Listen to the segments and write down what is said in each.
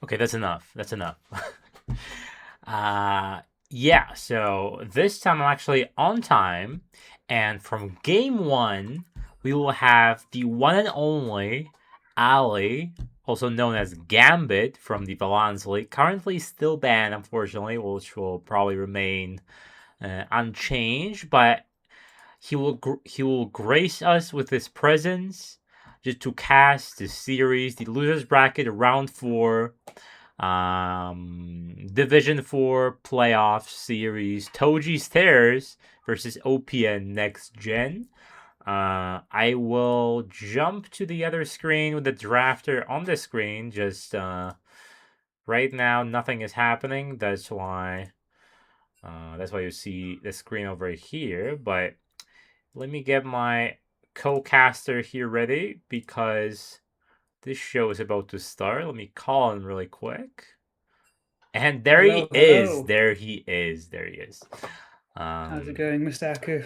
Okay, that's enough. That's enough. Yeah, so this time I'm actually on time, and from game one, we will have the one and only Ali, also known as Gambit from the Valanths League, currently still banned, unfortunately, which will probably remain unchanged, but he will grace us with his presence just to cast the series, the losers bracket, round four, Division 4 playoff series, Toji Stairs versus OPN Next Gen. I will jump to the other screen with the drafter on the screen. Just right now, nothing is happening. That's why you see the screen over here. But let me get my co-caster here ready because this show is about to start. Let me call him really quick. And there Hello, he is. hello. There he is. There he is. How's it going, Mr. Aku?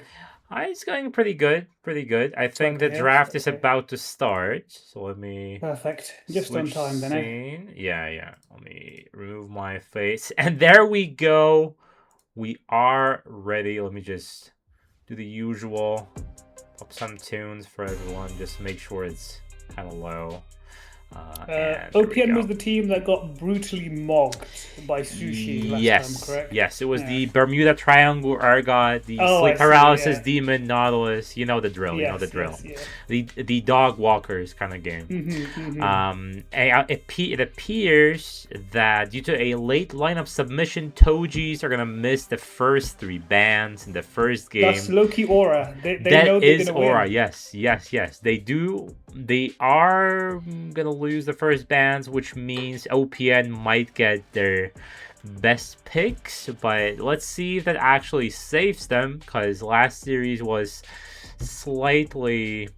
It's going pretty good. Pretty good. I It's glad think to the hear. It's draft glad is to hear. about to start. So let me Perfect. Just on switch time then, eh? scene. Yeah, yeah. Let me remove my face. And there we go. We are ready. Let me just do the usual. Pop some tunes for everyone. Just make sure it's kind of low. And there we OPN go. was the team that got brutally mogged by Sushi last time, Yes, correct? yes, it was Yeah. the Bermuda Triangle Argot, the Oh, I Sleep see. Paralysis Yeah. Demon Nautilus. You know the drill. You know the Yes, drill. yes, yeah. The Dog Walkers kind of game. Mm-hmm. It appears that due to a late lineup submission, Toji's are gonna miss the first 3 bans in the first That's game. Loki aura. They That know they're is gonna Aura. win. Yes, yes, yes. They do. They are gonna lose the first bans, which means OPN might get their best picks. But let's see if that actually saves them, because last series was slightly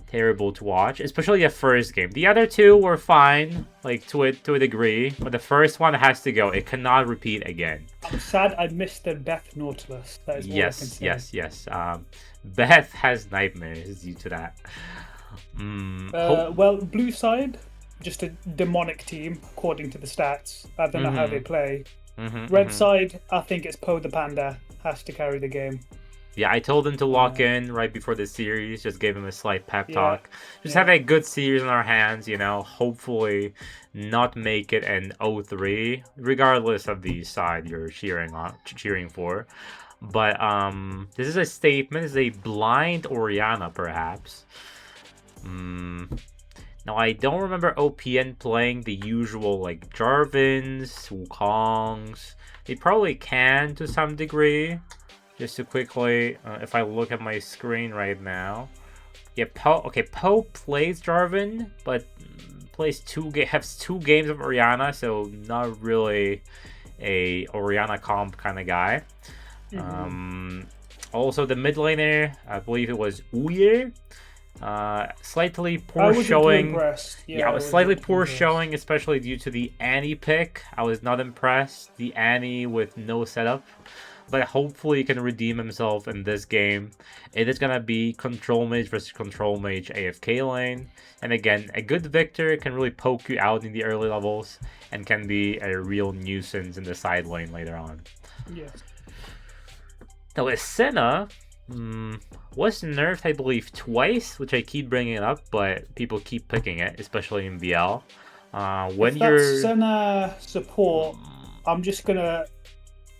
terrible to watch, especially the first game. The other two were fine, like to a degree, but the first one has to go. It cannot repeat again. I'm sad I missed the Beth Nautilus. That is all I can Yes, say. yes, yes. Beth has nightmares due to that. Hope. Well, blue side, just a demonic team according to the stats. I don't know how they Mm-hmm. play. Mm-hmm. Red Mm-hmm. side, I think it's Poe the Panda has to carry the game. Yeah, I told him to lock Uh, in right before the series. Just gave him a slight pep yeah, talk. Just have yeah. a good series in our hands, you know. Hopefully, not make it an 0-3, regardless of the side you're cheering for. But this is a statement. This is a blind Oriana, perhaps. Now, I don't remember OPN playing the usual, like, Jarvins, Wukongs. They probably can to some degree. Just to quickly, if I look at my screen right now. Yeah, Poe plays Jarvan, but has 2 games of Oriana, so not really a Oriana comp kind of guy. Hmm. Also, the mid laner, I believe it was Uyer. Slightly I poor wasn't too showing. impressed. Yeah, Yeah, I I was was slightly not too poor impressed. showing, especially due to the Annie pick. I was not impressed. The Annie with no setup. But hopefully he can redeem himself in this game. It is going to be Control Mage versus Control Mage AFK lane. And again, a good Victor can really poke you out in the early levels and can be a real nuisance in the side lane later on. Yes. Now, with Senna, was nerfed, I believe, twice, which I keep bringing up, but people keep picking it, especially in BL. When If that's you're... Senna support, I'm just gonna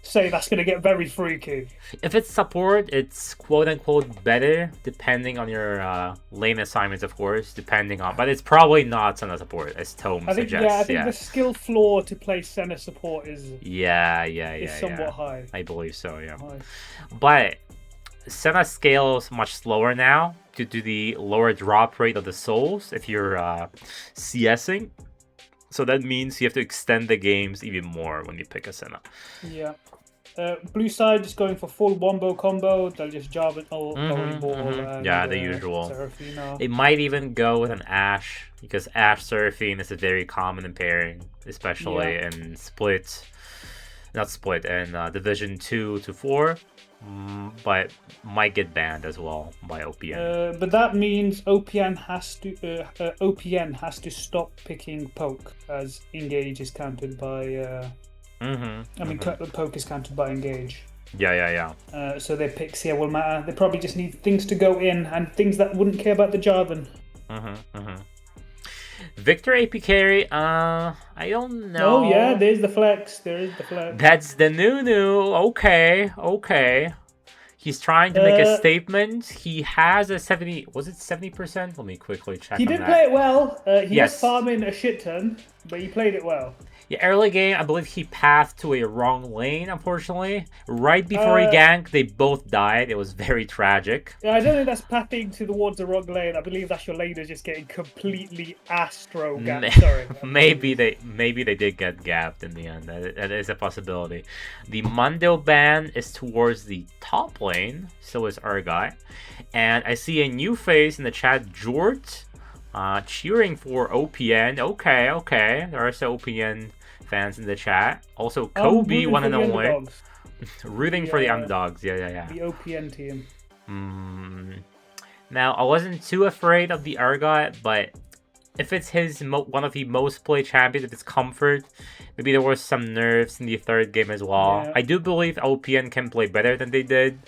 say that's gonna get very freaky. If it's support, it's quote-unquote better, depending on your lane assignments, of course, depending on... But it's probably not Senna support, as Tome I suggests, think yeah. the skill floor to play Senna support Yeah, is yeah, somewhat yeah. high. I believe so, yeah. High. But Senna scales much slower now due to the lower drop rate of the souls if you're CSing. So that means you have to extend the games even more when you pick a Senna. Yeah. Blue side just going for full wombo combo. They'll just job it all Holy Ball and Yeah, the usual. Seraphina. They might even go with an Ashe, because Ashe Seraphine is a very common in pairing, especially Yeah. in Split. Not Split, in Division 2 to 4. but might get banned as well by OPN. But that means OPN has to stop picking poke, as engage is counted by. Poke is counted by engage. Yeah. So their picks here will matter. They probably just need things to go in and things that wouldn't care about the Jarvan. Victor AP carry, I don't know. Oh yeah, there's the flex. There is the flex. That's the new. Okay. He's trying to make a statement. He has a 70. Was it 70%? Let me quickly check. He on did that. play it well. He Yes. was farming a shit ton, but he played it well. Yeah, early game, I believe he pathed to a wrong lane, unfortunately. Right before he ganked, they both died. It was very tragic. Yeah, I don't think that's pathing towards the wrong lane. I believe that's your laner just getting completely astro gapped. Sorry. maybe they did get gapped in the end. That is a possibility. The Mundo ban is towards the top lane. So is our guy. And I see a new face in the chat, Jort, cheering for OPN. Okay. There are some OPN fans in the chat. Also, Kobe, one and only. Rooting for the underdogs. Yeah. The OPN team. Now, I wasn't too afraid of the Argot, but if it's one of the most played champions, if it's Comfort, maybe there was some nerfs in the third game as well. Yeah. I do believe OPN can play better than they did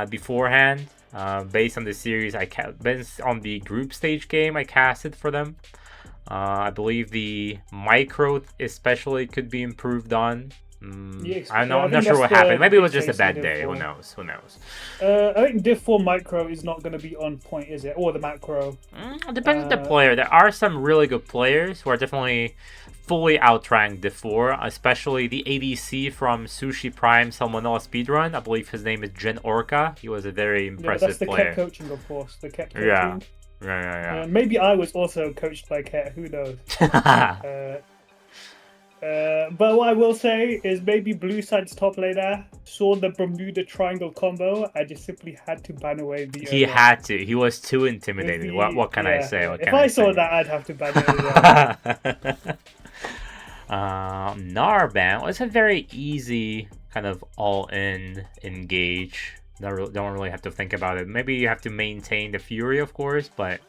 beforehand. Based on the series, based on the group stage game I casted for them. I believe the micro especially could be improved on. I'm not sure what happened. Maybe it was just a bad day. Who knows? I think Div 4 micro is not going to be on point, is it? Or the macro. It depends on the player. There are some really good players who are definitely fully outranked Div 4, especially the ADC from Sushi Prime Salmonella Speedrun. I believe his name is Jen Orca. He was a very impressive player. That's the Ket coaching, of course. The Ket coaching. Yeah. Maybe I was also coached by Ket. Who knows? But what I will say is maybe Blue Side's top laner saw the Bermuda Triangle combo. I just simply had to ban away the. He had to. He was too intimidating. What can I say? If I saw that, I'd have to ban it. Narban was a very easy kind of all-in engage. Don't really have to think about it. Maybe you have to maintain the Fury, of course, but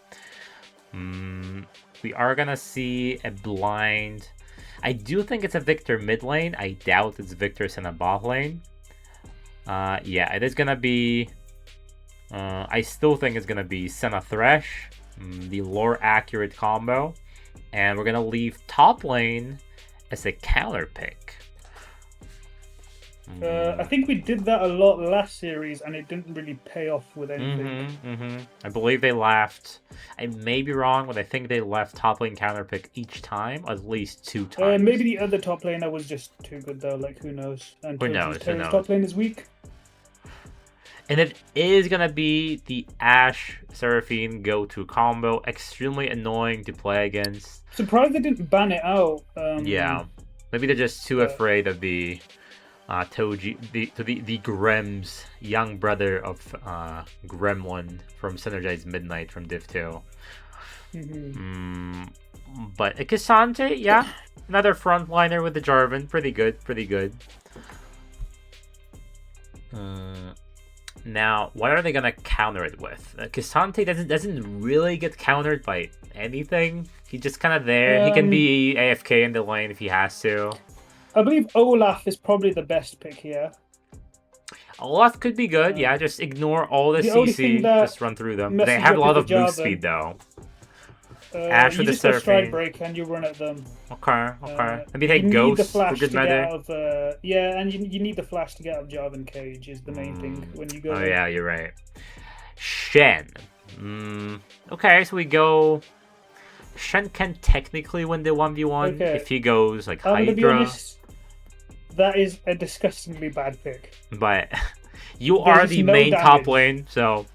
we are gonna see a blind. I do think it's a Victor mid lane. I doubt it's Victor Senna bot lane. Yeah, it is gonna be. I still think it's gonna be Senna Thresh, the lore accurate combo, and we're gonna leave top lane as a counter pick. I think we did that a lot last series, and it didn't really pay off with anything. I believe they left. I may be wrong, but I think they left top lane counter pick each time, at least 2 times. Maybe the other top laner was just too good though. Like who knows? And Who knows? Top lane is weak. And it is gonna be the Ashe Seraphine go-to combo. Extremely annoying to play against. Surprised they didn't ban it out. Yeah, maybe they're just too afraid of the. Toji, the Grem's young brother of Gremlin from Synergized Midnight from Div 2. But Ikasante, yeah, another frontliner with the Jarvan, pretty good. Now, what are they gonna counter it with? Ikasante doesn't really get countered by anything. He's just kind of there. He can be AFK in the lane if he has to. I believe Olaf is probably the best pick here. Olaf could be good, yeah. Just ignore all the CC, just run through them. They have a lot of move speed, though. Ashe with the Seraphine. Stride break and you run at them. Okay. Maybe take Ghost for good meta. Yeah, and you need the flash to get out of Jarvan Cage is the main thing when you go. Oh yeah, you're right. Shen. Okay, so we go. Shen can technically win the 1v1 if he goes like Hydra. I'm gonna be honest, that is a disgustingly bad pick. But you are the main top lane, so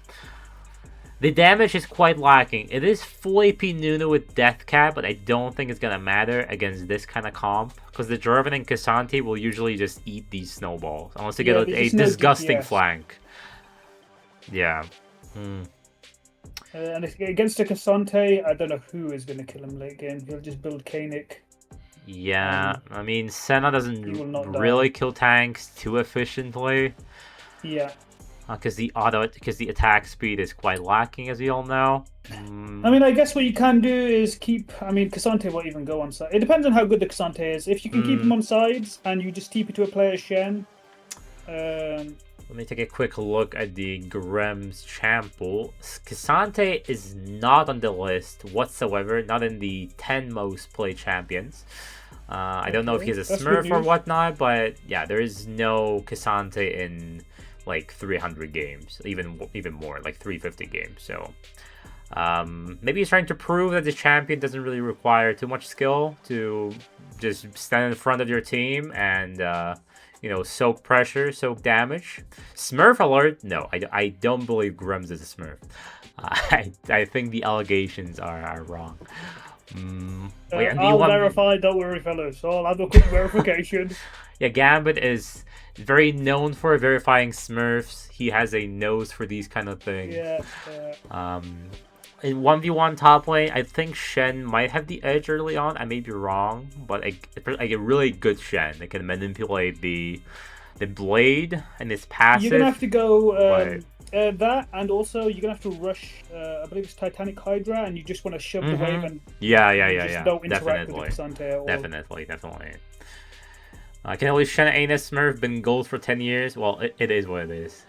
the damage is quite lacking. It is full AP Nunu with Death Cap, but I don't think it's gonna matter against this kind of comp because the Jarvan and Cassante will usually just eat these snowballs unless you get a disgusting flank. Yeah. And against a Cassante, I don't know who is going to kill him late game. He'll just build Kanik. Yeah, I mean, Senna doesn't really kill tanks too efficiently. Yeah. Because the attack speed is quite lacking, as we all know. I mean, I guess what you can do is keep. I mean, Cassante won't even go on side. It depends on how good the Cassante is. If you can keep him on sides and you just TP to a player Shen. Let me take a quick look at the Grem's champ pool. Cassante is not on the list whatsoever, not in the 10 most played champions. I don't know if he has a Smurf or whatnot, but yeah, there is no Cassante in like 300 games, even more, like 350 games. So maybe he's trying to prove that the champion doesn't really require too much skill to just stand in front of your team and soak pressure, soak damage. Smurf alert? No, I don't believe Grims is a Smurf. I think the allegations are wrong. I'll verify, don't worry, fellas. I'll have a quick verification. Yeah, Gambit is very known for verifying Smurfs. He has a nose for these kind of things. Yeah. In 1v1 top lane, I think Shen might have the edge early on. I may be wrong, but a really good Shen that can manipulate the blade and its passive. You're gonna have to go that, and also you're gonna have to rush. I believe it's Titanic Hydra, and you just want to shove the wave and don't interact with Cassante at all. Definitely. Can only Shen ain't a Smurf been gold for 10 years? Well, it is what it is.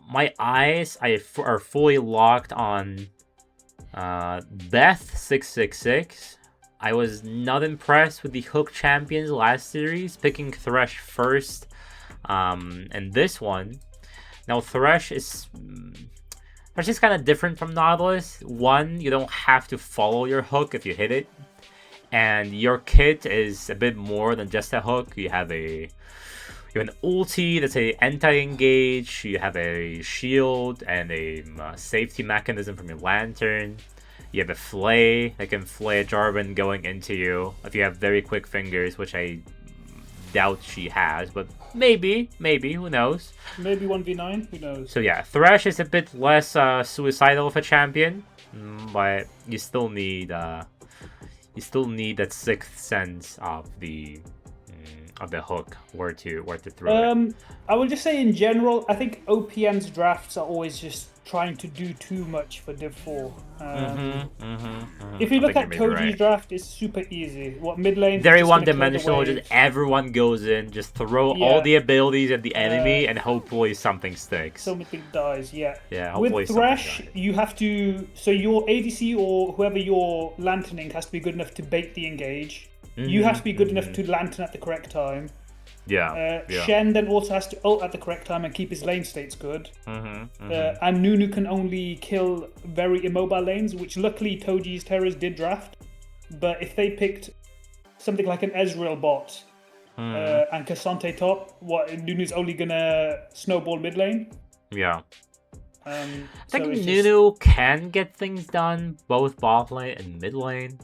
My eyes are fully locked on Beth 666. I was not impressed with the Hook champions last series, picking Thresh first, and this one. Now Thresh is kind of different from Nautilus. One, you don't have to follow your hook if you hit it, and your kit is a bit more than just a hook. You have an ulti that's a anti-engage, you have a shield and a safety mechanism from your lantern. You have a flay that can flay a Jarvan going into you if you have very quick fingers, which I doubt she has, but maybe, who knows? Maybe 1v9, who knows? So yeah, Thresh is a bit less suicidal of a champion, but you still need that sixth sense of the hook where to throw it. I would just say in general, I think OPN's drafts are always just trying to do too much for Div 4. If you look at Toji's draft, it's super easy. What mid lane? Very one-dimensional. Just everyone goes in, just throw all the abilities at the enemy, and hopefully something sticks. Something dies. Yeah. Hopefully with Thresh, you have to. So your ADC or whoever you're lanterning has to be good enough to bait the engage. You have to be good enough to lantern at the correct time. Shen then also has to ult at the correct time and keep his lane states good. And Nunu can only kill very immobile lanes, which luckily Toji's Terrors did draft. But if they picked something like an Ezreal bot and Cassante top, Nunu's only gonna snowball mid lane. Yeah. I think Nunu can get things done both bot lane and mid lane.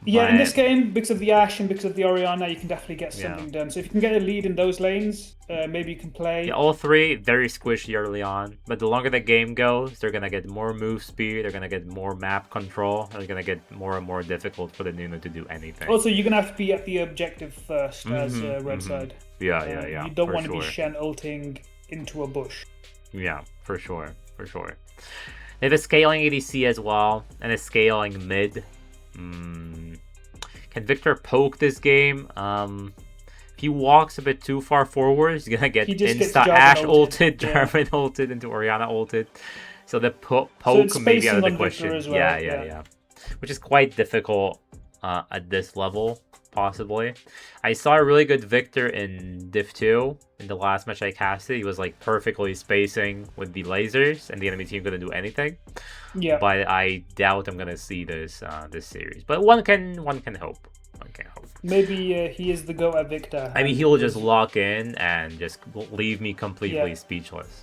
Yeah, in this game, because of the Ashe and because of the Orianna, you can definitely get something done. So if you can get a lead in those lanes, maybe you can play. Yeah, all three very squishy early on, but the longer the game goes, they're gonna get more move speed, they're gonna get more map control, they're gonna get more and more difficult for the Nunu to do anything. Also, you're gonna have to be at the objective first as red side. Yeah. You don't want to be Shen ulting into a bush. Yeah, for sure. They have a scaling ADC as well, and a scaling mid. Can Victor poke this game? If he walks a bit too far forward, he's gonna get insta Ashe ulted, Jarvan ulted into Orianna ulted. So the poke may be out of the question. Well, yeah. Which is quite difficult at this level, possibly. I saw a really good Victor in Div 2 in the last match I casted. He was like perfectly spacing with the lasers, and the enemy team couldn't do anything. Yeah. But I doubt I'm gonna see this series. But one can hope. Maybe he is the go at Victor. I mean, he will just lock in and just leave me completely speechless.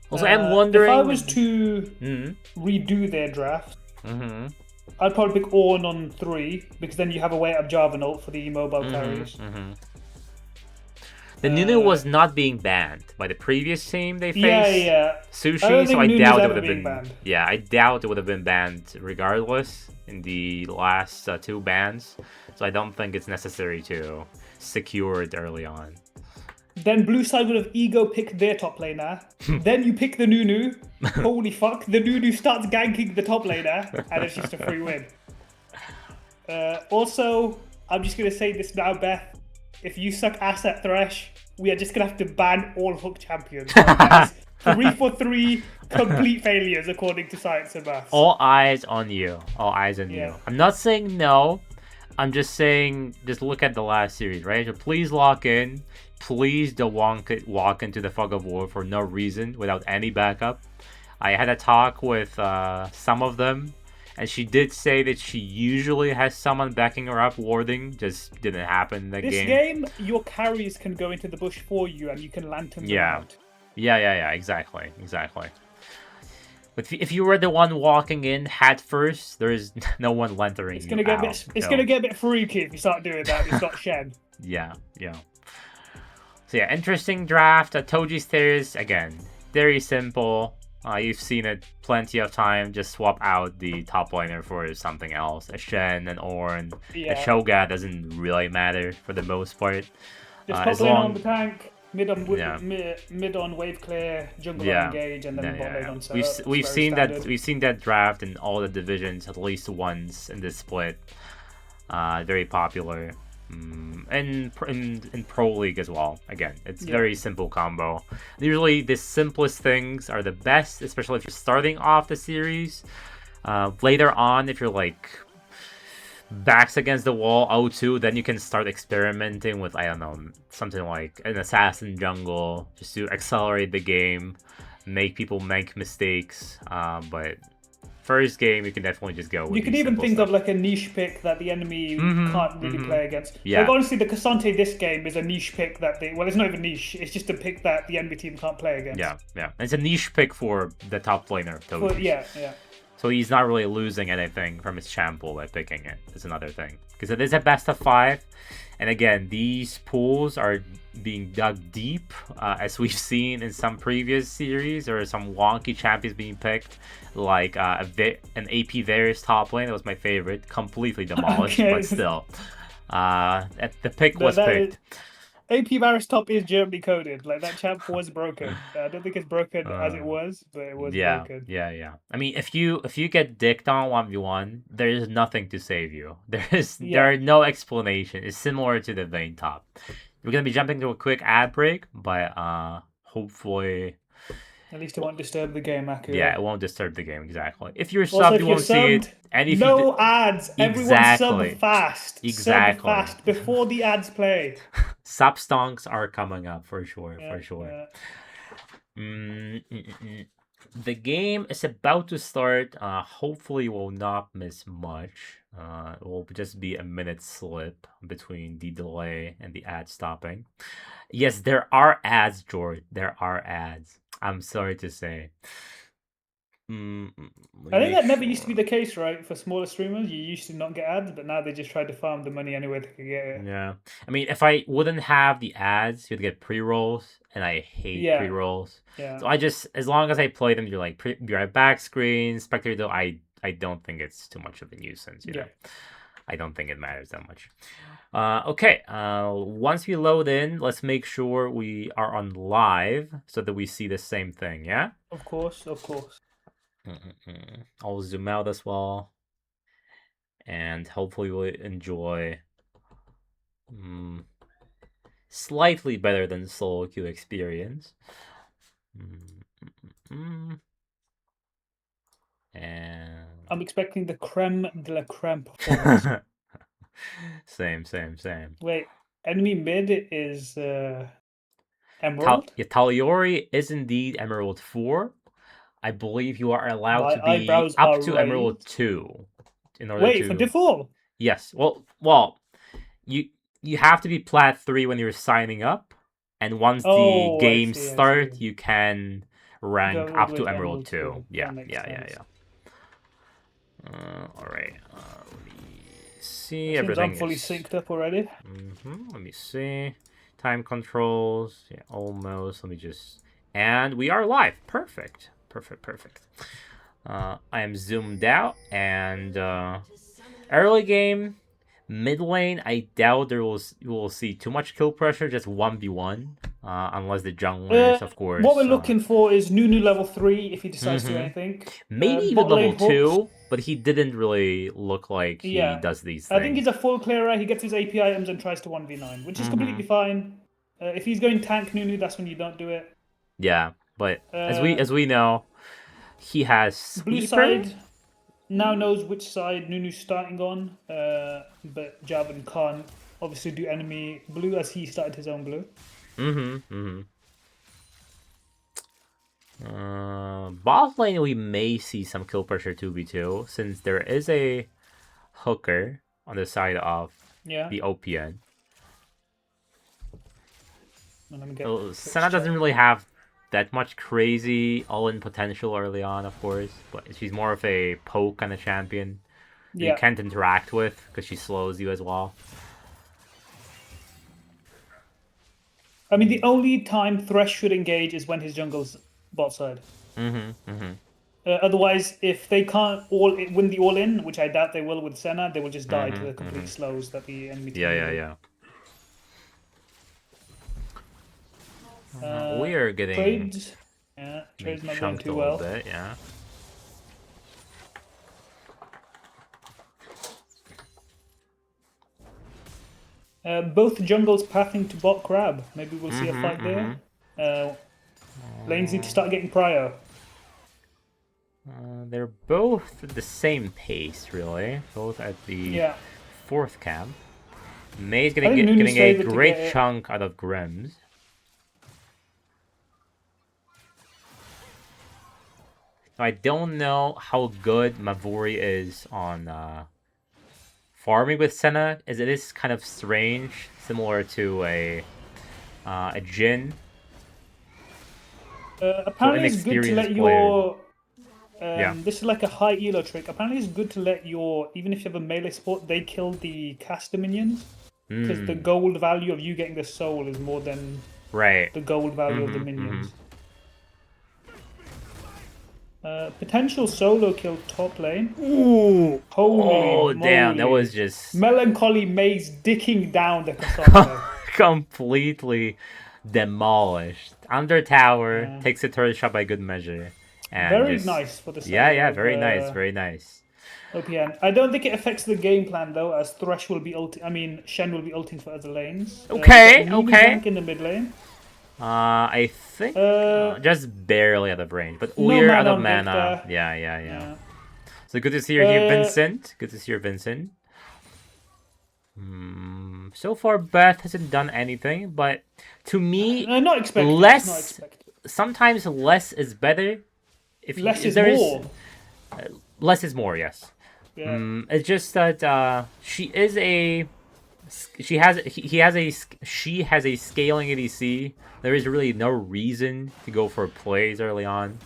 Also, I'm wondering if I was to redo their draft. I'd probably pick Ornn on 3 because then you have a way out of Jarvan ult for the mobile carries. The Nunu was not being banned by the previous team they faced. Yeah. Sushi, so I doubt it would have been banned. Yeah, I doubt it would have been banned regardless in the last 2 bans. So I don't think it's necessary to secured early on. Then blue side would have ego picked their top laner. Then you pick the Nunu. Holy fuck, the Nunu starts ganking the top laner, and it's just a free win. Also, I'm just going to say this now, Beth. If you suck ass at Thresh, we are just going to have to ban all Hook champions. 3 for 3 complete failures, according to Science and Maths. All eyes on you. All eyes on you. I'm not saying no. I'm just saying, just look at the last series, right? So please lock in. Please don't walk into the fog of war for no reason, without any backup. I had a talk with some of them, and she did say that she usually has someone backing her up, warding. Just didn't happen in that game. This game, your carries can go into the bush for you, and you can lantern them out. Yeah, exactly. But if you were the one walking in hat first, there is no one lanterning It's gonna get a bit freaky if you start doing that. It's not Shen. Yeah. So yeah, interesting draft. Toji Stairs, again, very simple. You've seen it plenty of time. Just swap out the top laner for something else. A Shen, an Ornn. A Shoga doesn't really matter for the most part. Just top lane on the tank. Mid on wave clear, jungle on engage, and then bot lane on setup. We've seen that draft in all the divisions at least once in this split. Very popular. And in Pro League as well. Again, it's very simple combo. Usually the simplest things are the best, especially if you're starting off the series. Later on, if you're like backs against the wall 0-2, then you can start experimenting with, I don't know, something like an assassin jungle, just to accelerate the game, make people make mistakes. But first game, you can definitely just go with You could even think of like a niche pick that the enemy can't really play against. Like honestly, the Cassante this game is a niche pick that it's not even niche, it's just a pick that the enemy team can't play against. Yeah. It's a niche pick for the top laner, Toji. Yeah. So he's not really losing anything from his champ pool by picking it. Is another thing. Because it is a best of 5. And again, these pools are being dug deep, as we've seen in some previous series, or some wonky champions being picked, like an AP Varus top lane. That was my favorite. Completely demolished, but still. The pick was picked. AP Varus top is Germany coded. Like, that champ was broken. I don't think it's broken as it was, but it was broken. Yeah. I mean, if you get dicked on 1v1, there is nothing to save you. There are no explanation. It's similar to the Vayne top. We're gonna be jumping to a quick ad break, but hopefully. At least it won't disturb the game, Aku. Yeah, it won't disturb the game, exactly. If you're subbed, you won't see it. And if no ads. Everyone sub fast. Exactly. Sub fast before the ads play. Sub stonks are coming up for sure. The game is about to start. Hopefully, we'll not miss much. It will just be a minute slip between the delay and the ad stopping. Yes, there are ads, George. There are ads. I'm sorry to say. I think that never used to be the case, right? For smaller streamers, you used to not get ads, but now they just try to farm the money anywhere they could get it. Yeah. I mean, if I wouldn't have the ads, you'd get pre-rolls, and I hate pre-rolls. Yeah. So as long as I play them, you're like, you're at back screen, spectator, though, I don't think it's too much of a nuisance, you know? I don't think it matters that much. Okay, once we load in, let's make sure we are on live so that we see the same thing, yeah? Of course. I'll zoom out as well. And hopefully we'll enjoy slightly better than solo queue experience. And I'm expecting the creme de la creme performance. Same. Wait, enemy mid is Emerald? Taliori is indeed Emerald 4. I believe you are allowed to be up to Emerald 2. In order for default? Yes. Well, you have to be Plat 3 when you're signing up. And once the game starts, you can rank up to Emerald 2. Yeah. Alright. Let me see. Everything I'm fully synced up already. Let me see. Time controls. Yeah, almost. Let me just... And we are live. Perfect. I am zoomed out. And early game, Mid lane, I doubt you will see too much kill pressure, just 1v1. Unless the junglers, of course. What we're looking for is Nunu level 3 if he decides to do anything. Maybe even level 2, but he didn't really look like he does these things. I think he's a full clearer. He gets his AP items and tries to 1v9, which is completely fine. If he's going tank Nunu, that's when you don't do it. Yeah, but as we know, he has Sweeper. Blue side now knows which side Nunu's starting on, but Jarvan can't obviously do enemy blue as he started his own blue. Bot lane, we may see some kill pressure 2v2 since there is a hooker on the side of the OPN. So Senna doesn't really have that much crazy all-in potential early on, of course, but she's more of a poke kind of champion you can't interact with because she slows you as well. I mean, the only time Thresh should engage is when his jungle's bot side. Otherwise, if they can't win the all-in, which I doubt they will with Senna, they will just die to the complete slows that the enemy team we are getting trades. Yeah, trades not going too well. Bit, yeah. Both jungles pathing to bot crab. Maybe we'll see a fight there. Lanes need to start getting prio. They're both at the same pace, really. Both at the 4th camp. May's getting a great chunk out of Grims. I don't know how good Mavori is on farming with Senna, as it is kind of strange, similar to a Jhin. Apparently it's good to let your... This is like a high elo trick. Apparently it's good to let your... Even if you have a melee support, they kill the caster minions. Because the gold value of you getting the soul is more than the gold value of the minions. Potential solo kill top lane. Ooh! Holy moly. Damn, that was just... Melancholy Maze dicking down the Cassandra. Completely demolished. Under tower, takes a turret shot by good measure. And very nice for the side. Yeah, very nice, very nice. OPN. I don't think it affects the game plan though, as Thresh will be Shen will be ulting for other lanes. Okay. In the mid lane. I think just barely out of range, but we're out of mana. Yeah. So good to see you here, Vincent. Good to see you, Vincent. So far, Beth hasn't done anything, but to me, not expected. Sometimes less is better. If less is more. Less is more. Yes. Yeah. It's just that she has a scaling ADC. There is really no reason to go for plays early on.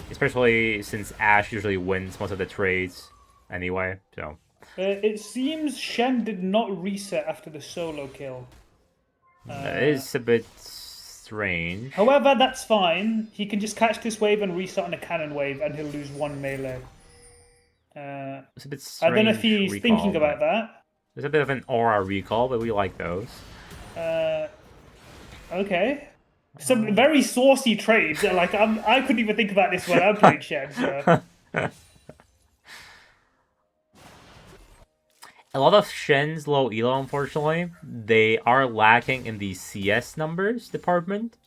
Especially since Ashe usually wins most of the trades anyway. So it seems Shen did not reset after the solo kill. It is a bit strange. However, that's fine. He can just catch this wave and reset on a cannon wave, and he'll lose one melee. It's a bit strange. I don't know if he's thinking about that. There's a bit of an aura recall, but we like those. Okay. Some very saucy trades. Like I couldn't even think about this when I played Shen. So. A lot of Shen's low elo, unfortunately, they are lacking in the CS numbers department.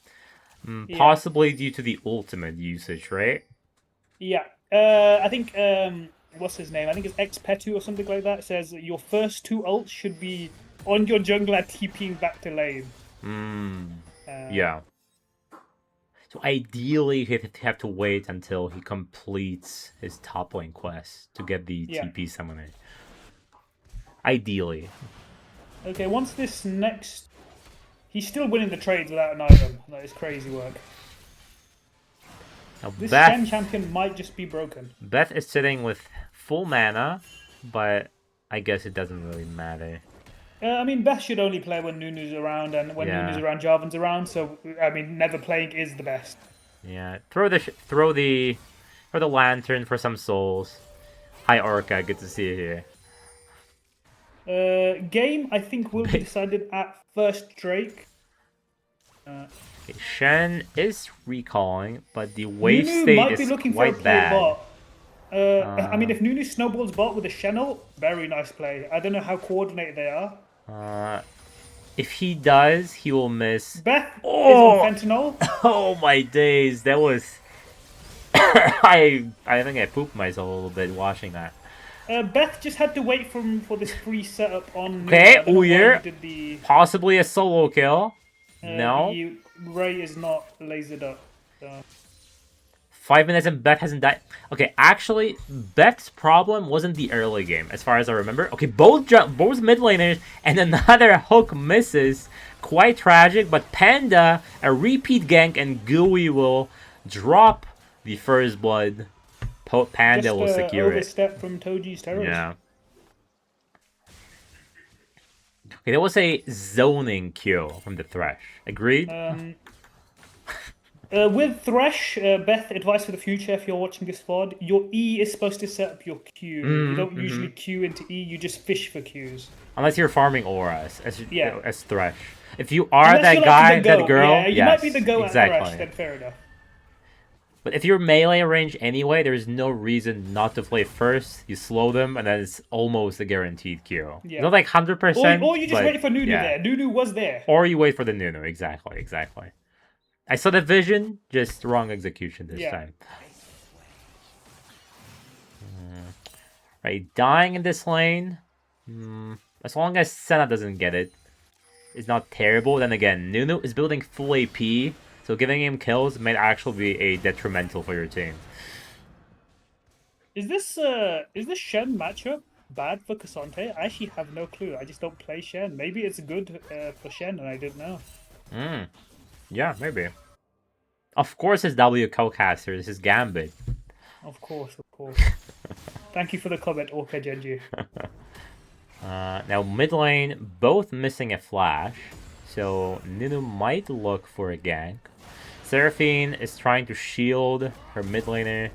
Possibly due to the ultimate usage, right? Yeah. I think, what's his name? I think it's Xpetu or something like that. It says your first 2 ults should be on your jungler TPing back to lane. Yeah. So ideally, he'd have to wait until he completes his top lane quest to get the TP summoner. Ideally. Okay, once this next... He's still winning the trades without an item. That is crazy work. Now, this Shen champion might just be broken. Beth is sitting with full mana, but I guess it doesn't really matter. I mean, Beth should only play when Nunu's around, and when Nunu's around, Jarvan's around. So, I mean, never playing is the best. Yeah, throw the lantern for some souls. Hi, Orca. Good to see you here. Game, I think, will be decided at first Drake. Okay, Shen is recalling, but the wave Nunu state might is be looking for a quite play bad. bot. I mean, if Nunu snowballs bot with a Shen ult, very nice play. I don't know how coordinated they are. If he does, he will miss. Beth is on Oh! fentanyl. Oh my days, that was. I think I pooped myself a little bit watching that. Beth just had to wait for this free setup on. Okay, Uyer. Possibly a solo kill. No. The Ray is not lasered up. So. 5 minutes and Beth hasn't died. Okay, actually, Beth's problem wasn't the early game, as far as I remember. Okay, both mid laners, and another hook misses. Quite tragic, but Panda, a repeat gank, and Gooey will drop the first blood. Panda will secure it. Overstep from Toji's terrors. Yeah. Okay, that was a zoning kill from the Thresh. Agreed? With Thresh, Beth, advice for the future if you're watching this VOD, your E is supposed to set up your Q. You don't usually Q into E, you just fish for Qs. Unless you're farming auras as Thresh. If you are that guy, that girl, yeah, you might be the go exactly. at Thresh, then fair enough. But if you're melee range anyway, there's no reason not to play first. You slow them, and then it's almost a guaranteed kill. Yeah. Not like 100%. Or you just wait for Nunu there. Nunu was there. Or you wait for the Nunu, exactly. I saw the vision, just wrong execution this time. Right, dying in this lane. As long as Senna doesn't get it, it's not terrible. Then again, Nunu is building full AP. So giving him kills might actually be a detrimental for your team. Is this Shen matchup bad for Cassante? I actually have no clue. I just don't play Shen. Maybe it's good for Shen and I didn't know. Yeah, maybe. Of course it's W Cowcaster. This is Gambit. Of course. Thank you for the comment, Orca Genji. Now mid lane, both missing a flash. So Nunu might look for a gank. Seraphine is trying to shield her mid laner.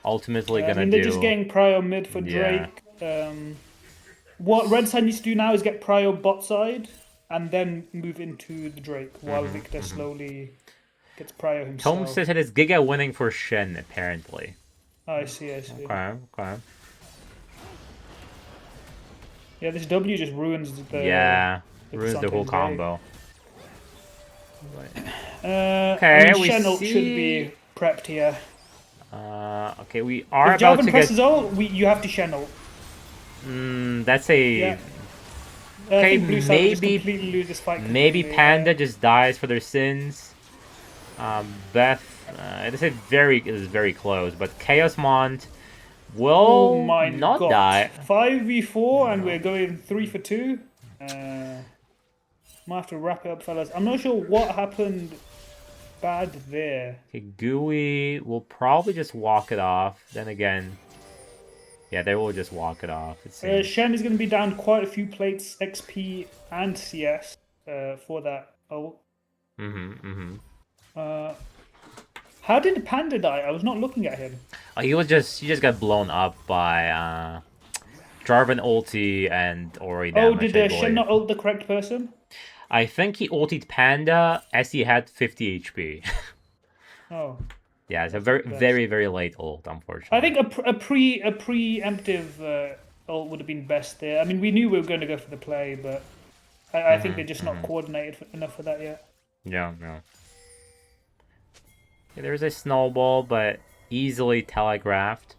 Ultimately gonna do... they're just getting prio mid for Drake. What Red Side needs to do now is get prio bot side and then move into the Drake while Victor slowly gets prio himself. Tom says it is Giga winning for Shen, apparently. I see. Okay. Yeah, this W just ruins the... Yeah, ruins the whole combo. Okay, Shen ult should be prepped here. Okay, we are if about Jarvan to presses ult, you have to Shen ult. That's a... Yeah. Okay, maybe fight Panda just dies for their sins. Beth, it is very close, but Chaos Mont will not die. 5v4 and we're going 3 for 2. Might have to wrap it up, fellas. I'm not sure what happened bad there. Okay, Gooey will probably just walk it off. Then again, yeah, they will just walk it off. Shen is going to be down quite a few plates, XP and CS for that ult. How did Panda die? I was not looking at him. He just got blown up by Jarvan ulti and Ori damage. Did Shen not ult the correct person? I think he ultied Panda as he had 50 HP. Yeah, it's a very late ult, unfortunately. I think a preemptive ult would have been best there. I mean, we knew we were going to go for the play, but I think they're just not coordinated enough for that yet. Yeah. There's a snowball, but easily telegraphed.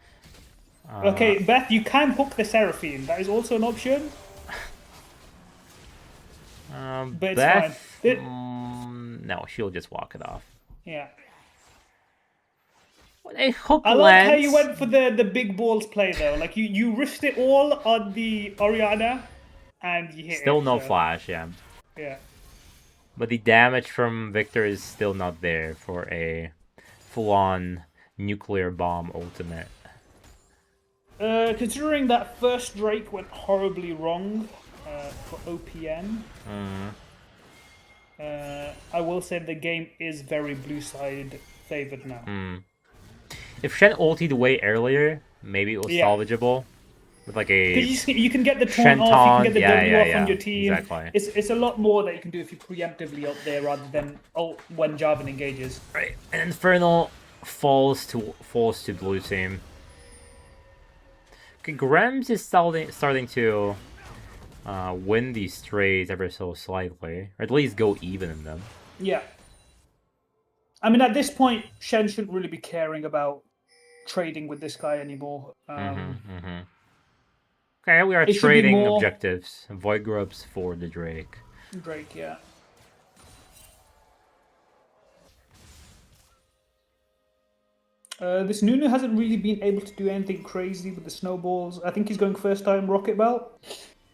Okay, Beth, you can hook the Seraphine. That is also an option. But it's fine. No, she'll just walk it off. Yeah. A hook I like how you went for the big balls play though. Like you risked it all on the Orianna, and you hit Still no flash, yeah. Yeah. But the damage from Victor is still not there for a full-on nuclear bomb ultimate. Considering that first Drake went horribly wrong for OPN, I will say the game is very blue side favored now. If Shen ultied way earlier, maybe it was salvageable. with like a you can get the taunt off, you can get the W off on your team. Exactly. It's a lot more that you can do if you preemptively ult there rather than ult when Jarvan engages. Right, and Infernal falls to blue team. Okay, Grems is starting to win these trades ever so slightly, or at least go even in them. Yeah. I mean, at this point, Shen shouldn't really be caring about trading with this guy anymore. Okay, we are trading objectives. Void Grubs for the Drake. Drake, yeah. This Nunu hasn't really been able to do anything crazy with the snowballs. I think he's going first time Rocket Belt.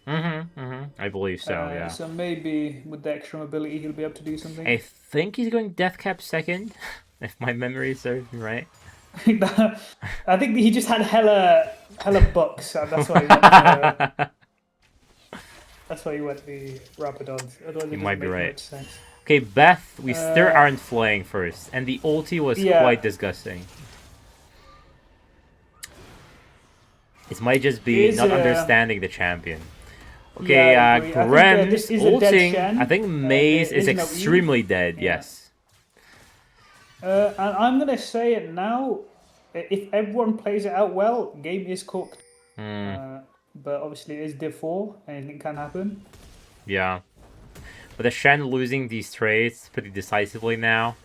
I believe so, yeah. So maybe with the extra mobility, he'll be able to do something. I think he's going Deathcap second, if my memory serves me right. I think he just had hella bucks, and that's why he went. That's why he went the Rapidons. You might be right. Okay, Beth, we still aren't flaying first, and the ulti was quite disgusting. It might just be not understanding the champion. Okay, Grem's ulting. I think Maze is extremely dead, yes. And I'm going to say it now. If everyone plays it out well, game is cooked. But obviously it is Div 4. Anything can happen. Yeah. But the Shen losing these trades pretty decisively now.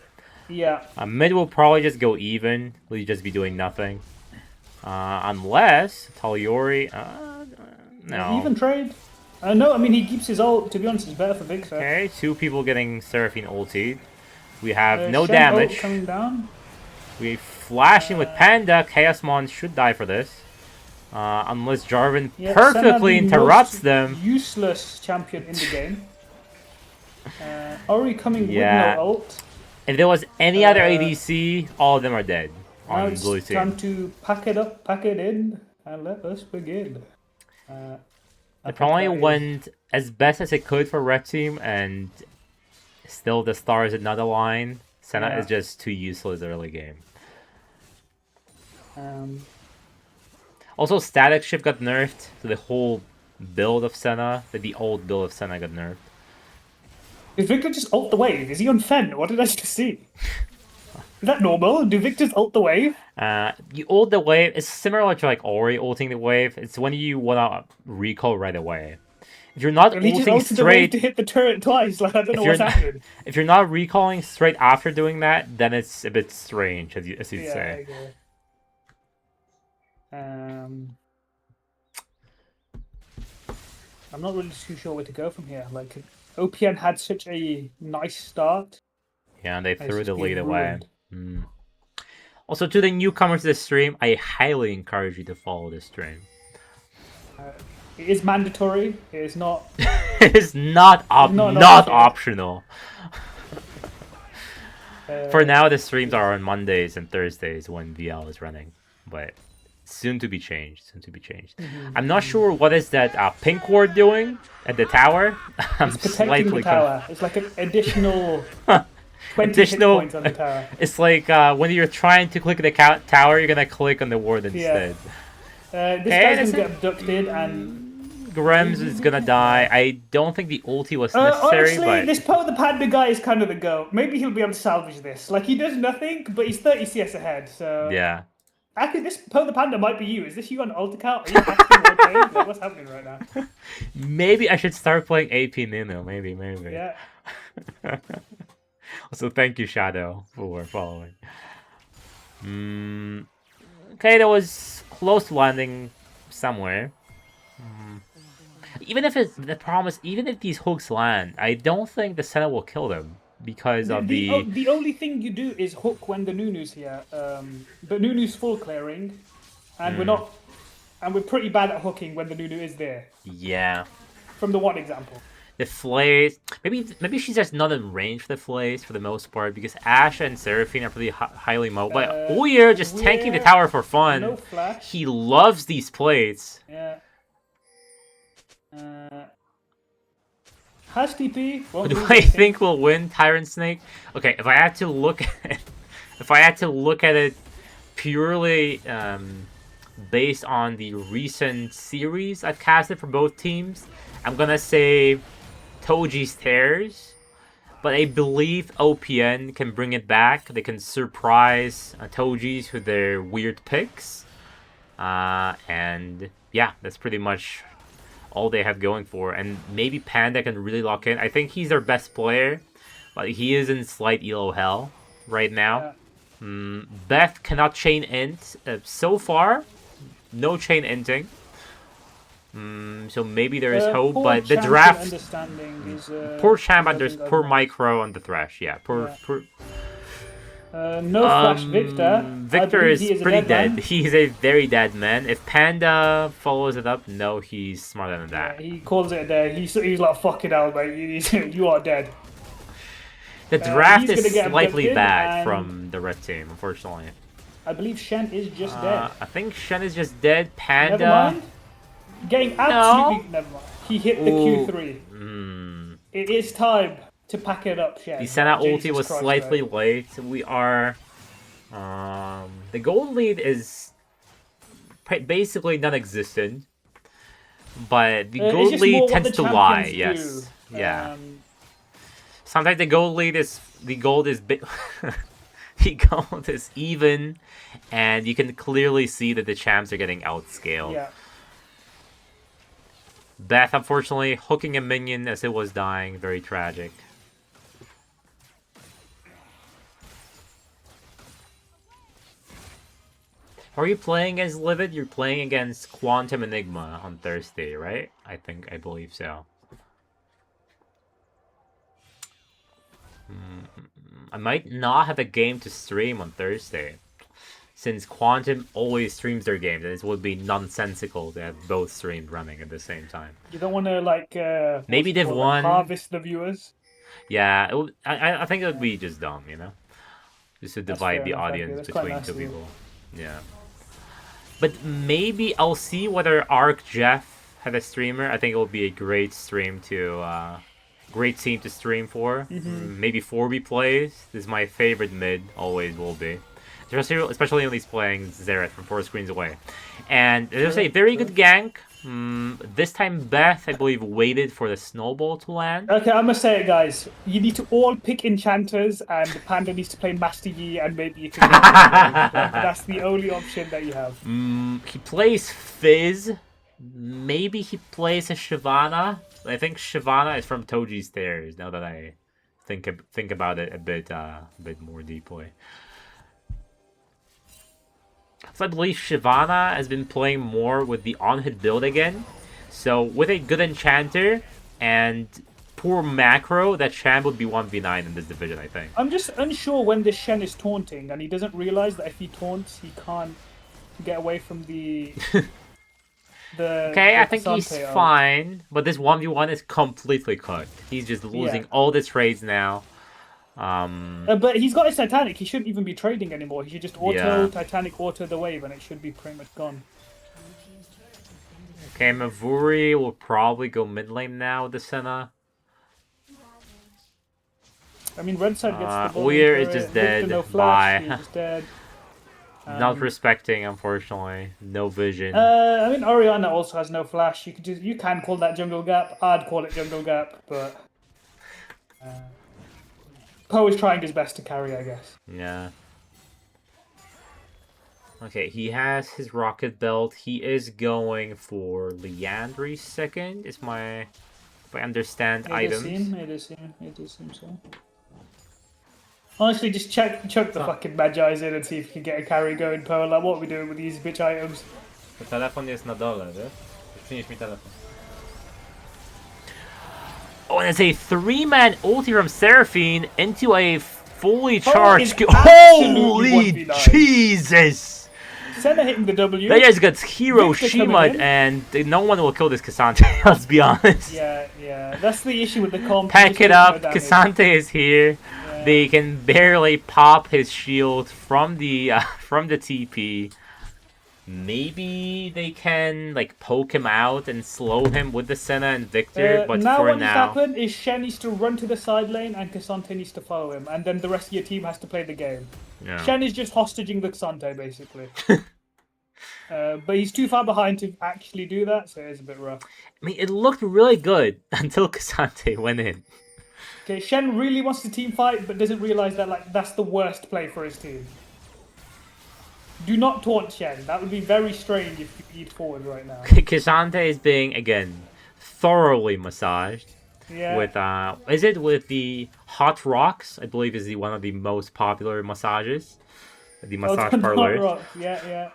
Yeah. Mid will probably just go even. Will just be doing nothing. Unless Taliori... no. Even trade? No, I mean, he keeps his ult. To be honest, it's better for Victor. Okay, 2 people getting Seraphine ultied. We have no Shen damage. Coming down. We flashing with Panda. Chaosmon should die for this. Unless Jarvan perfectly interrupts them. Useless champion in the game. Ori coming with no ult. If there was any other ADC, all of them are dead on now blue it's team. time to pack it up, pack it in, and let us begin. It probably went as best as it could for red team, and still the stars did not align. Senna is just too useless early game. Also, Static Shift got nerfed, so the whole build of Senna, the old build of Senna got nerfed. Did Victor just ult the wave? Is he on Fen? What did I just see? Is that normal? Do Victors ult the wave? You ult the wave. It's similar to like Ori ulting the wave. It's when you want to recall right away. If you're not ulting straight the wave to hit the turret twice, like I don't know what's happening. If you're not recalling straight after doing that, then it's a bit strange, as you'd say. I'm not really too sure where to go from here. Like, OPN had such a nice start. Yeah, and they threw the lead away. Also, to the newcomers to the stream, I highly encourage you to follow this stream. It is mandatory. It is not. It is not optional. For now, the streams are on Mondays and Thursdays when VL is running, but soon to be changed. I'm not sure what is that pink ward doing at the tower. It's protecting the tower. It's like an additional 20 hit points on the tower. It's like when you're trying to click the tower, you're gonna click on the ward instead. This guy's gonna get abducted and Grems is gonna die. I don't think the ulti was necessary, honestly, but this Poe the Panda guy is kind of the go. Maybe he'll be able to salvage this. Like, he does nothing, but he's 30 CS ahead, so... Yeah. Actually, this Poe the Panda might be you. Is this you on ult account? Are you casting more like, what's happening right now? Maybe I should start playing AP Nino. Maybe. Yeah. Also, thank you, Shadow, for following. Okay, that was close to landing somewhere. Even if the problem is, even if these hooks land, I don't think the Senna will kill them because of the... The only thing you do is hook when the Nunu's here. The Nunu's full clearing, and we're pretty bad at hooking when the Nunu is there. Yeah. From the one example. The Flays, maybe she's just not in range for the Flays for the most part, because Ashe and Seraphine are pretty highly mobile. But Uyer just tanking the tower for fun. No flash. He loves these plates. Yeah. Has TP. Who do I think will win? Tyrant Snake. Okay, if I had to look at it, purely based on the recent series I've casted for both teams, I'm gonna say Toji's Tears. But I believe OPN can bring it back. They can surprise Toji's with their weird picks. And yeah, that's pretty much all they have going for. And maybe Panda can really lock in. I think he's their best player, but he is in slight elo hell right now. Beth cannot chain int. So far, no chain inting. So maybe there is hope, but the draft... poor champ poor micro on the thrash, yeah. Poor... No flash Victor. Victor is pretty dead. He's a very dead man. If Panda follows it up, no, he's smarter than that. Yeah, he calls it a day. He's like, fucking hell, mate. You are dead. The draft is slightly bad from the red team, unfortunately. I believe Shen is just dead. I think Shen is just dead. Panda... Never mind. Getting absolutely... No. Never mind. He hit the Q3. It is time to pack it up, Shen. The Senna ulti was slightly late. We are... the gold lead is basically non-existent. But the gold lead tends to lie, yes. Yeah. Sometimes the gold lead is... The gold is big... The gold is even. And you can clearly see that the champs are getting outscaled. Yeah. Beth, unfortunately, hooking a minion as it was dying. Very tragic. Are you playing as Livid? You're playing against Quantum Enigma on Thursday, right? I believe so. I might not have a game to stream on Thursday, since Quantum always streams their games, and it would be nonsensical to have both streams running at the same time. You don't want to, like, maybe Div 1... harvest the viewers? Yeah, I think it would be just dumb, you know? Just to divide the audience between two people. Yeah. But maybe I'll see whether Arc Jeff had a streamer. I think it will be a great stream to... great team to stream for. Maybe 4B plays. This is my favorite mid, always will be. Especially when he's playing Xerath from 4 screens away. And there's a very good gank. This time Beth, I believe, waited for the snowball to land. Okay, I'm gonna say it, guys. You need to all pick enchanters, and Panda needs to play Master Yi, and maybe you can get that's the only option that you have. He plays Fizz. Maybe he plays a Shyvana. I think Shyvana is from Toji's Stairs, now that I think about it a bit more deeply. So I believe Shyvana has been playing more with the on-hit build again. So with a good enchanter and poor macro, that champ would be 1v9 in this division, I think. I'm just unsure when this Shen is taunting, and he doesn't realize that if he taunts, he can't get away from the... I think he's fine, but this 1v1 is completely cooked. He's just losing all the trades now. But he's got his Titanic. He shouldn't even be trading anymore. He should just Titanic auto the wave, and it should be pretty much gone. Okay, Mavuri will probably go mid lane now with the Senna. I mean, red side gets the ball. Weir is just dead. No flash, he's just dead. Not respecting, unfortunately. No vision. I mean, Orianna also has no flash. You can call that jungle gap. I'd call it jungle gap, but Poe is trying his best to carry, I guess. Yeah. Okay, he has his rocket belt. He is going for Liandry's second. Is my, if I understand items. It does seem so. Honestly, just chuck the fucking Magi's in and see if you can get a carry going, Poe. Like, what are we doing with these bitch items? The telefon jest na dole, wiesz? Przynieś mi telefon. Oh, and it's a 3-man ulti from Seraphine into a fully charged... Holy Jesus! Senna hitting the W. That guy's got Hiroshima, and no one will kill this Cassante, let's be honest. Yeah. That's the issue with the comp. Pack it up, Cassante is here. They can barely pop his shield from the TP. Maybe they can like poke him out and slow him with the Senna and Victor, but now for what now... needs to happen is Shen needs to run to the side lane and Cassante needs to follow him, and then the rest of your team has to play the game. Yeah. Shen is just hostaging the Cassante, basically. But he's too far behind to actually do that, so it's a bit rough. I mean, it looked really good until Cassante went in. Okay, Shen really wants to team fight, but doesn't realize that like that's the worst play for his team. Do not taunt Shen. That would be very strange if you eat forward right now. Cassante is being, again, thoroughly massaged. Yeah. With, is it with the Hot Rocks? I believe is one of the most popular massages. The massage parlor. Hot Rocks, yeah.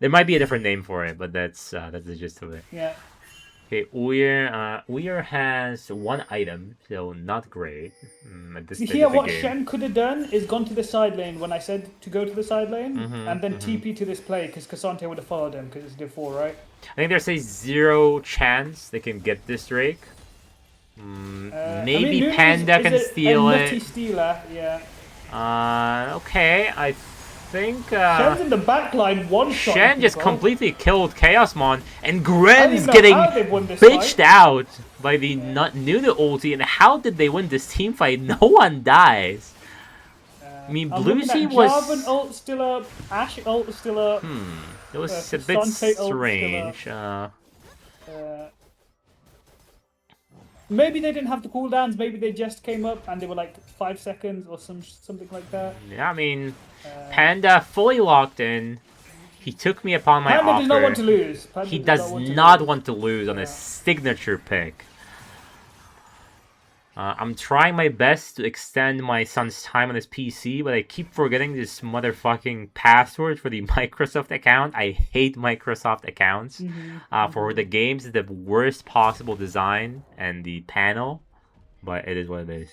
There might be a different name for it, but that's the gist of it. Yeah. Okay, Weir has one item, so not great. At this Here, what Shen could have done is gone to the side lane when I said to go to the side lane, and then TP to this play, because Cassante would have followed him, because it's div 4, right? I think there's a 0 chance they can get this Drake. Maybe Panda can steal it. Stealer, yeah. Okay, I think Shen's in the backline, one shot. Shen just completely killed Chaosmon, and Gren's getting bitched out by the Nunu ulti. And how did they win this team fight? No one dies. I mean, blue team was. Jarvan ult still up. Ashe ult still up. It was a bit strange. Maybe they didn't have the cooldowns. Maybe they just came up and they were like 5 seconds or something like that. Yeah, I mean, Panda fully locked in. He took me upon my offer. Panda does not want to lose. He does not want to lose on his signature pick. I'm trying my best to extend my son's time on his PC, but I keep forgetting this motherfucking password for the Microsoft account. I hate Microsoft accounts. For the games, it's the worst possible design and the panel, but it is what it is.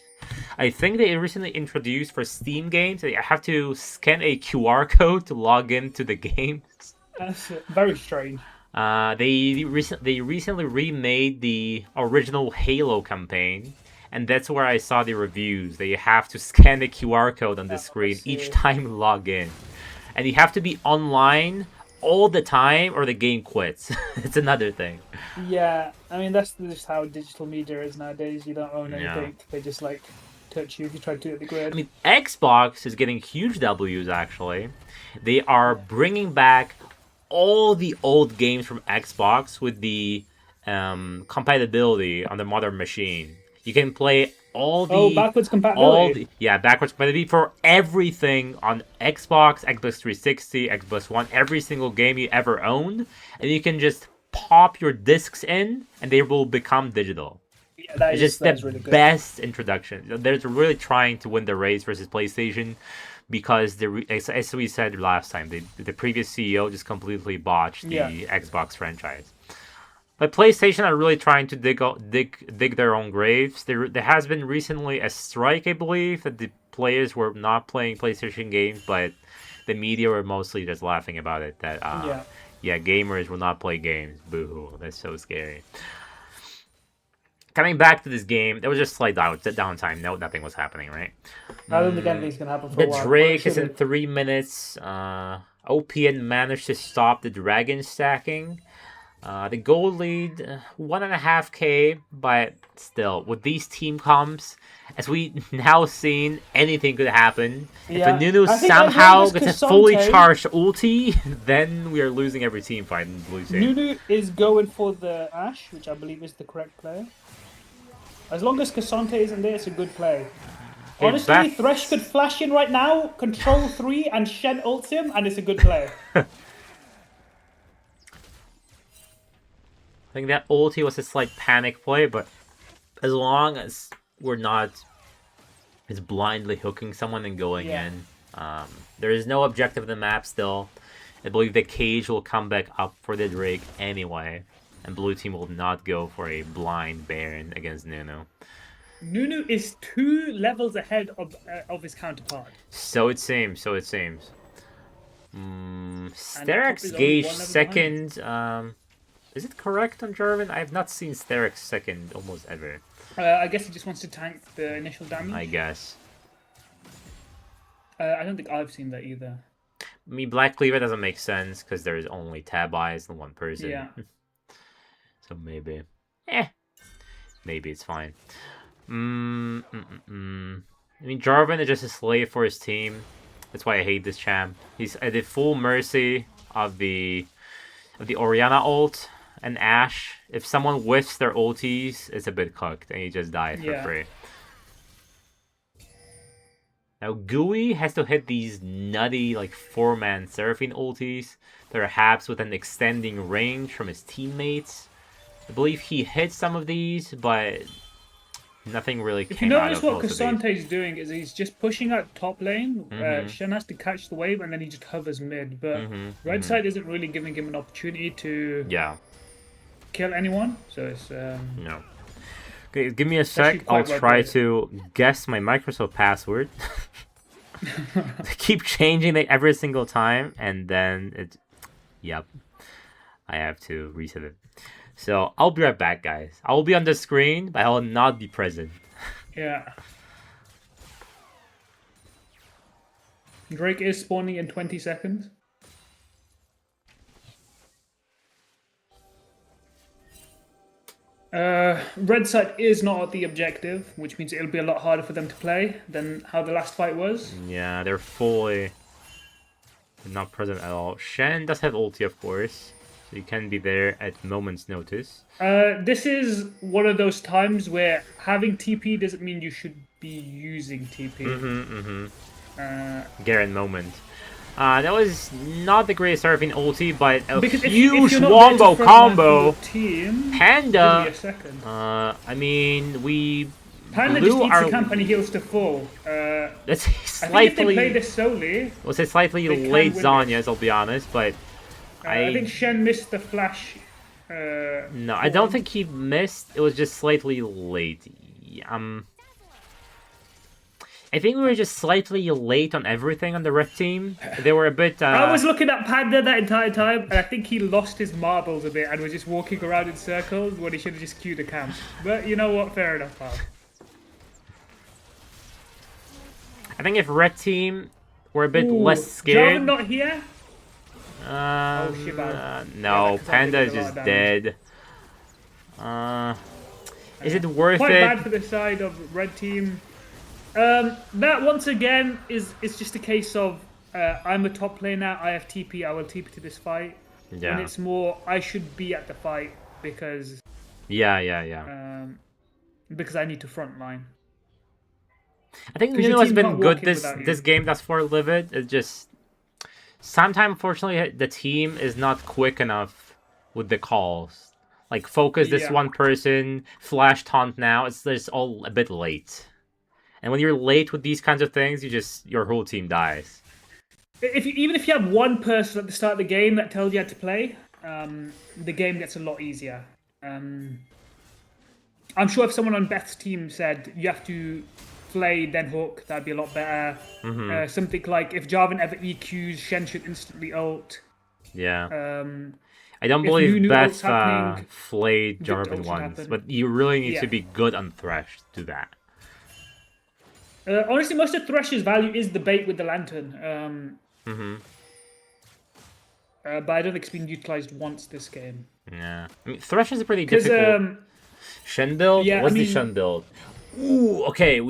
I think they recently introduced for Steam games, I have to scan a QR code to log into the games. That's very strange. They recently remade the original Halo campaign. And that's where I saw the reviews. That you have to scan the QR code on the screen each time you log in. And you have to be online all the time or the game quits. It's another thing. Yeah, I mean, that's just how digital media is nowadays. You don't own anything. Yeah. They just, like, touch you if you try to do it at the grid. I mean, Xbox is getting huge W's, actually. They are bringing back all the old games from Xbox with the compatibility on the modern machine. You can play all the backwards compatibility. Backwards compatibility for everything on Xbox, Xbox 360, Xbox One, every single game you ever owned, and you can just pop your discs in, and they will become digital. Yeah, that is the really good. Best introduction. They're really trying to win the race versus PlayStation, because as we said last time, the previous CEO just completely botched the Xbox franchise. But PlayStation are really trying to dig their own graves. There has been recently a strike, I believe, that the players were not playing PlayStation games, but the media were mostly just laughing about it. That gamers will not play games. Boo-hoo. That's so scary. Coming back to this game, there was just slight downtime. No, nothing was happening, right? I don't think anything's gonna happen for a while. The Drake is in 3 minutes. OPN managed to stop the dragon stacking. The gold lead, 1.5k, but still, with these team comps, as we now seen, anything could happen. Yeah. If a Nunu somehow gets a fully charged ulti, then we are losing every team fight in blue team. Nunu is going for the Ashe, which I believe is the correct play. As long as Cassante isn't there, it's a good play. Honestly, Thresh could flash in right now, control 3, and Shen ults him, and it's a good play. I think that ulti was a slight panic play, but as long as we're not just blindly hooking someone and going in, there is no objective in the map still. I believe the cage will come back up for the Drake anyway, and blue team will not go for a blind Baron against Nunu. Nunu is 2 levels ahead of his counterpart. So it seems. Sterak's Gage second. Is it correct on Jarvan? I have not seen Sterak second almost ever. I guess he just wants to tank the initial damage. I guess. I don't think I've seen that either. I mean, Black Cleaver doesn't make sense because there is only tab eyes and one person. Yeah. So maybe. Maybe it's fine. I mean, Jarvan is just a slave for his team. That's why I hate this champ. He's at the full mercy of the Orianna ult and Ashe. If someone whiffs their ultis, it's a bit cooked, and you just die for free. Now GUI has to hit these nutty like 4-man Seraphine ultis, perhaps with an extending range from his teammates. I believe he hit some of these, but nothing really came out of most of these. If you notice what Kasante's doing is he's just pushing out top lane. Shen has to catch the wave and then he just hovers mid. But Red side isn't really giving him an opportunity to kill anyone. So it's no. Okay, give me a sec. I'll try to guess my Microsoft password. They keep changing it every single time, and then it. Yep, I have to reset it. So I'll be right back, guys. I will be on the screen, but I will not be present. Yeah. Drake is spawning in 20 seconds. Red side is not at the objective, which means it'll be a lot harder for them to play than how the last fight was. Yeah, they're fully not present at all. Shen does have ulti, of course, so you can be there at moment's notice. This is one of those times where having TP doesn't mean you should be using TP. Garen moment. That was not the greatest Seraphine ulti, but a huge wombo combo. Panda. I mean, we Panda just needs to camp and he heals to full. That's slightly. I think if they play this solely, well, it's slightly late Zanya's, I'll be honest, but I think Shen missed the flash. No, I don't think he missed. It was just slightly late. I think we were just slightly late on everything on the red team. They were a bit... I was looking at Panda that entire time, and I think he lost his marbles a bit and was just walking around in circles when he should have just queued a camp. But you know what? Fair enough, pal. I think if red team were a bit less scared... Jarvan not here? No, Panda is just dead. Is it worth Quite it? Quite bad for the side of red team. That once again is just a case of I'm a top player now, I have TP, I will TP to this fight. Yeah. And it's more I should be at the fight because because I need to front line. I think Nuno has been good this game thus far. Livid. It's just sometimes, unfortunately, the team is not quick enough with the calls. Like focus this one person, flash taunt now. It's just all a bit late. And when you're late with these kinds of things, your whole team dies. Even if you have one person at the start of the game that tells you how to play, the game gets a lot easier. I'm sure if someone on Beth's team said you have to play then hook, that'd be a lot better. Something like if Jarvan ever EQs, Shen should instantly ult. Yeah. I don't believe Beth flayed Jarvan once, but you really need to be good on Thresh to do that. Honestly, most of Thresh's value is the bait with the lantern. But I don't think it's been utilized once this game. Yeah. I mean, Thresh is a pretty difficult... Shen build? Yeah, What's the Shen build? Ooh, okay,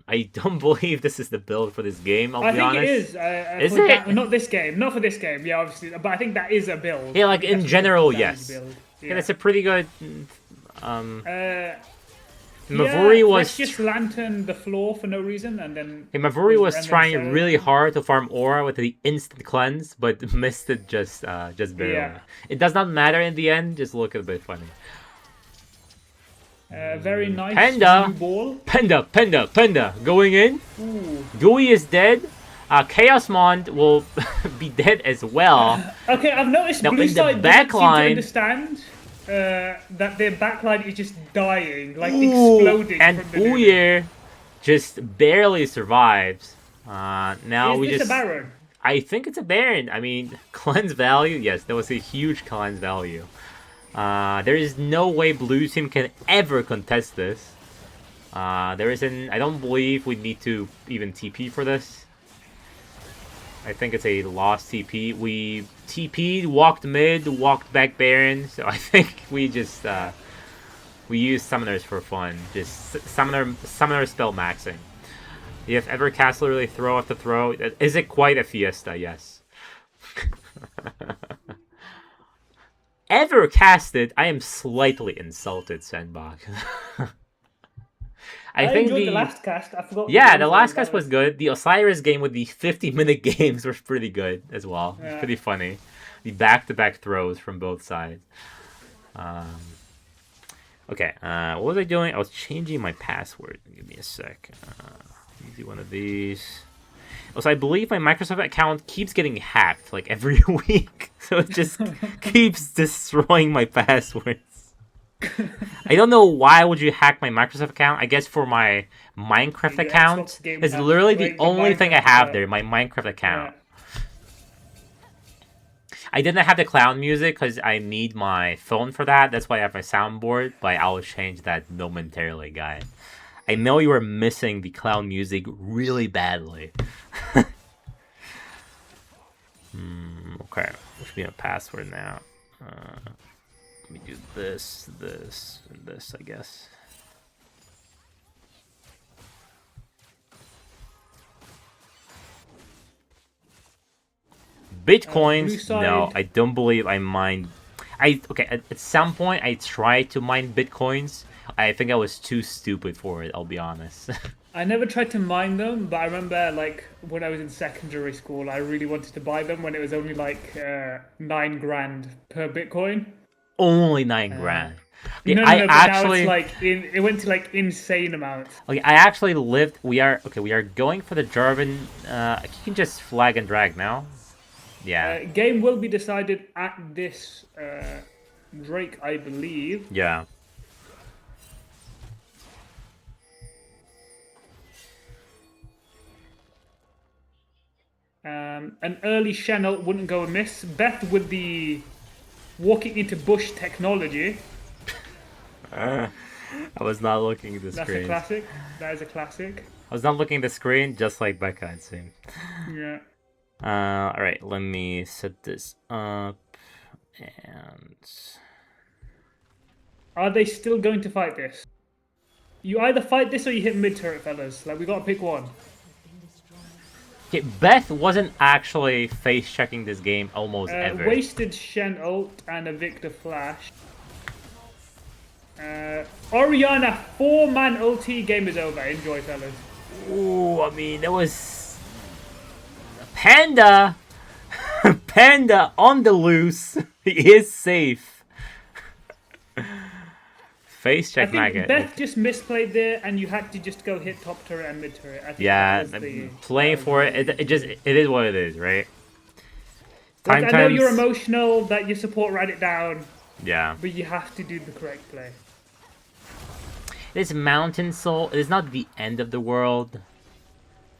I don't believe this is the build for this game, I'll be honest. I think it is. Is it? Not this game. Not for this game, yeah, obviously. But I think that is a build. Yeah, like in general, yes. Yeah, it's a pretty good... Mavuri was just lantern the floor for no reason, and then Mavuri was trying really hard to farm aura with the instant cleanse, but missed it just barely. Yeah. It does not matter in the end. Just look a bit funny. Very nice. Panda, going in. Ooh. GUI is dead. Chaosmond will be dead as well. Okay, I've noticed now, blue side doesn't seem to understand. That their backline is just dying, like exploding. And Uyer just barely survives. Now is this a Baron? I think it's a Baron. I mean, cleanse value. Yes, that was a huge cleanse value. There is no way blue team can ever contest this. There isn't. I don't believe we need to even TP for this. I think it's a lost TP. We TP'd, walked mid, walked back Baron. So I think we just we use summoners for fun. Just summoner spell maxing. You have ever cast literally throw after throw. Is it quite a fiesta? Yes. Ever casted? I am slightly insulted, Senbach. I think enjoyed the last cast. I forgot. Yeah, the last cast was good. The Osiris game with the 50-minute games was pretty good as well. It's pretty funny. The back-to-back throws from both sides. Okay, what was I doing? I was changing my password. Give me a sec. Let me do one of these. So I believe my Microsoft account keeps getting hacked like every week. So it just keeps destroying my passwords. I don't know why would you hack my Microsoft account. I guess for my Minecraft account. It's literally the only thing I have there, my Minecraft account. I didn't have the clown music because I need my phone for that. That's why I have my soundboard, but I'll change that momentarily, guys. I know you are missing the clown music really badly. Okay, which be a password now. Let me do this, this, and this, I guess. Bitcoins? No, I don't believe I mined. Okay, at some point I tried to mine Bitcoins. I think I was too stupid for it, I'll be honest. I never tried to mine them, but I remember like when I was in secondary school, I really wanted to buy them when it was only like 9 grand per Bitcoin. Only 9 grand. Okay, no, actually, now it's like it went to like insane amounts. Okay, I actually lived. We are going for the Jarvan. You can just flag and drag now. Yeah. Game will be decided at this Drake, I believe. Yeah. An early Shen wouldn't go amiss. Beth with the walking into bush technology. I was not looking at the screen. That's a classic. That is a classic. I was not looking at the screen, just like Becca, it seemed. Yeah. Alright, let me set this up. And... Are they still going to fight this? You either fight this or you hit mid-turret, fellas. Like, we gotta pick one. Okay, Beth wasn't actually face-checking this game almost ever. Wasted Shen ult and a Victor flash. Orianna 4-man ulti, game is over. Enjoy, fellas. Ooh, I mean, there was... Panda! Panda on the loose. He is safe. Face check maggot. Beth just misplayed there, and you had to just go hit top turret and mid turret. I think yeah, playing for it. It is what it is, right? Like, I know you're emotional that your support ran it down. Yeah. But you have to do the correct play. This Mountain Soul, it is not the end of the world.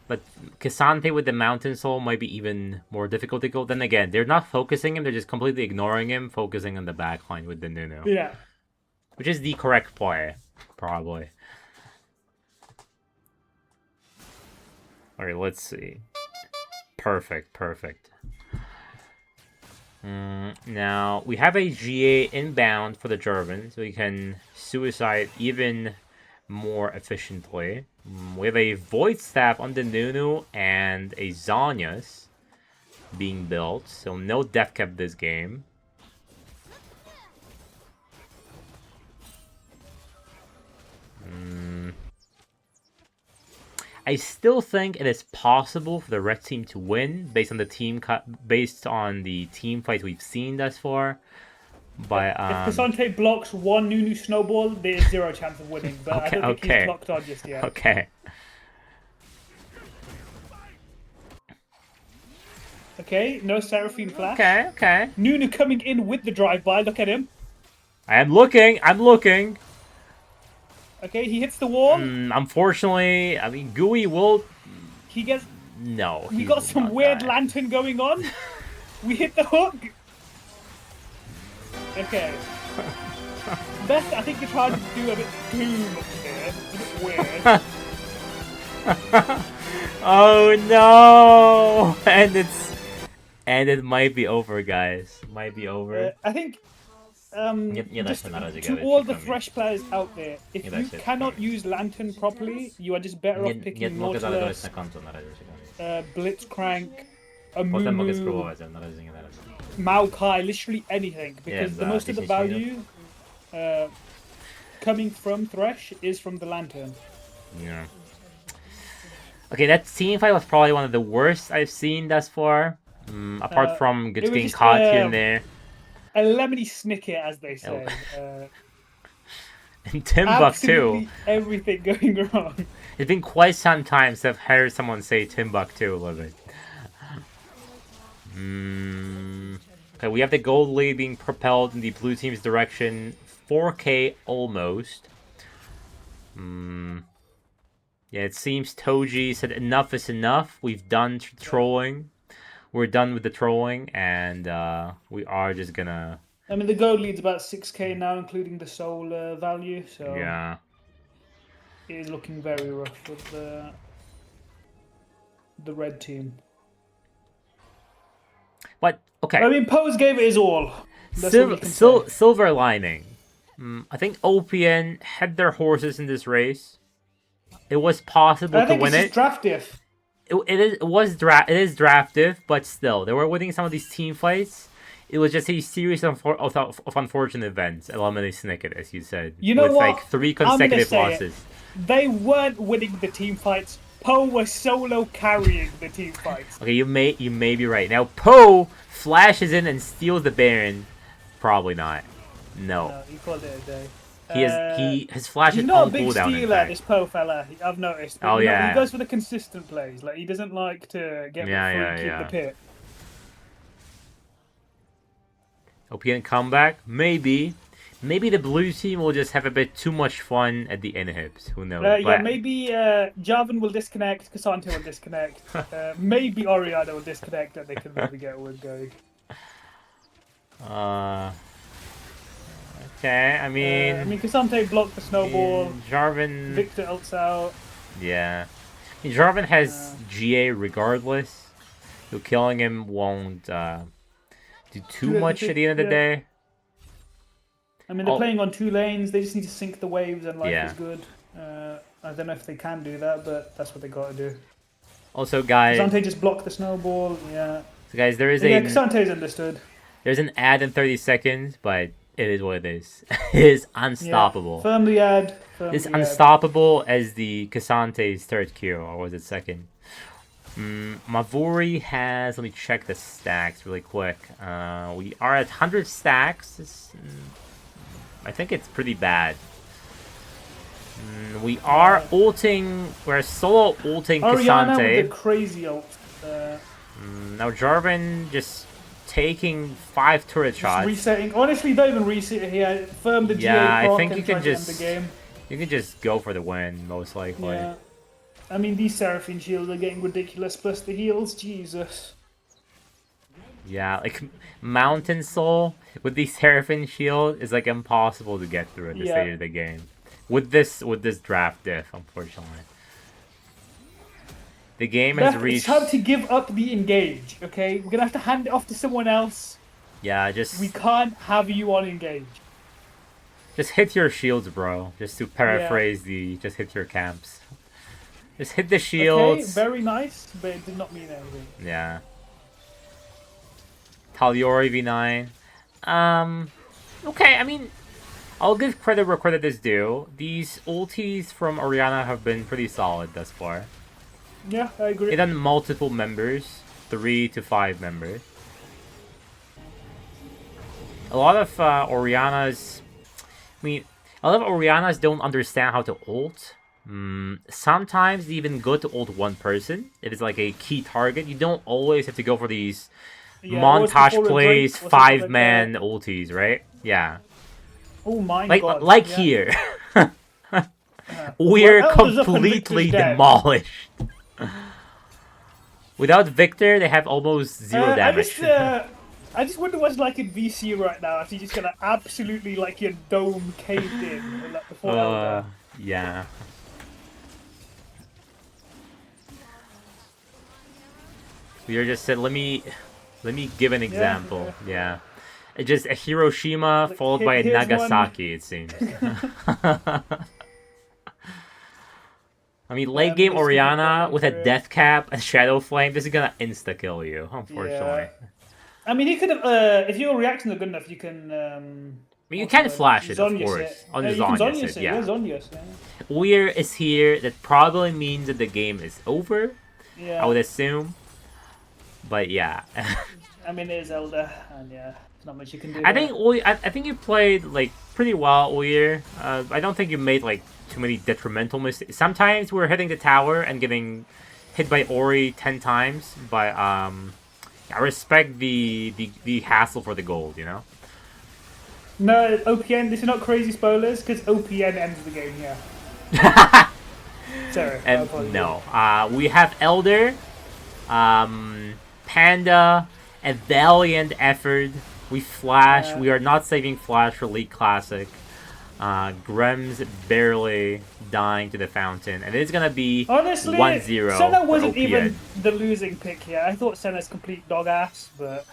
But Cassante with the Mountain Soul might be even more difficult to go. Then again, they're not focusing him, they're just completely ignoring him, focusing on the backline with the Nunu. Yeah. Which is the correct play, probably. Alright, let's see. Perfect, perfect. Now, we have a GA inbound for the Jarvan, so we can suicide even more efficiently. We have a Void Staff on the Nunu and a Zhonya's being built, so no death cap this game. I still think it is possible for the red team to win based on the team team fights we've seen thus far. But if Cassante blocks one Nunu snowball, there's 0 chance of winning. But I don't think he's blocked on just yet. Okay. Okay, no Seraphine flash. Okay, okay. Nunu coming in with the drive-by. Look at him. I'm looking. Okay, he hits the wall. Unfortunately, I mean, Gooey will... He gets... No, we got some weird lantern going on. We hit the hook. Okay. Beth, I think you're trying to do a bit too much here. It's a bit weird. Oh no! And it might be over, guys. Might be over. I think... just to all the fresh players out there, if you cannot use Lantern properly, you are just better off picking Nautilus, Blitzcrank, Amumu, Maokai, literally anything. Because the most of the value coming from Thresh is from the Lantern. Yeah. Okay, that team fight was probably one of the worst I've seen thus far. Apart from getting caught here and there. A lemony snicket, as they say. And Timbuktu. Absolutely everything going wrong. It's been quite some time since I've heard someone say Timbuktu a little bit. Okay, we have the gold lead being propelled in the blue team's direction. 4K almost. Yeah, it seems Toji said enough is enough. We've done trolling. We're done with the trolling, and we are just gonna... I mean, the gold lead's about 6K now, including the soul value, so... Yeah. It is looking very rough with the red team. But, okay. I mean, Pose gave it his all. Silver lining. I think OPN had their horses in this race. It was possible to win it. Draft diff. It is draft diff, but still, they were winning some of these team fights. It was just a series of unfortunate events. Eliminating Snicket, as you said. You know with what? Like 3 consecutive losses. They weren't winning the team fights. Poe was solo carrying the team fights. Okay, you may be right. Now Poe flashes in and steals the Baron. Probably not. No, he called it a day. His flash is on cooldown. He's not a big stealer, this Poe fella. I've noticed. Oh yeah. He goes for the consistent plays. Like he doesn't like to get freaky in the pit. OPN comeback? Maybe. Maybe the blue team will just have a bit too much fun at the inhibs. Who knows? Yeah, maybe Jarvan will disconnect, Cassante will disconnect, maybe Orianna will disconnect, and they can maybe get a win going. Okay, I mean... Cassante blocked the snowball. Jarvan... Victor ults out. Yeah. Jarvan has GA regardless. So killing him won't do too much at the end of the day. I mean, they're playing on 2 lanes. They just need to sync the waves, and life is good. I don't know if they can do that, but that's what they got to do. Also, guys... Cassante just blocked the snowball, yeah. So, guys, there is Cassante's understood. There's an ad in 30 seconds, but it is what it is. It is unstoppable. Yeah, firmly ad. It's unstoppable as the Cassante's 3rd Q, or was it 2nd? Mavuri has... Let me check the stacks really quick. We are at 100 stacks. I think it's pretty bad. We are ulting... We're solo ulting Cassante. Orianna with the crazy ult. Now Jarvan just taking 5 turret shots. Resetting. Honestly, don't even reset it here. Firm the GA I think you can just... You can just go for the win, most likely. Yeah. I mean, these Seraphine shields are getting ridiculous, plus the heals. Jesus. Yeah, like Mountain Soul with the Seraphine shield is like impossible to get through at this stage of the game. With this draft diff, unfortunately. The game has reached... It's time to give up the engage, okay? We're gonna have to hand it off to someone else. Yeah, just... We can't have you on engage. Just hit your shields, bro. Just to paraphrase just hit your camps. Just hit the shields. Okay, very nice, but it did not mean anything. Yeah. Taliori V9. Okay, I mean, I'll give credit where credit is due. These ultis from Orianna have been pretty solid thus far. Yeah, I agree. It done multiple members, 3 to 5 members. A lot of Orianna's... I mean, a lot of Orianna's don't understand how to ult. Sometimes it's even good to ult one person. If it's like a key target. You don't always have to go for these montage plays, 5-man ultis, right? Yeah. Oh my god. Like here. We're completely demolished. Without Victor, they have almost 0 damage. I just wonder what's like in VC right now. If you just gonna absolutely like your dome caved in like before. Yeah. We are just said. Let me give an example. Yeah. It's just a Hiroshima followed by a Nagasaki. It seems. I mean, late game Orianna with a Death Cap and Shadow Flame, this is gonna insta kill you, unfortunately. Yeah. I mean, he could have. If your reactions are good enough, you can. I mean, you can flash it, of course. On you can Zhonya's it, yeah. Zhonya's, yeah. Weir is here. That probably means that the game is over. Yeah. I would assume. But yeah. I mean, it is Elder, and yeah, there's not much you can do. I think you played like pretty well, Weir. I don't think you made like too many detrimental mistakes. Sometimes we're hitting the tower and getting hit by Ori 10 times, but I respect the hassle for the gold, you know? No, OPN, this is not crazy spoilers, because OPN ends the game, yeah. Sorry. And no. We have Elder, Panda, a valiant effort. We Flash. We are not saving Flash for League Classic. Grem's barely dying to the fountain, and it's gonna be honestly 1-0. Senna wasn't even the losing pick here. I thought Senna's complete dog ass, but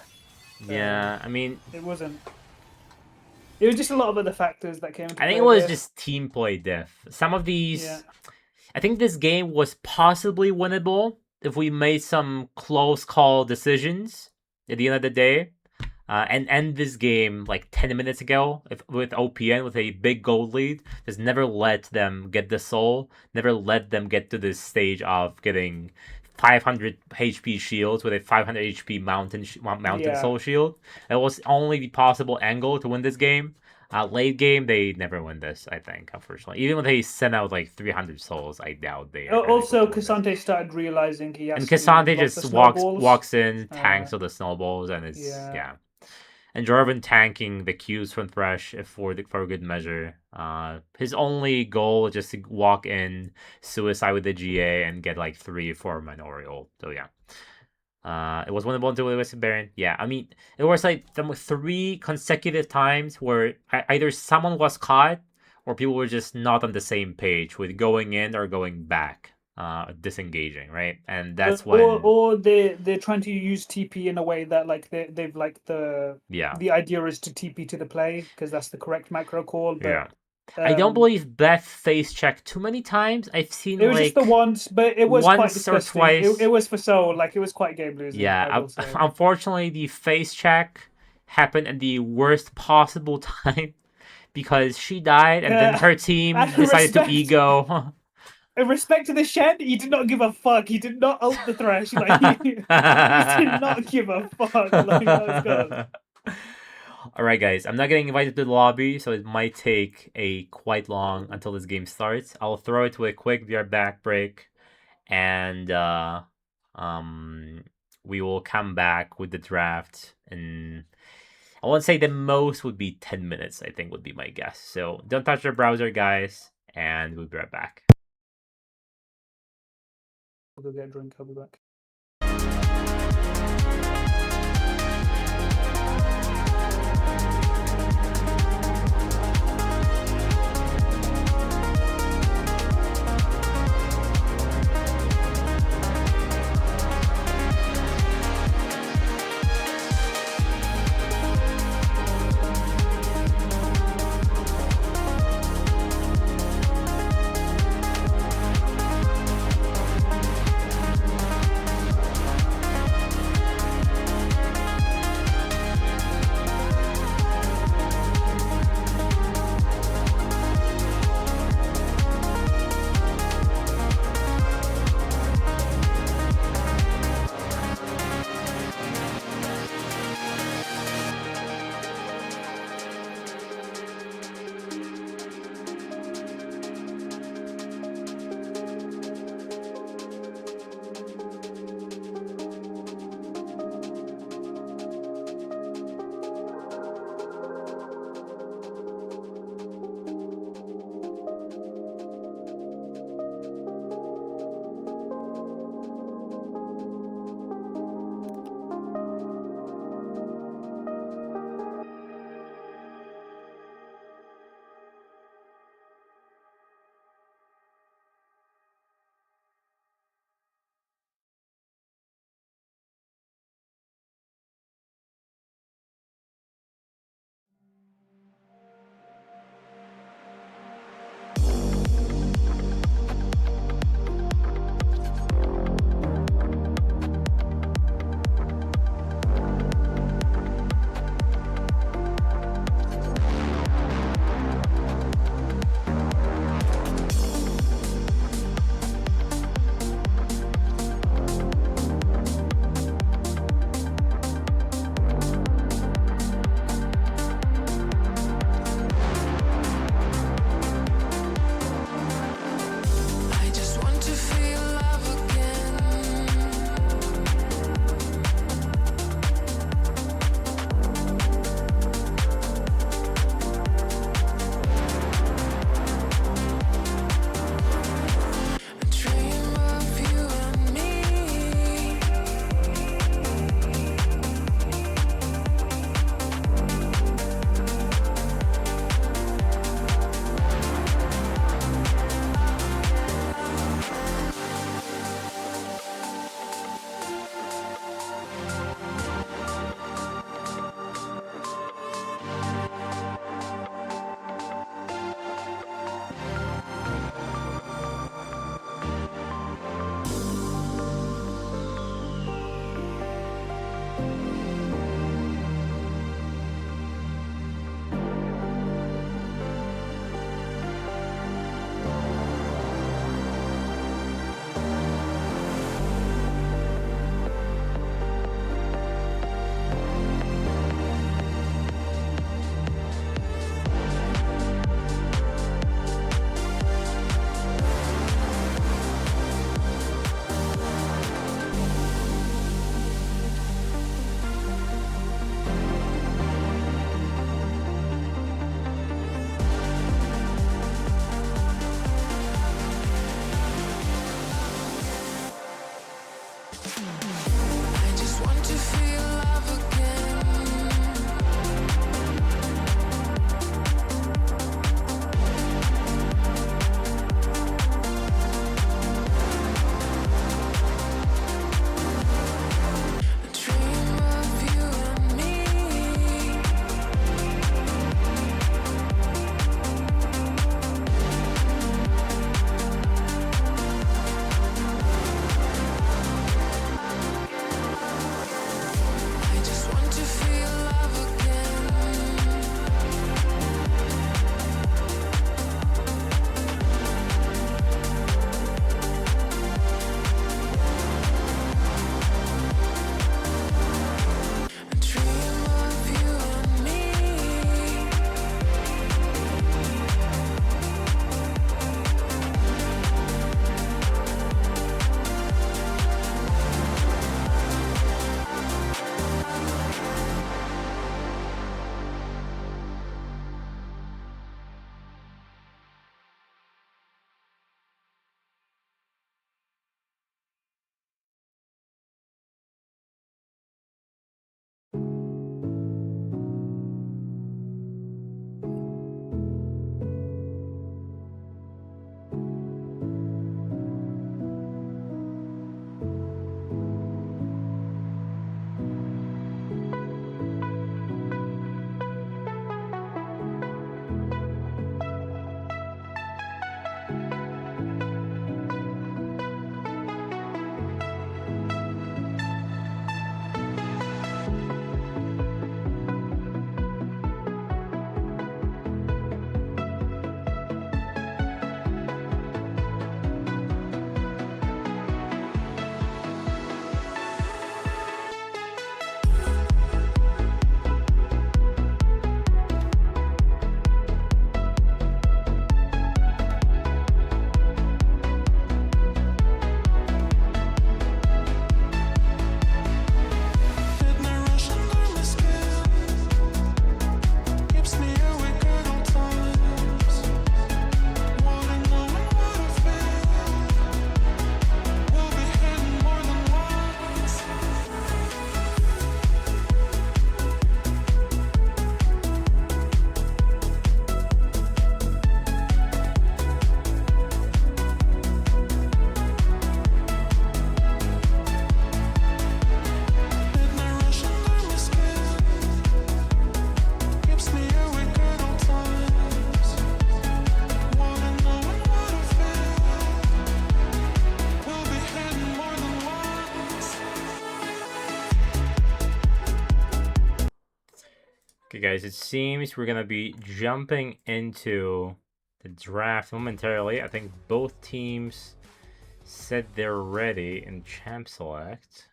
yeah, I mean, it wasn't. It was just a lot of other factors that came into play. I think it was just team play diff. Some of these, I think this game was possibly winnable if we made some close call decisions at the end of the day. And end this game like 10 minutes ago with OPN with a big gold lead. Just never let them get the soul. Never let them get to this stage of getting 500 HP shields with a 500 HP mountain soul shield. That was only the possible angle to win this game. Late game, they never win this, I think, unfortunately. Even when they send out like 300 souls, I doubt they are. Also, Cassante started realizing he has and Cassante just walks in, tanks with the snowballs, and it's, yeah. And Jarvan tanking the Qs from Thresh for good measure. His only goal is just to walk in, suicide with the GA, and get like 3-4 minority ult. So yeah. It was winnable until it was Baron. Yeah, I mean, it was like 3 consecutive times where either someone was caught or people were just not on the same page with going in or going back. Disengaging, right? And that's when or they're trying to use TP in a way that like they've like the idea is to TP to the play because that's the correct macro call. But I don't believe Beth face checked too many times. I've seen it was like just the once, but it was once quite disgusting. or twice. It was for Soul, like it was quite game losing. Yeah, unfortunately, the face check happened at the worst possible time because she died and then her team decided to ego. In respect to the Shen, he did not give a fuck. He did not ult the Thresh. Like, he did not give a fuck. Like, Alright, guys. I'm not getting invited to the lobby, so it might take quite long until this game starts. I'll throw it to a quick VR back break, and we will come back with the draft. And I won't say the most would be 10 minutes, I think would be my guess. So don't touch your browser, guys, and we'll be right back. I'll go get a drink. I'll be back. Okay, guys, it seems we're going to be jumping into the draft momentarily. I think both teams said they're ready in Champ Select.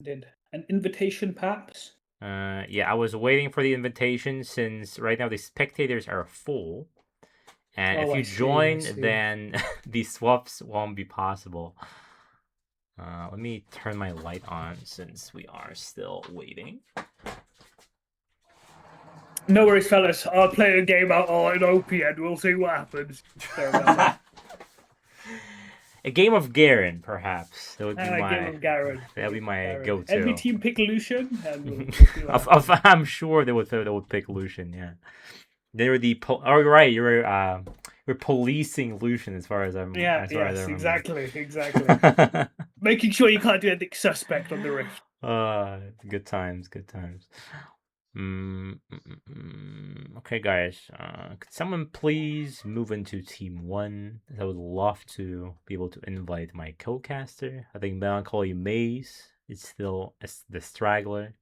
Did an invitation, perhaps? Yeah, I was waiting for the invitation since right now the spectators are full. And if you join, then these swaps won't be possible. Let me turn my light on since we are still waiting. No worries, fellas. I'll play a game out on OPN. We'll see what happens. A game of Garen, perhaps. That would be my game of Garen. That would be my go-to. Every team pick Lucian, and I'm sure they would pick Lucian. Yeah, they were the right. You're policing Lucian as far as I'm. Yeah, yes, exactly. Making sure you can't do anything suspect on the Rift. Good times. Okay, guys. Could someone please move into Team 1? I would love to be able to invite my co-caster. I think Melancholy Maze is still the straggler.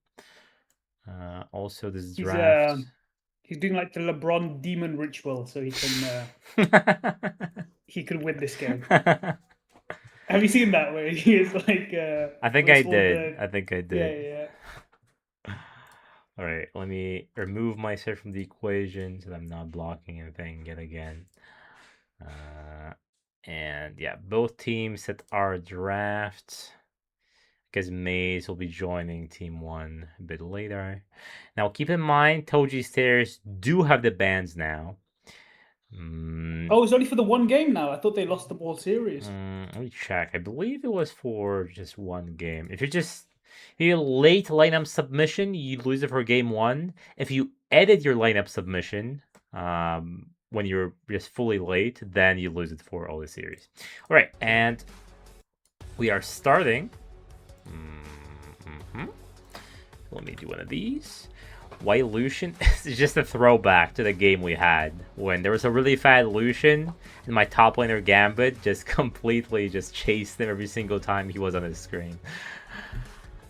Also, this draft. He's doing like the LeBron demon ritual, so he can he can win this game. Have you seen that where he is like? I think I did. I think I did. Yeah. All right, let me remove myself from the equation so that I'm not blocking anything yet again. And yeah, both teams at our draft. Because Maze will be joining Team 1 a bit later. Now, keep in mind, Toji Stairs do have the bans now. Oh, it's only for the one game now. I thought they lost the whole series. Let me check. I believe it was for just one game. If you're late lineup submission, you lose it for game 1. If you edit your lineup submission when you're just fully late, then you lose it for all the series. All right, and we are starting. Let me do one of these. White Lucian is just a throwback to the game we had when there was a really fat Lucian and my top laner Gambit just completely just chased him every single time he was on his screen.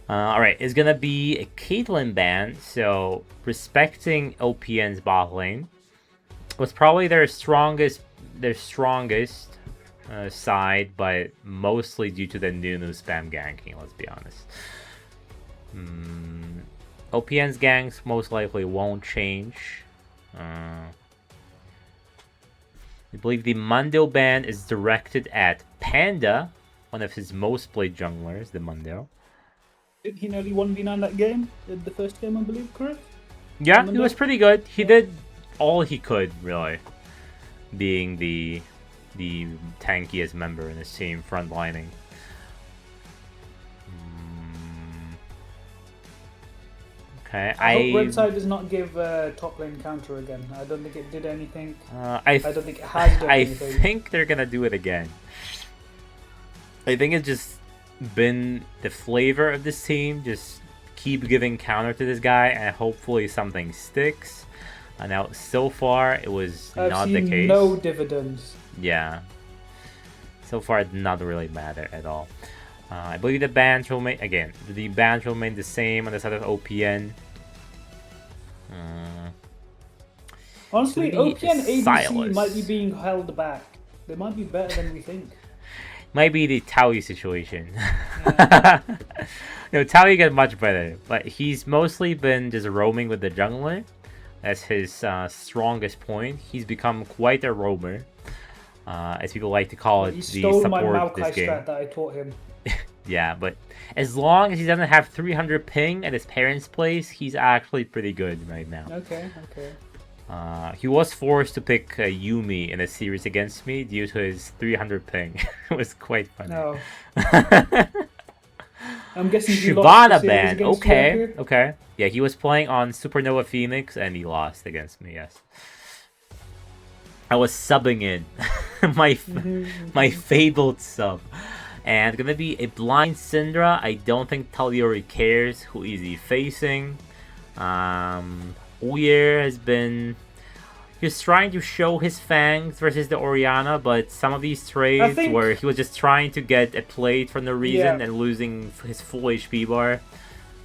Alright, it's gonna be a Caitlyn ban, so respecting OPN's bot lane was probably their strongest side, but mostly due to the Nunu spam ganking, let's be honest. OPN's ganks most likely won't change. I believe the Mundo ban is directed at Panda, one of his most played junglers, the Mundo. Did he nearly 1v9 that game? The first game, I believe, correct? Yeah, he was pretty good. He did all he could, really, being the tankiest member in his team, frontlining. Okay, I hope Redside does not give top lane counter again. I don't think it did anything. I don't think it has done anything. I think they're gonna do it again. I think it's just been the flavor of this team. Just keep giving counter to this guy, and hopefully something sticks. Now, so far, it was not the case. No dividends. Yeah. So far, it did not really matter at all. I believe the bans will remain the same on the side of OPN. Honestly, OPN ADC might be being held back. They might be better than we think. Might be the Taui situation. Yeah. Taui got much better, but he's mostly been just roaming with the jungler. That's his strongest point. He's become quite a roamer, as people like to call it. He stole my Maokai strat that I taught him. Yeah, but as long as he doesn't have 300 ping at his parents' place, he's actually pretty good right now. Okay. He was forced to pick Yuumi in a series against me due to his 300 ping. It was quite funny. No. I'm guessing Shyvana ban. Okay. Yeah, he was playing on Supernova Phoenix and he lost against me, yes. I was subbing in my fabled sub. And gonna be a blind Syndra. I don't think Taliori cares who is he facing. Uyer has been... He's trying to show his fangs versus the Orianna, but some of these trades where he was just trying to get a plate for no reason and losing his full HP bar.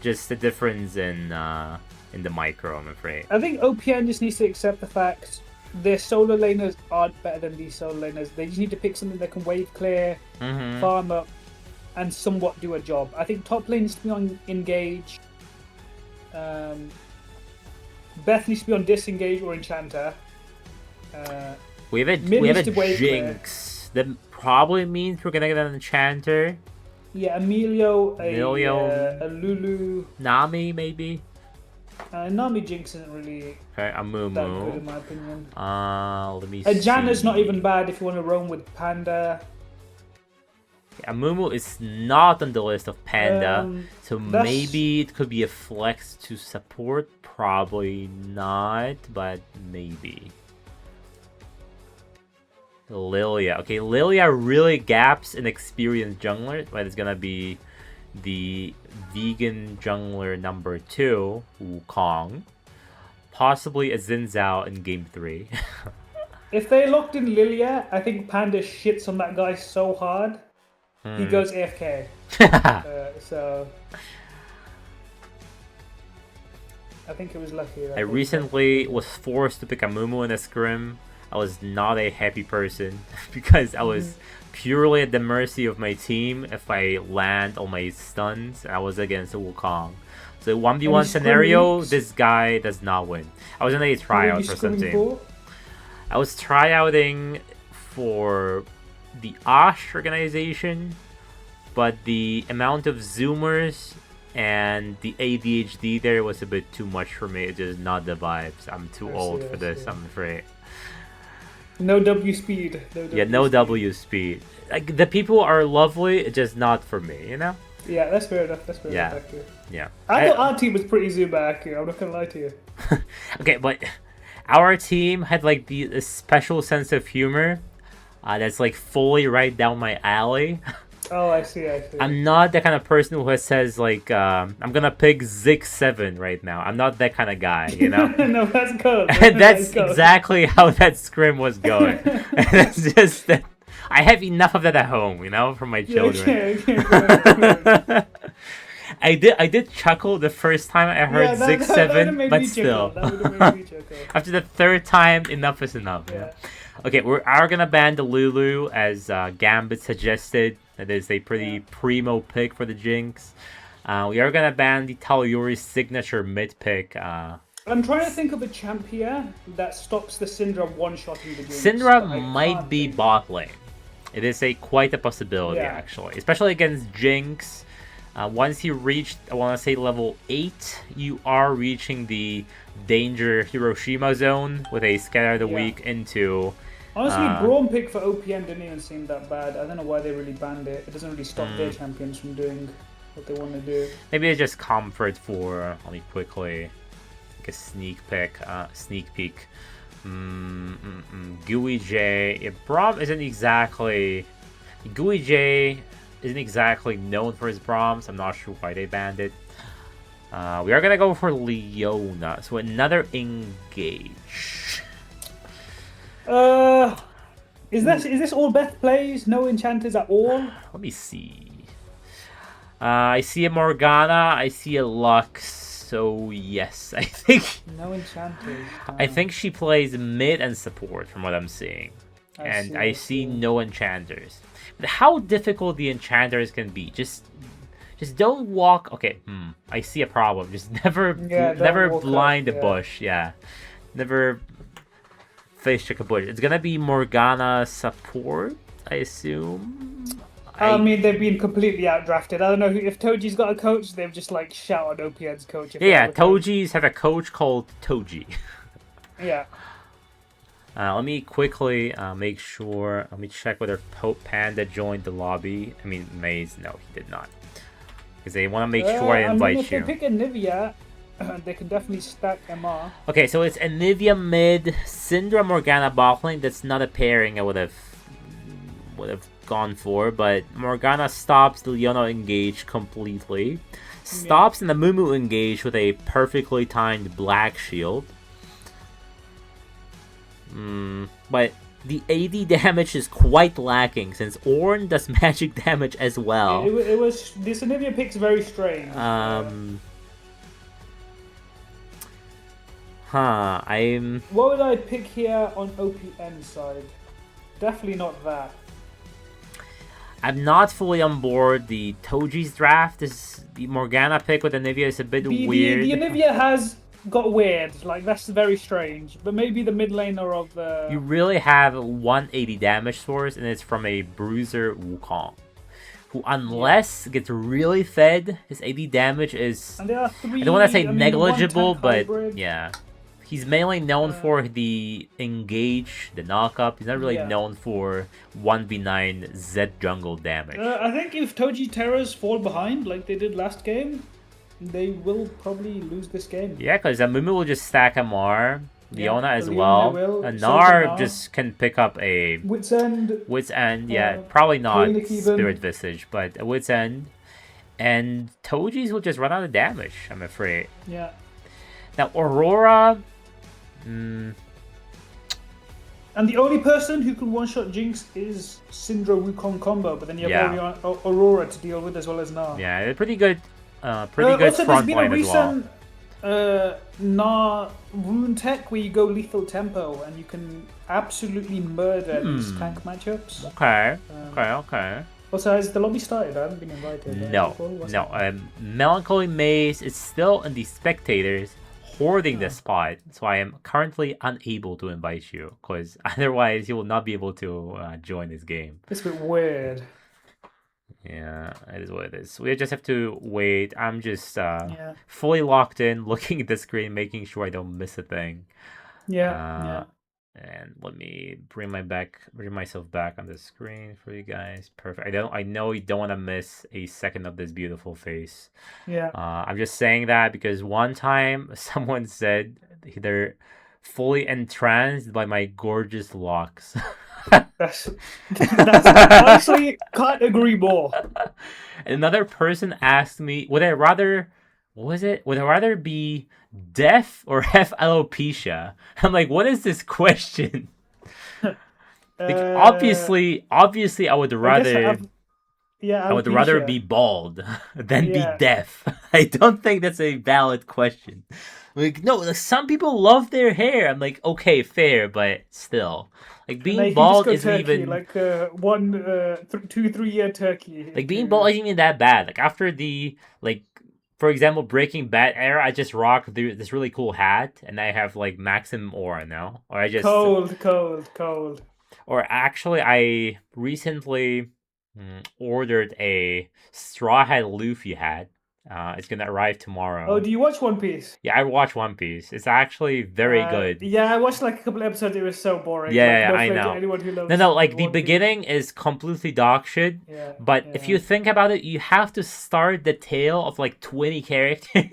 Just the difference in the micro, I'm afraid. I think OPN just needs to accept the fact their solo laners aren't better than these solo laners. They just need to pick something that can wave clear, farm up, and somewhat do a job. I think top lane needs to be on engage. Beth needs to be on disengage or enchanter. We have a Jinx. That probably means we're gonna get an enchanter. Yeah, Emilio, a Lulu, Nami maybe. Nami Jinx isn't really that good in my opinion. Let me see. Janna's not even bad if you want to roam with Panda. Yeah, Amumu is not on the list of Panda, so maybe it could be a flex to support. Probably not, but maybe. Lilia. Okay, Lilia really gaps in experienced jungler, but it's gonna be the vegan jungler number 2, Wukong. Possibly a Xin Zhao in game 3. If they locked in Lilia, I think Panda shits on that guy so hard, he goes AFK. So I think it was lucky. I recently was forced to pick a Mumu in a scrim. I was not a happy person because I was purely at the mercy of my team if I land on my stuns. I was against Wukong. So 1v1 scenario, this guy does not win. I was in a tryout for some team. I was tryouting for the Osh organization, but the amount of Zoomers and the ADHD there was a bit too much for me. It's just not the vibes. I'm too old for this, I'm afraid. No W speed. No W speed. Like, the people are lovely, it's just not for me, you know? Yeah, that's fair enough. Yeah. I thought our team was pretty Zuma accurate, I'm not gonna lie to you. Okay, but our team had like the special sense of humor that's like fully right down my alley. Oh, I see. I'm not the kind of person who says like I'm gonna pick Zig7 right now. I'm not that kind of guy, you know. No, that's good. And that's exactly how that scrim was going. It's just that I have enough of that at home, you know, for my children. Yeah. I did chuckle the first time I heard Zig7, but still, after the third time, enough is enough. Yeah. Okay, we are gonna ban the Lulu as Gambit suggested. That is a pretty primo pick for the Jinx. We are gonna ban the Talayori's signature mid pick. I'm trying to think of a champ here that stops the Syndra one-shotting the Jinx. Syndra might be bot lane. It is quite a possibility, actually. Especially against Jinx. Once you reach, I want to say level 8, you are reaching the danger Hiroshima zone with a Scatter of the Week into... Honestly, Braum pick for OPN didn't even seem that bad. I don't know why they really banned it. It doesn't really stop their champions from doing what they want to do. Maybe it's just comfort for, let me quickly, like a sneak peek. Gooey J. Yeah, Braum isn't exactly... Gooey J isn't exactly known for his Braums. I'm not sure why they banned it. We are gonna go for Leona. So another engage. Is this all Beth plays? No enchanters at all? Let me see. I see a Morgana. I see a Lux. So yes, I think. No enchanters. I think she plays mid and support from what I'm seeing, I see no enchanters. But how difficult the enchanters can be? Just don't walk. Okay, I see a problem. Just never blind the bush. Yeah, never face check a bush. It's gonna be Morgana support, I assume. I mean, they've been completely outdrafted. I don't know if Toji's got a coach. They've just like shouted OPN's coach. Yeah, Toji's have a coach called Toji. Yeah. Let me quickly make sure. Let me check whether Panda joined the lobby. I mean, Maze. No, he did not. Because they want to make sure I invite if you. If they pick Anivia, they can definitely stack MR. Okay, so it's Anivia mid, Syndra Morgana bot lane. That's not a pairing I would have gone for, but Morgana stops the Leona engage completely. Stops in the Mumu engage with a perfectly timed black shield. But the AD damage is quite lacking since Ornn does magic damage as well. It was this Anivia pick's very strange. What would I pick here on OPN side? Definitely not that. I'm not fully on board. The Toji's draft is the Morgana pick with Anivia is a bit weird. The Anivia has got weird, like that's very strange. But maybe the mid laner of the... You really have 180 damage source, and it's from a bruiser Wukong, who unless gets really fed, his AD damage is... And there are three, I don't want to say negligible, but hybrid. Yeah. He's mainly known for the engage, the knockup. He's not really known for 1v9 Z jungle damage. I think if Toji Terras fall behind like they did last game, they will probably lose this game. Yeah, because Mumu will just stack Amar, Leona as well. And Nar just can pick up a... Wit's End. Wit's End, yeah. Probably not Spirit Visage, but a Wit's End. And Toji's will just run out of damage, I'm afraid. Yeah. Now, Aurora... And the only person who can one-shot Jinx is Syndra Wukong combo, but then you have Aurora to deal with as well as Na. Yeah, pretty good front line as well. Na Roun tech where you go lethal tempo and you can absolutely murder these tank matchups. Okay. Also, has the lobby started? I haven't been invited. No. Melancholy Maze is still in the spectators, hoarding the spot, so I am currently unable to invite you, because otherwise you will not be able to join this game. It's a bit weird. Yeah, it is what it is. We just have to wait. I'm just fully locked in, looking at the screen, making sure I don't miss a thing. Yeah. And let me bring myself back on the screen for you guys. Perfect. I know you don't want to miss a second of this beautiful face. Yeah. I'm just saying that because one time someone said they're fully entranced by my gorgeous locks. That's honestly can't agree more. Another person asked me, would I rather be deaf or have alopecia? I'm like, what is this question? Obviously, I would rather. I would rather be bald than be deaf. I don't think that's a valid question. Like, no, some people love their hair. I'm like, okay, fair, but still. Like, being bald isn't even... Like, 2-3 year turkey. Like, being bald isn't even that bad. Like, after the, like, for example, Breaking Bad era, I just rock this really cool hat, and I have, like, maximum aura now. Or I just... Cold. Or actually, I recently ordered a Straw Hat Luffy hat. It's gonna arrive tomorrow. Oh, do you watch One Piece? Yeah, I watch One Piece. It's actually very good. Yeah, I watched like a couple episodes. It was so boring. Yeah, I know. Anyone who loves like the beginning is completely dog shit. Yeah, but if you think about it, you have to start the tale of like 20 characters.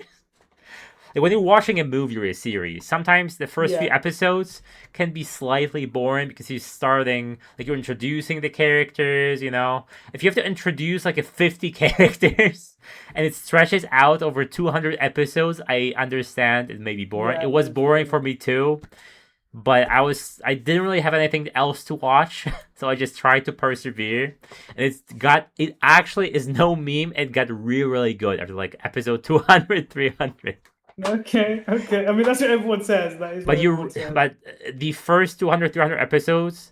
Like when you're watching a movie or a series, sometimes the first few episodes can be slightly boring because you're introducing the characters, you know? If you have to introduce like 50 characters and it stretches out over 200 episodes, I understand it may be boring. It was boring for me too, but I didn't really have anything else to watch, so I just tried to persevere. And it actually is no meme. It got really, really good after like episode 200, 300. Okay. I mean, that's what everyone says. But the first 200, 300 episodes,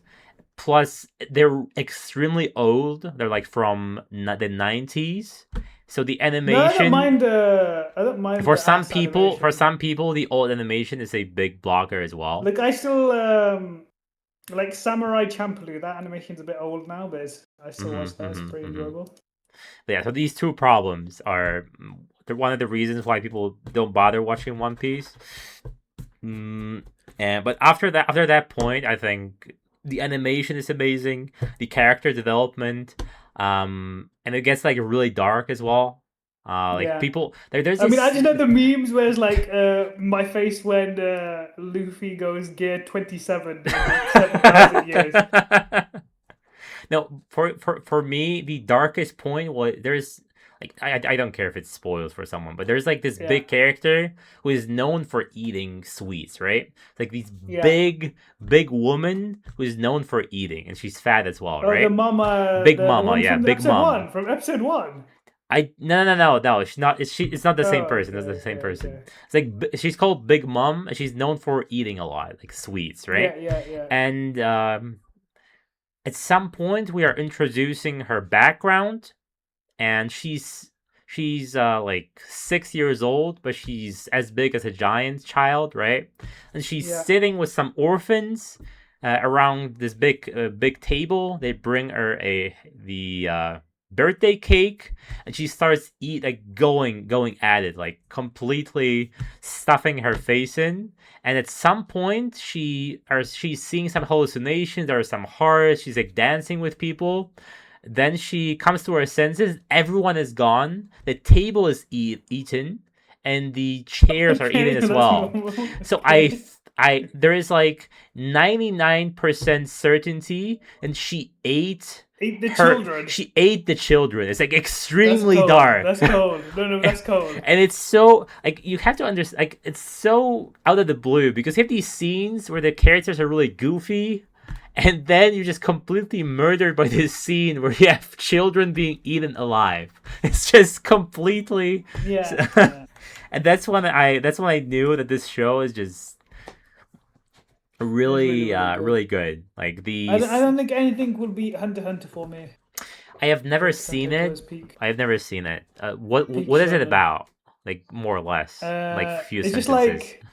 plus they're extremely old. They're like from the 90s. So the animation. No, I don't mind. For some people, the old animation is a big blocker as well. Like I still like Samurai Champloo. That animation's a bit old now, but I still watch that. It's pretty enjoyable. But yeah, so these two problems are one of the reasons why people don't bother watching One Piece. But after that point, I think the animation is amazing, the character development, and it gets like really dark as well. People, there's. I just know the memes where it's like my face when Luffy goes gear 27 in 7,000 years. No, for me, the darkest point was there's like I don't care if it's spoiled for someone, but there's like this big character who is known for eating sweets, right? It's like these big woman who is known for eating, and she's fat as well, right? The mama, Big Mama, Big Mom from episode 1. No, she's not. It's not the same person. It's the same person. Okay. It's like she's called Big Mom, and she's known for eating a lot, like sweets, right? Yeah. And at some point, we are introducing her background, and she's like 6 years old, but she's as big as a giant child, right? And she's sitting with some orphans around this big table. They bring her the birthday cake, and she starts going at it, like completely stuffing her face in. And at some point she's seeing some hallucinations. There are some hearts. She's like dancing with people. Then she comes to her senses. Everyone is gone. The table is eaten, and the chairs are eaten as well. So there is like 99% certainty, and she ate the children. She ate the children. It's like extremely dark. That's cold. No, that's cold. And it's so like you have to understand. Like it's so out of the blue because you have these scenes where the characters are really goofy. And then you're just completely murdered by this scene where you have children being eaten alive. It's just completely yeah. And that's when I knew that this show is just really really good. Like I these don't think anything will beat Hunter x Hunter for me. I have never seen it. I have never seen it. What is it about? Like more or less, like few it's sentences. just like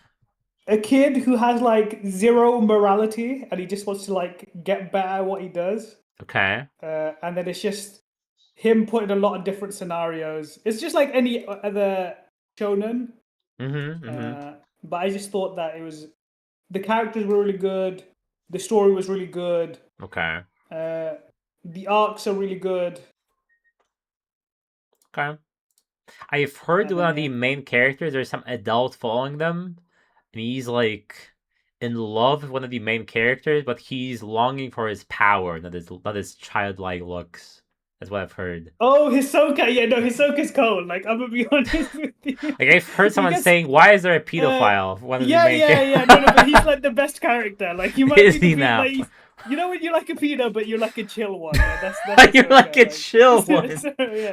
a kid who has like zero morality and he just wants to like get better at what he does. Okay. And then it's just him put in a lot of different scenarios. It's just like any other shonen. But I just thought that the characters were really good, the story was really good. Okay. The arcs are really good. Okay. I've heard one of the main characters, there's some adult following them, and he's like in love with one of the main characters, but he's longing for his power, not his childlike looks. That's what I've heard. Oh, Hisoka! Yeah, no, Hisoka's cold. Like, I'm gonna be honest with you. Like, I've heard someone saying, "Why is there a pedophile?" One of the main yeah. No, but he's like the best character. Like, you might is he now? Like, you know when you're like a pedo, but you're like a chill one. Yeah, that's you're like a chill one.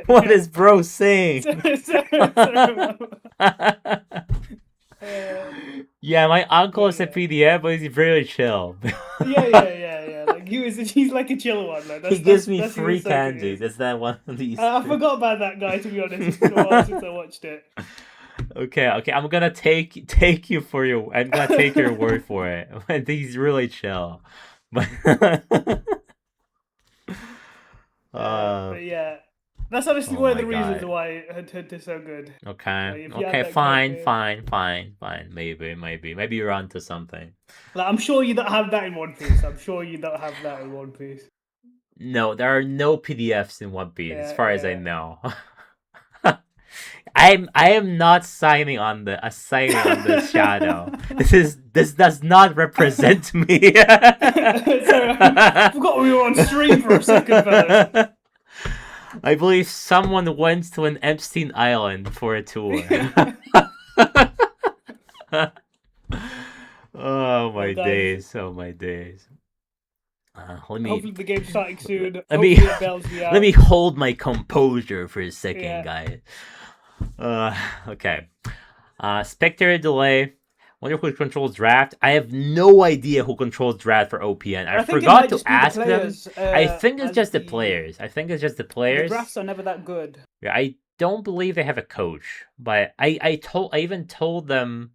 What is bro saying? Yeah, my uncle is a PDF, but he's really chill. yeah. Like he's like a chill one. Like, he gives me free candy. That's that one of these. I forgot about that guy, to be honest. It's been a while since I watched it. Okay. I'm gonna take you for your. I'm gonna take your word for it. He's really chill. But yeah. That's honestly one of the reasons why Hunter's so good. Okay. Okay. Fine. Maybe you're onto something. Like, I'm sure you don't have that in One Piece. No, there are no PDFs in One Piece, as far as I know. I am not signing on the shadow. This does not represent me. Sorry, I forgot we were on stream for a second, fellas. I believe someone went to an Epstein Island for a tour. Oh my days. Hopefully the game's starting soon. Let me hold my composure for a second, guys. Okay. Spectre delay. Wonder who controls draft. I have no idea who controls draft for OPN. I forgot to ask them. I think it's just the players. The drafts are never that good. Yeah, I don't believe they have a coach. But I even told them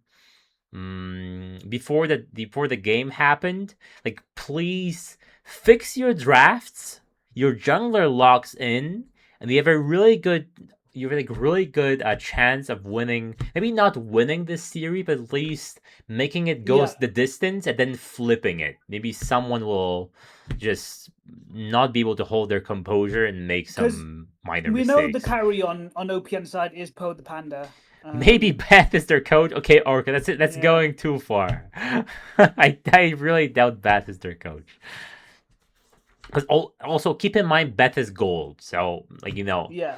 before the game happened, like, please fix your drafts. Your jungler locks in, and you have a really good chance of winning. Maybe not winning this series, but at least making it go the distance and then flipping it. Maybe someone will just not be able to hold their composure and make some minor mistakes. We know the carry on OPN side is Po the Panda. Maybe Beth is their coach. Okay, Orca, that's it. That's going too far. I really doubt Beth is their coach. Because also keep in mind Beth is gold, so Yeah.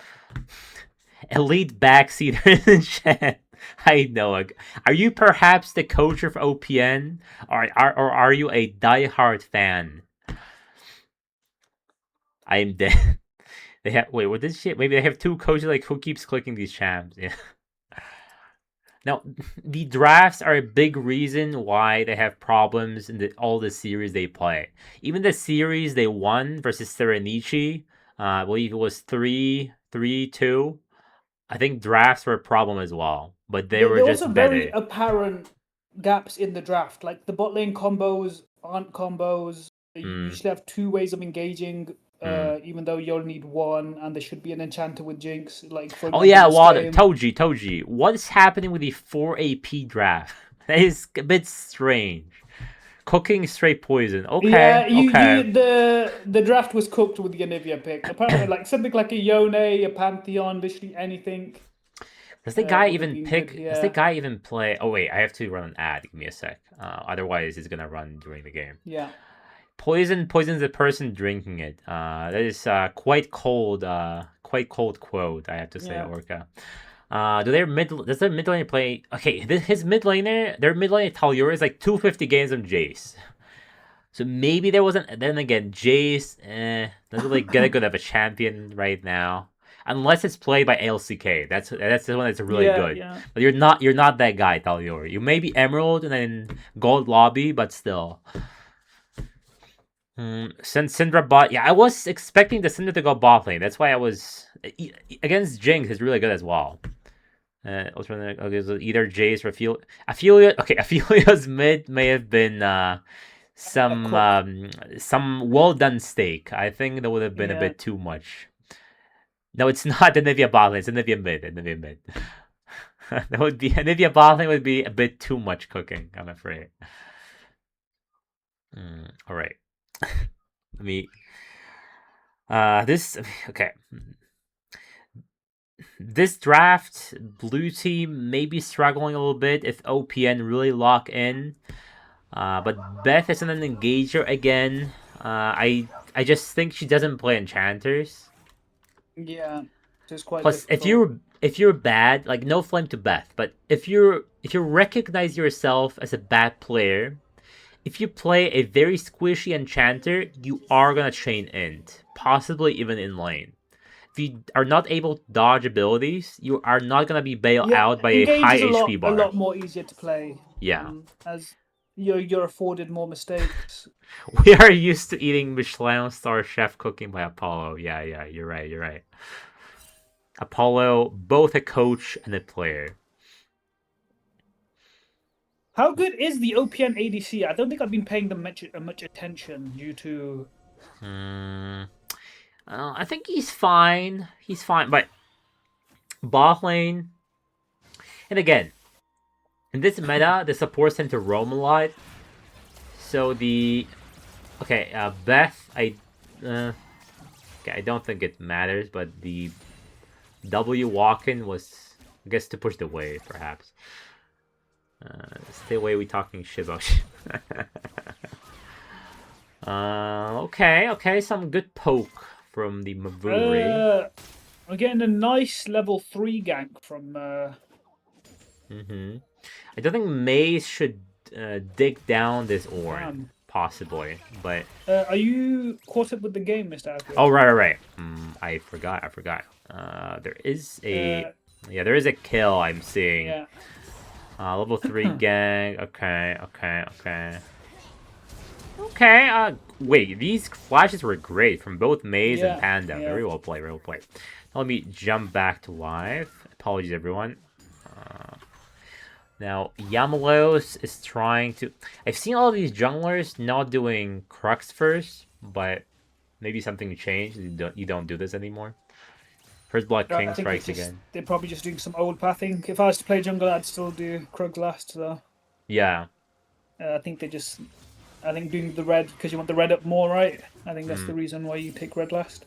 Elite backseater in chat. I know. Are you perhaps the coach of OPN, or are you a diehard fan? I am dead. They have what this shit? Maybe they have two coaches. Like, who keeps clicking these champs? Yeah. Now, the drafts are a big reason why they have problems in all the series they play. Even the series they won versus Serenichi, I believe it was 3-2. I think drafts were a problem as well, but they were just also better. Very apparent gaps in the draft. Like, the bot lane combos aren't combos. You usually have two ways of engaging. Even though you only need one, and there should be an enchanter with Jinx. Like, for Toji, what is happening with the 4 AP draft? That is a bit strange. Cooking straight poison. Okay. Yeah, the draft was cooked with the Anivia pick. Apparently, like something like a Yone, a Pantheon, literally anything. Does the guy even pick? Does the guy even play? Oh wait, I have to run an ad. Give me a sec. Otherwise, it's gonna run during the game. Yeah. Poisons the person drinking it. That is quite cold quote, I have to say, Orca. Does their mid laner play? Okay, their mid laner Talura is like 250 games on Jace. So maybe there wasn't. Then again, Jace, doesn't really get a good of a champion right now, unless it's played by ALCK. That's the one that's really good. Yeah. But you're not that guy, Talior. You may be Emerald and then Gold Lobby, but still. Since Syndra bot, yeah, I was expecting the Syndra to go bot lane. That's why I was against Jinx is really good as well. Okay, so either Jace or Ophelia. Okay, Ophelia's mid may have been some well done steak. I think that would have been a bit too much. No, it's not the Nivea bot lane. It's the Nivea mid. Nivea mid. That would be Nivea bot lane would be a bit too much cooking. I'm afraid. All right. Let me. This okay. This draft, blue team may be struggling a little bit if OPN really lock in. But Beth is an engager again. I just think she doesn't play enchanters. Yeah, it's quite. Plus, difficult. if you're bad, like no flame to Beth, but if you recognize yourself as a bad player, if you play a very squishy enchanter, you are gonna chain int, possibly even in lane. If you are not able to dodge abilities, you are not gonna be bailed out by a high HP bar. A lot more easier to play. Yeah. As you're afforded more mistakes. We are used to eating Michelin star chef cooking by Apollo. Yeah, you're right. Apollo, both a coach and a player. How good is the OPN ADC? I don't think I've been paying them much attention due to. I think he's fine. He's fine, but bot lane. And again, in this meta, the supports tend to roam a lot. So the Beth, I don't think it matters, but the W walk-in was, I guess, to push the wave, perhaps. Stay away, we talking shit about okay, some good poke from the Mavuri. I'm getting a nice level 3 gank from. I don't think Maze should dig down this Ornn, possibly, but. Are you caught up with the game, Mr. Asper? Oh, right. I forgot. There is a there is a kill I'm seeing. Yeah. Level 3 gang. Okay. Wait, these flashes were great from both Maze and Panda. Very well played. Now let me jump back to live. Apologies, everyone. Now, Yamalos is trying to... I've seen all of these junglers not doing Crux first, but maybe something changed. You don't do this anymore. First Blood King strikes again. They're probably just doing some old pathing. If I was to play jungle, I'd still do Krug last, though. Yeah. I think doing the red, because you want the red up more, right? I think that's the reason why you take red last.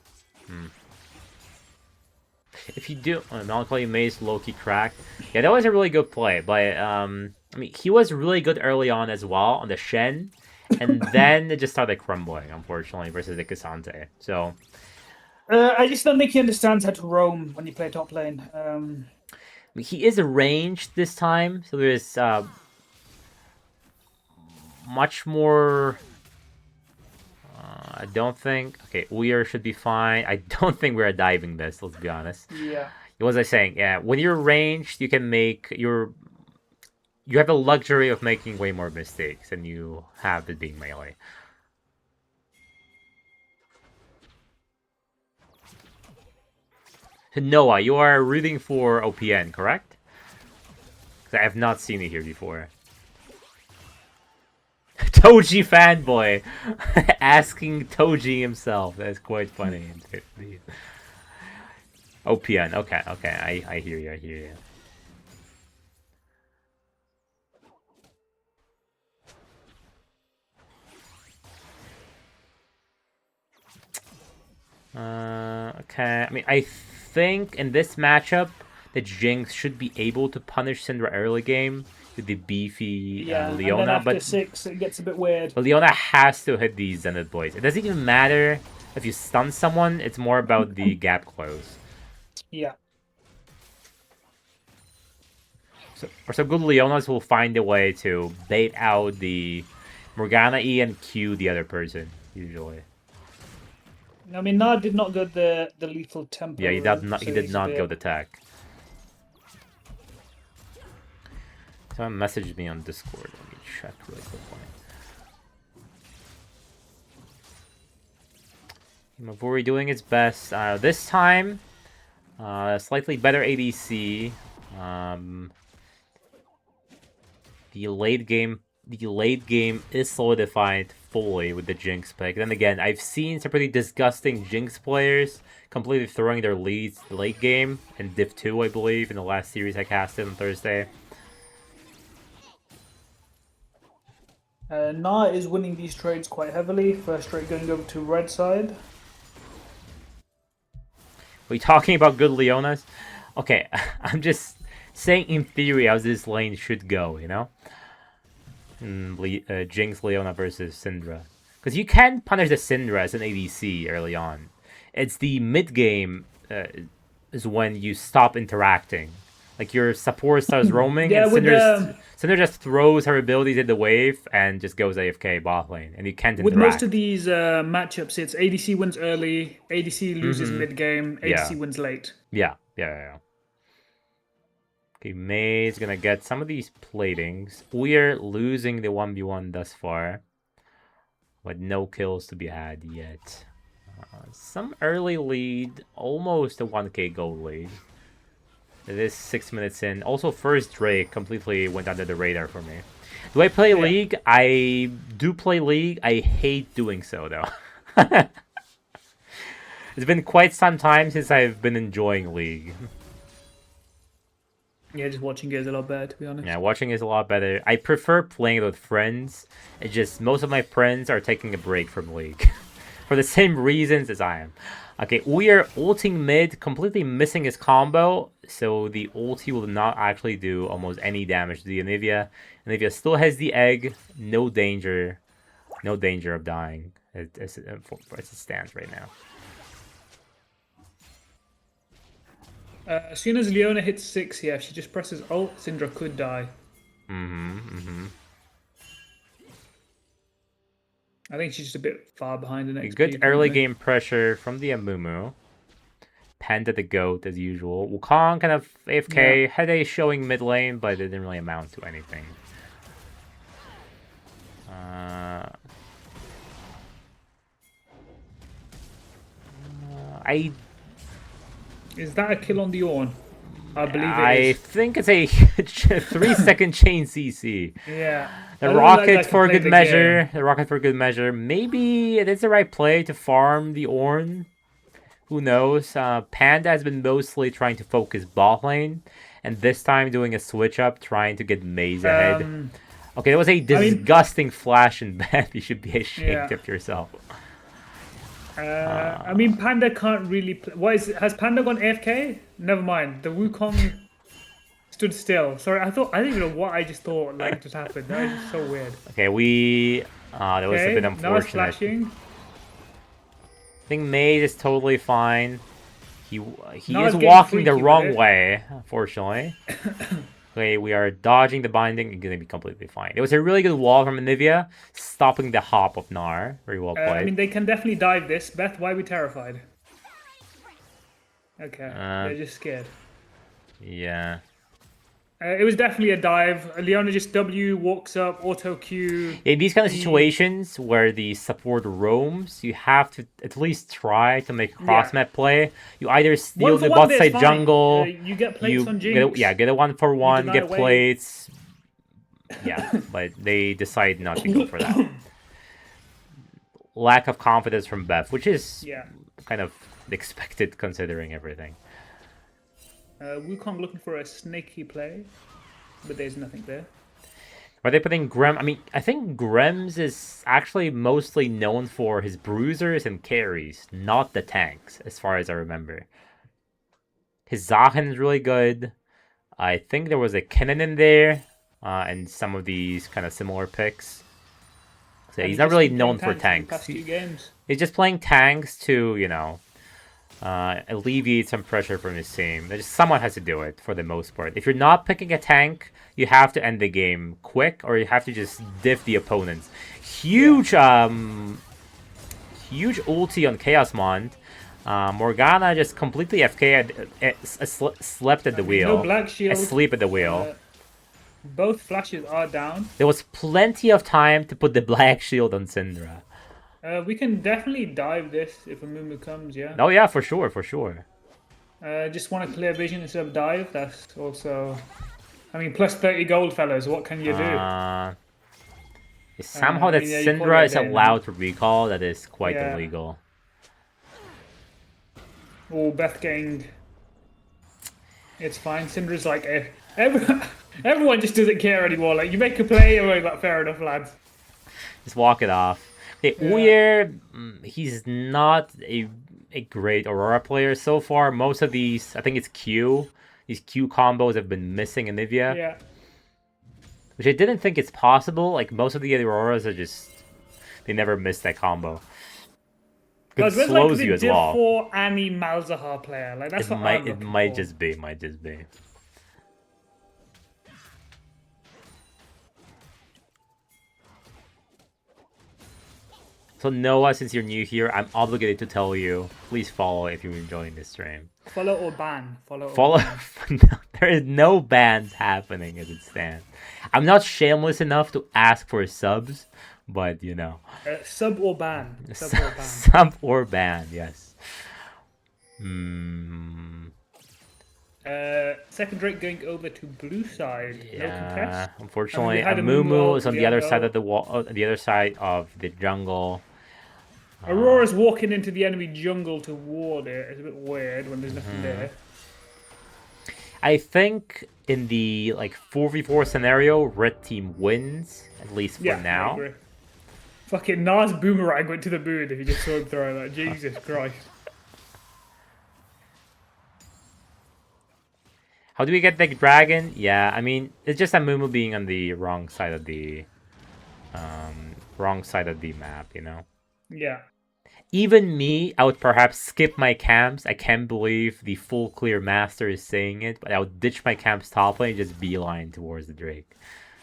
If you do, Melancholy Maze low-key cracked. Yeah, that was a really good play, but I mean, he was really good early on as well on the Shen, and then it just started crumbling, unfortunately, versus the Cassante. So, I just don't think he understands how to roam when you play top lane. I mean, he is ranged this time, so there's much more. I don't think... Okay, Weir should be fine. I don't think we're diving this, let's be honest. Yeah. What was I saying? Yeah, when you're ranged, you can make your... You have the luxury of making way more mistakes than you have it being melee. Noah, you are rooting for OPN, correct? I have not seen it here before. Toji fanboy asking Toji himself. That's quite funny. OPN. Okay. I hear you. Okay. I mean, I think in this matchup, the Jinx should be able to punish Syndra early game with the beefy Leona. And then after 6, it gets a bit weird. But Leona has to hit these Zenith boys. It doesn't even matter if you stun someone. It's more about the gap close. Yeah. So good Leonas will find a way to bait out the Morgana E and Q the other person, usually. I mean, Na did not go the lethal tempo. Yeah, he did not go the tech. Someone messaged me on Discord. Let me check really quickly. Mavori doing its best. This time, slightly better ADC. The late game is solidified fully with the Jinx pick. Then again, I've seen some pretty disgusting Jinx players completely throwing their leads late game in Div 2, I believe, in the last series I casted on Thursday. Na is winning these trades quite heavily. First trade going over to red side. Are we talking about good Leonas? Okay, I'm just saying in theory how this lane should go, you know? Jinx, Leona versus Syndra. Because you can punish the Syndra as an ADC early on. It's the mid-game is when you stop interacting. Like your support starts roaming and Syndra just throws her abilities in the wave and just goes AFK bot lane. And you can't interact. With most of these matchups, it's ADC wins early, ADC loses mid-game, ADC wins late. Yeah. Okay, May's gonna get some of these platings. We're losing the 1v1 thus far. But no kills to be had yet. Some early lead, almost a 1k gold lead. It is 6 minutes in. Also, first Drake completely went under the radar for me. Do I play League? I do play League. I hate doing so, though. It's been quite some time since I've been enjoying League. Yeah, just watching it is a lot better, to be honest. Yeah, watching is a lot better. I prefer playing it with friends. It's just most of my friends are taking a break from League. For the same reasons as I am. Okay, we are ulting mid, completely missing his combo, so the ulti will not actually do almost any damage to the Anivia. Anivia still has the egg, no danger of dying as it stands right now. As soon as Leona hits 6 here, if she just presses ult, Syndra could die. I think she's just a bit far behind the next. Good early game pressure from the Amumu. Panda the GOAT as usual. Wukong kind of AFK. Had a showing mid lane, but it didn't really amount to anything. Is that a kill on the Ornn? I believe it is. I think it's a 3-second chain CC. Yeah. The rocket for good measure. The rocket for good measure. Maybe it is the right play to farm the Ornn. Who knows? Panda has been mostly trying to focus bot lane, and this time doing a switch up, trying to get Maze ahead. Okay, that was a disgusting flash and ban. You should be ashamed of yourself. I mean, Panda can't really play. Has Panda gone AFK? Never mind. The Wukong stood still. Sorry, I don't even know what I just thought just happened. That was just so weird. Okay, that was a bit unfortunate. Now it's flashing. I think Maze is totally fine. He is walking the wrong way, unfortunately. Okay, we are dodging the binding and going to be completely fine. It was a really good wall from Anivia, stopping the hop of Gnar. Very well played. I mean, they can definitely dive this. Beth, why are we terrified? Okay, they're just scared. Yeah. It was definitely a dive. Leona just W, walks up, auto Q. In these kind of situations where the support roams, you have to at least try to make a cross-map play. You either steal the bot side jungle. You get plates on Jinx. Get a 1-for-1, get plates. Yeah, but they decide not to go for that. Lack of confidence from Beth, which is kind of expected considering everything. Wukong looking for a snaky play, but there's nothing there. Are they putting Grem? I mean, I think Grems is actually mostly known for his bruisers and carries, not the tanks, as far as I remember. His Zahen is really good. I think there was a Kennen in there, and some of these kind of similar picks. So he's not really known for tanks. He's just playing tanks to, alleviate some pressure from his team. Someone has to do it for the most part. If you're not picking a tank, you have to end the game quick, or you have to just diff the opponents. Huge, huge ulti on Chaosmon. Morgana just completely FK slept at the wheel. No Black Shield. Asleep at the wheel. Both flashes are down. There was plenty of time to put the Black Shield on Syndra. We can definitely dive this if a Mumu comes, yeah. Oh yeah, for sure, for sure. Just want a clear vision instead of dive. That's also, I mean, plus 30 gold, fellas. What can you do? Somehow that Syndra is allowed to recall. That is quite illegal. Oh, Beth getting. It's fine. Syndra's like everyone just doesn't care anymore. Like you make a play, and we're like, fair enough, lads. Just walk it off. Okay, Uyer, he's not a great Aurora player so far. Most of these, I think it's Q. These Q combos have been missing in Nivea. Yeah. Which I didn't think it's possible. Like, most of the Auroras are just... They never miss that combo. It slows you as well. For any Malzahar player. Like, that's what I'm looking for. Might just be. So Noah, since you're new here, I'm obligated to tell you, please follow if you're enjoying this stream. Follow or ban. Follow. There is no bans happening as it stands. I'm not shameless enough to ask for subs, but you know. Sub or ban. Sub or ban, yes. Second Drake going over to blue side. Yeah, no contest. Unfortunately, Amumu is on the other side of the wall, the other side of the jungle. Aurora's walking into the enemy jungle to ward it. It's a bit weird when there's nothing there. I think in the 4v4 scenario, red team wins, at least for now. I agree. Fucking Nas boomerang went to the moon if you just saw him throw that. Jesus Christ. How do we get the dragon? Yeah, I mean, it's just Amumu being on the wrong side of the map, you know? Yeah. Even me, I would perhaps skip my camps. I can't believe the full clear master is saying it, but I would ditch my camps top lane and just beeline towards the Drake.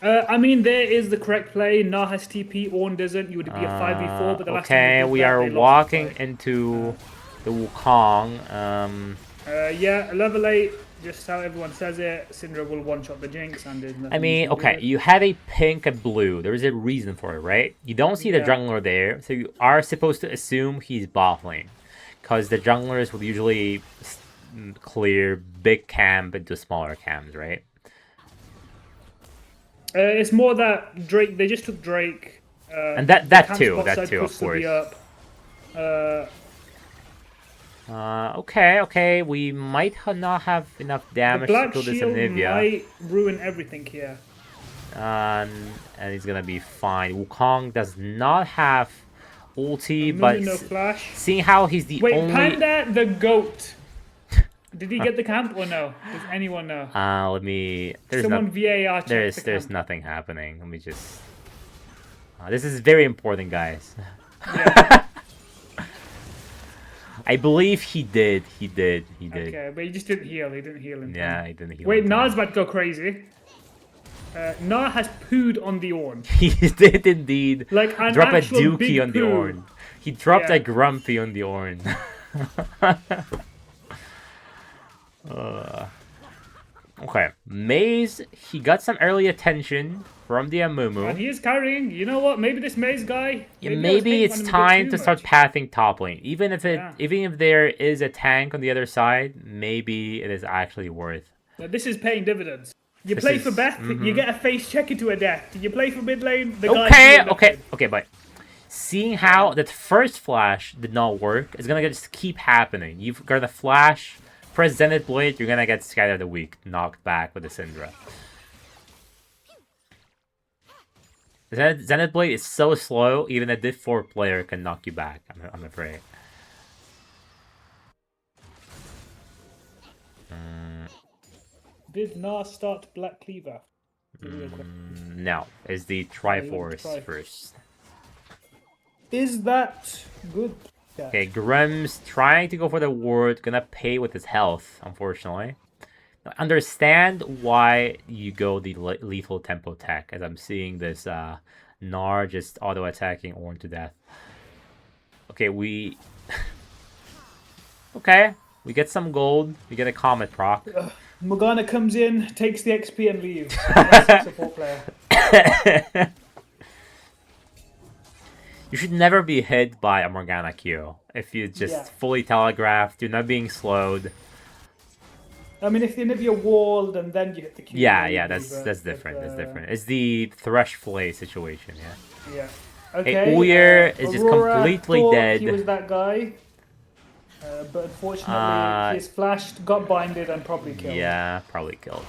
I mean, there is the correct play. Na has TP, Ornn doesn't. You would be a 5v4, but the last time we are walking into the Wukong. Yeah, level 8, just how everyone says it. Syndra will one-shot the Jinx, and there's nothing. I mean, okay, you have a pink and blue. There is a reason for it, right? You don't see the jungler there, so you are supposed to assume he's bot lane. Because the junglers will usually clear big camp into smaller camps, right? It's more that Drake, they just took Drake. And that too, of course. Okay, we might not have enough damage to kill this Anivia. Might ruin everything here. And he's gonna be fine. Wukong does not have ulti, but no flash. Seeing how he's the only... Panda the goat. Did he get the camp or no? Does anyone know? Let me... Someone VAR check There's nothing happening. Let me just... this is very important, guys. Yeah. I believe he did. Okay, but he just didn't heal. He didn't heal him. Yeah, he didn't heal. Wait, Na's about to go crazy. Na has pooed on the Ornn. He did indeed. Like an drop a Dookie on the Ornn. He dropped a Grumpy on the Ornn. Okay, Maze, he got some early attention from the Amumu. And he is carrying. You know what? Maybe this Maze guy. Maybe it's time to start pathing top lane. Even if there is a tank on the other side, maybe it is actually worth. Now, this is paying dividends. You play for Beth, you get a face check into a death. You play for mid lane, the guy. Okay, but seeing how that first flash did not work, it's gonna just keep happening. You've got a flash. Press Zenith Blade, you're gonna get Scattered the Weak knocked back with the Syndra. Zenith Blade is so slow, even a Div 4 player can knock you back, I'm afraid. Did Na start Black Cleaver? No, it's the Triforce first. Is that good? Yeah. Okay, Grimm's trying to go for the ward, gonna pay with his health, unfortunately. Now, understand why you go the lethal tempo tech, as I'm seeing this Gnar just auto-attacking Ornn to death. Okay, we... okay, we get some gold, we get a Comet proc. Morgana comes in, takes the XP and leaves. Classic support player. You should never be hit by a Morgana Q. If you just fully telegraphed, you're not being slowed. I mean, if the Anivia walled and then you hit the Q. Yeah, that's different. That's different. It's the Thresh Flay situation, yeah. Yeah. Okay. Hey, Uyir is just completely dead. He was that guy. But unfortunately, he's flashed, got binded, and probably killed. Yeah, probably killed.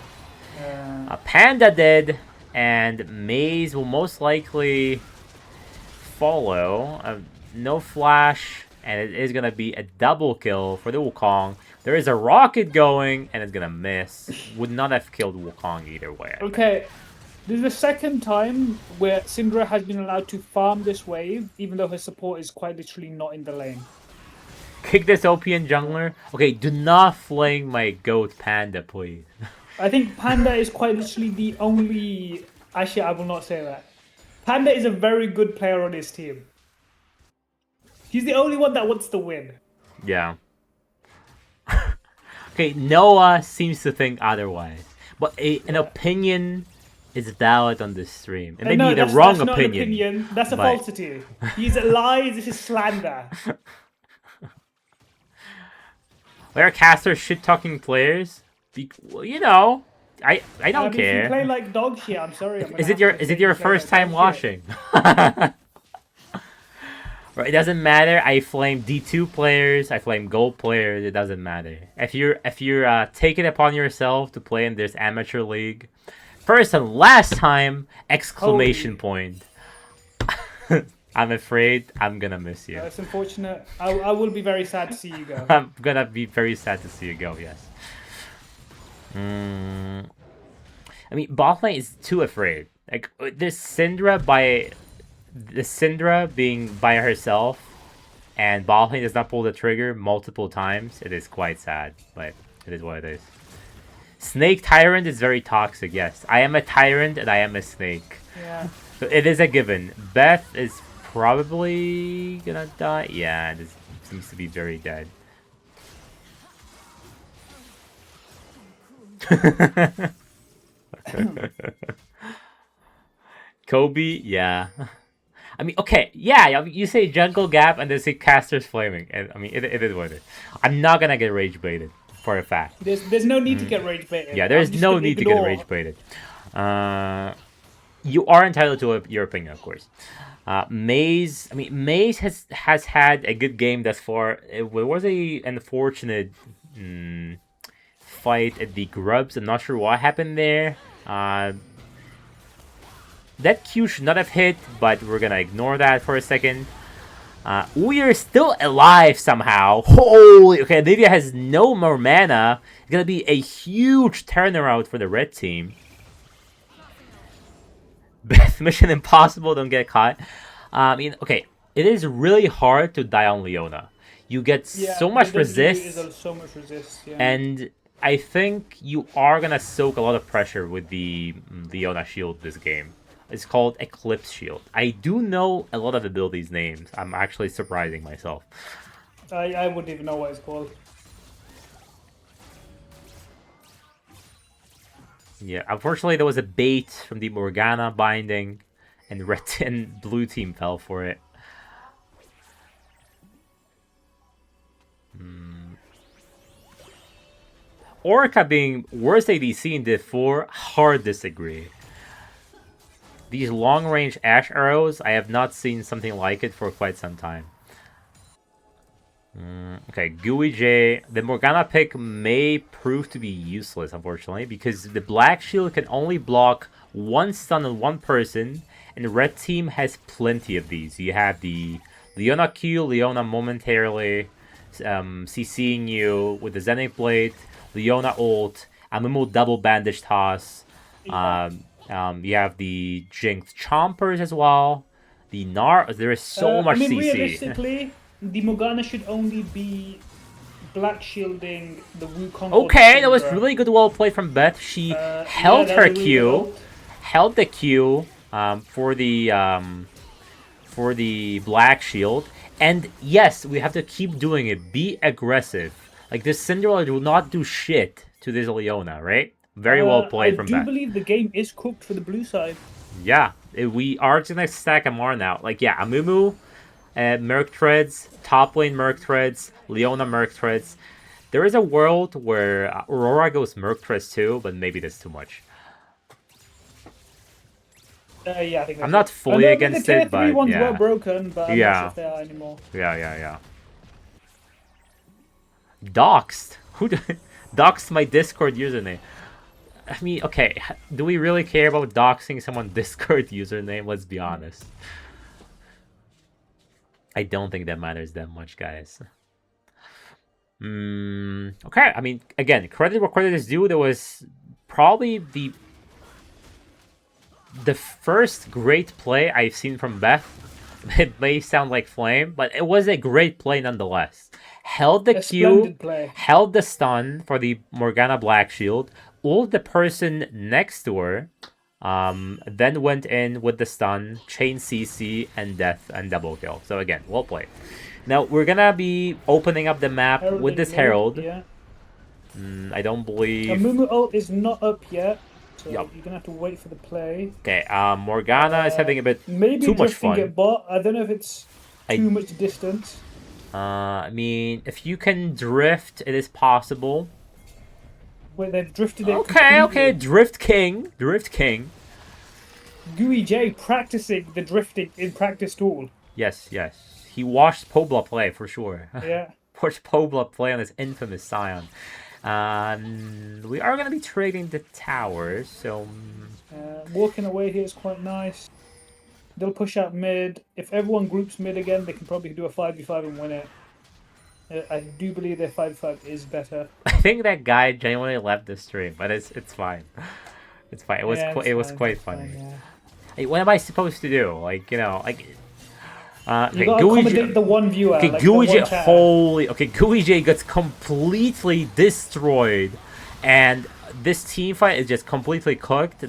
Panda did, and Maze will most likely follow. No flash, and it is going to be a double kill for the Wukong. There is a rocket going, and it's going to miss. Would not have killed Wukong either way. Okay. This is the second time where Syndra has been allowed to farm this wave, even though her support is quite literally not in the lane. Kick this OPN jungler. Okay, do not flame my goat Panda, please. I think Panda is quite literally the only... Actually, I will not say that. Panda is a very good player on his team. He's the only one that wants to win. Yeah. Okay, Noah seems to think otherwise. But an opinion is valid on this stream. It may be the wrong opinion. Not an opinion. That's a falsity. These are lies. This is slander. Where casters shit-talking players? You know, I don't care. If you play like dog shit, I'm sorry. Is it your first time watching? It doesn't matter. I flame D2 players. I flame gold players. It doesn't matter. If you're taking it upon yourself to play in this amateur league, first and last time! Exclamation point. I'm afraid I'm gonna miss you. It's unfortunate. I will be very sad to see you go. I'm gonna be very sad to see you go, yes. I mean, bot lane is too afraid. Like, this Syndra being by herself and bot lane does not pull the trigger multiple times, it is quite sad, but it is what it is. Snake Tyrant is very toxic, yes. I am a Tyrant and I am a Snake. Yeah. So it is a given. Beth is probably gonna die. Yeah, this seems to be very dead. Kobe, yeah. I mean, okay, yeah, you say jungle gap and then say casters flaming. And I mean, it is what it is. I'm not gonna get rage baited for a fact. There's no need to get rage baited. Yeah, there's no need to get rage baited. You are entitled to your opinion, of course. Maze, I mean, Maze has had a good game thus far. It was an unfortunate fight at the Grubs. I'm not sure what happened there. That Q should not have hit, but we're gonna ignore that for a second. We are still alive somehow. Holy, okay, Anivia has no more mana. It's gonna be a huge turnaround for the red team. Best Mission Impossible, don't get caught. I mean, okay, it is really hard to die on Leona. You get so much resist, and I think you are gonna soak a lot of pressure with the Leona shield this game. It's called Eclipse Shield. I do know a lot of abilities names. I'm actually surprising myself. I wouldn't even know what it's called. Yeah, unfortunately there was a bait from the Morgana binding, and red and blue team fell for it. Orca being worst ADC in Div 4, hard disagree. These long-range Ash arrows, I have not seen something like it for quite some time. Okay, Gooey J. The Morgana pick may prove to be useless, unfortunately, because the Black Shield can only block one stun on one person, and Red Team has plenty of these. You have the Leona Q, Leona momentarily CCing you with the Zenith Blade, Leona ult, Amumu double bandage toss. You have the Jinx Chompers as well. The Gnar, there is so much CC. Realistically, the Morgana should only be black shielding the Wukong. Okay, that was really good well played from Beth. She held her Q, held the Q for the black shield. And yes, we have to keep doing it. Be aggressive. Like, this Cinderella will not do shit to this Leona, right? Very well played from Beth. I do believe the game is cooked for the blue side. Yeah, we are gonna stack MR now. Like, yeah, Amumu, Merc Threads, top lane Merc Threads, Leona Merc Threads. There is a world where Aurora goes Merc Threads too, but maybe that's too much. Yeah, I think I'm not fully against it, but ones yeah. were broken, but I'm not sure if they are anymore. Yeah. Doxed? Who doxed my Discord username? I mean, okay, do we really care about doxing someone's Discord username? Let's be honest. I don't think that matters that much, guys. Okay, I mean, again, credit where credit is due. There was probably the first great play I've seen from Beth. It may sound like flame, but it was a great play nonetheless. Held the Q, held the stun for the Morgana Black Shield, ult the person next to her, then went in with the stun, chain CC, and death, and double kill. So again, well played. Now, we're gonna be opening up the map with this Herald. Yeah. I don't believe... Mumu ult is not up yet. So you're gonna have to wait for the play. Okay, Morgana is having a bit maybe too much fun. Get bot. I don't know if it's too much distance. I mean, if you can drift, it is possible. Wait, they've drifted it. Okay, Drift King. Gooey J practicing the drifting in practice tool. Yes. He watched Pobla play for sure. Yeah. Watched Pobla play on his infamous Scion. We are going to be trading the towers, so... walking away here is quite nice. They'll push out mid. If everyone groups mid again, they can probably do a 5v5 and win it. I do believe their 5v5 is better. I think that guy genuinely left the stream, but it's fine. It's fine. It was quite funny. Fine, yeah. Hey, what am I supposed to do? Like, you know, like... you gotta accommodate the one viewer. Okay, like Gooey J gets completely destroyed, and this team fight is just completely cooked.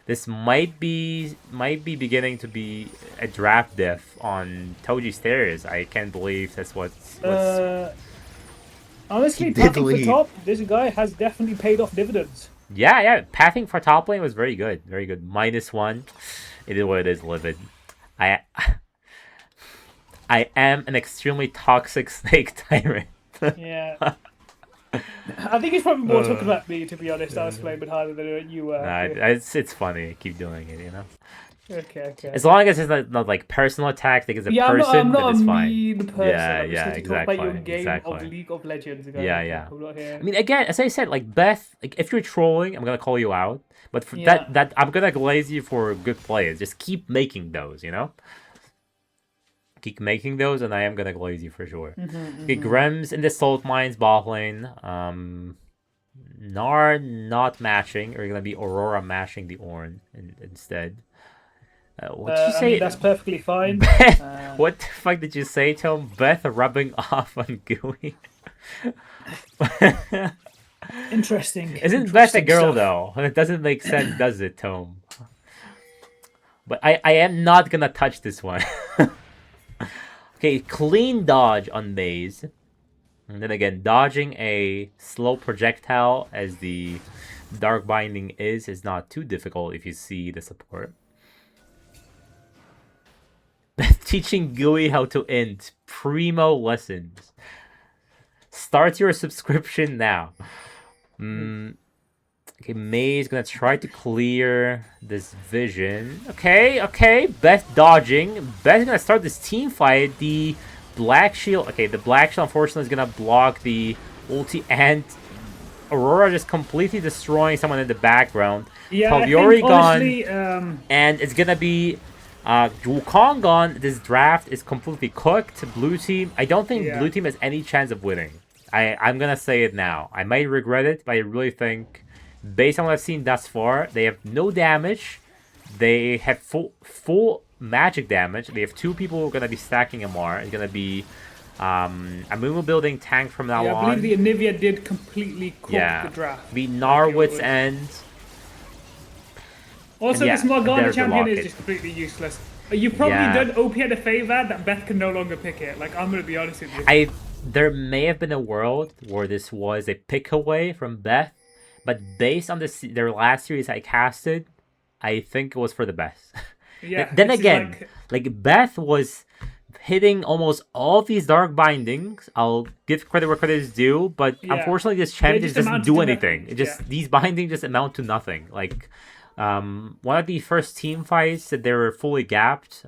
This might be beginning to be a draft diff on Toji Stairs. I can't believe that's what's honestly, pathing for top, this guy has definitely paid off dividends. Yeah. Pathing for top lane was very good. Very good. -1. It is what it is, Livid. I am an extremely toxic snake tyrant. Yeah. I think he's probably more talking about me, to be honest. I was playing a bit harder than you were. Nah, it's funny. I keep doing it, you know? Okay. As long as it's not like personal attack, I think it's a person, I'm not then it's a fine. mean person. Yeah, exactly. Talk about your game of League of Legends. Yeah. I'm not here. I mean, again, as I said, like Beth, like if you're trolling, I'm gonna call you out. But for that I'm gonna glaze you for good plays. Just keep making those, you know? Keep making those, and I am gonna glaze you for sure. Okay, Grems in the Salt Mines bot lane. Gnar not matching. We're gonna be Aurora mashing the Ornn instead. What did you say? I mean, that's perfectly fine. What the fuck did you say, Tom? Beth rubbing off on Gooey. Interesting. Isn't Beth a girl though? It doesn't make sense, does it, Tom? But I am not gonna touch this one. Okay, clean dodge on Maze. And then again, dodging a slow projectile as the Dark Binding is not too difficult if you see the support. Teaching Gooey how to int. Primo lessons. Start your subscription now. Okay, Mei is gonna try to clear this vision. Okay. Beth dodging. Beth's gonna start this team fight. The Black Shield. Okay, the Black Shield unfortunately is gonna block the ulti, and Aurora just completely destroying someone in the background. Yeah, Palviori honestly, gone, and it's gonna be Wukong gone. This draft is completely cooked. Blue team. I don't think blue team has any chance of winning. I'm gonna say it now. I might regret it, but I really think, based on what I've seen thus far, they have no damage. They have full magic damage. They have 2 people who are gonna be stacking MR. It's gonna be a Mumu building tank from now on. I believe the Anivia did completely cook the draft. The Narwit's End. Also, this Morgana champion is just completely useless. You've probably done OPN a favor that Beth can no longer pick it. Like, I'm gonna be honest with you. There may have been a world where this was a pick away from Beth, but based on their last series I casted, I think it was for the best. Yeah. Then again, like Beth was hitting almost all of these dark bindings. I'll give credit where credit is due, but unfortunately this champion just doesn't do anything. It just these bindings just amount to nothing. Like one of the first team fights that they were fully gapped,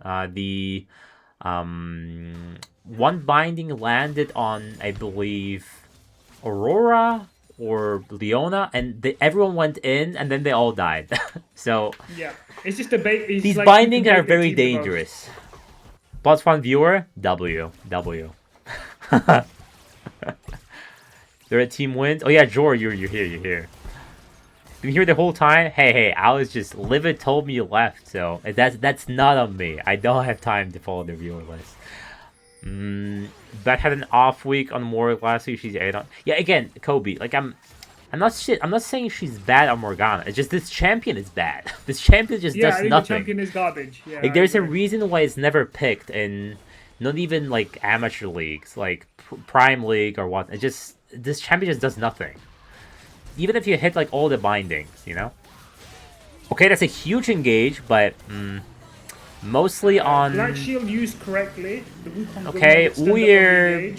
one binding landed on, I believe, Aurora or Leona, and everyone went in, and then they all died. So yeah, it's just a bait. These bindings are very dangerous. Plus one viewer, W. They're a team wins. Oh yeah, Jor, you're here. Been here the whole time. Hey, I was just Livid told me you left, so that's not on me. I don't have time to follow the viewer list. Beth had an off week on Morg last week. She's 8 on. Yeah, again, Kobe. Like I'm not saying she's bad on Morgana. It's just this champion is bad. This champion just does nothing. The champion is garbage. Yeah, like there's a reason why it's never picked in, not even like amateur leagues, like Prime League or what. This champion just does nothing. Even if you hit like all the bindings, you know. Okay, that's a huge engage, but. Mostly on... Black Shield used correctly. Okay, Uyer...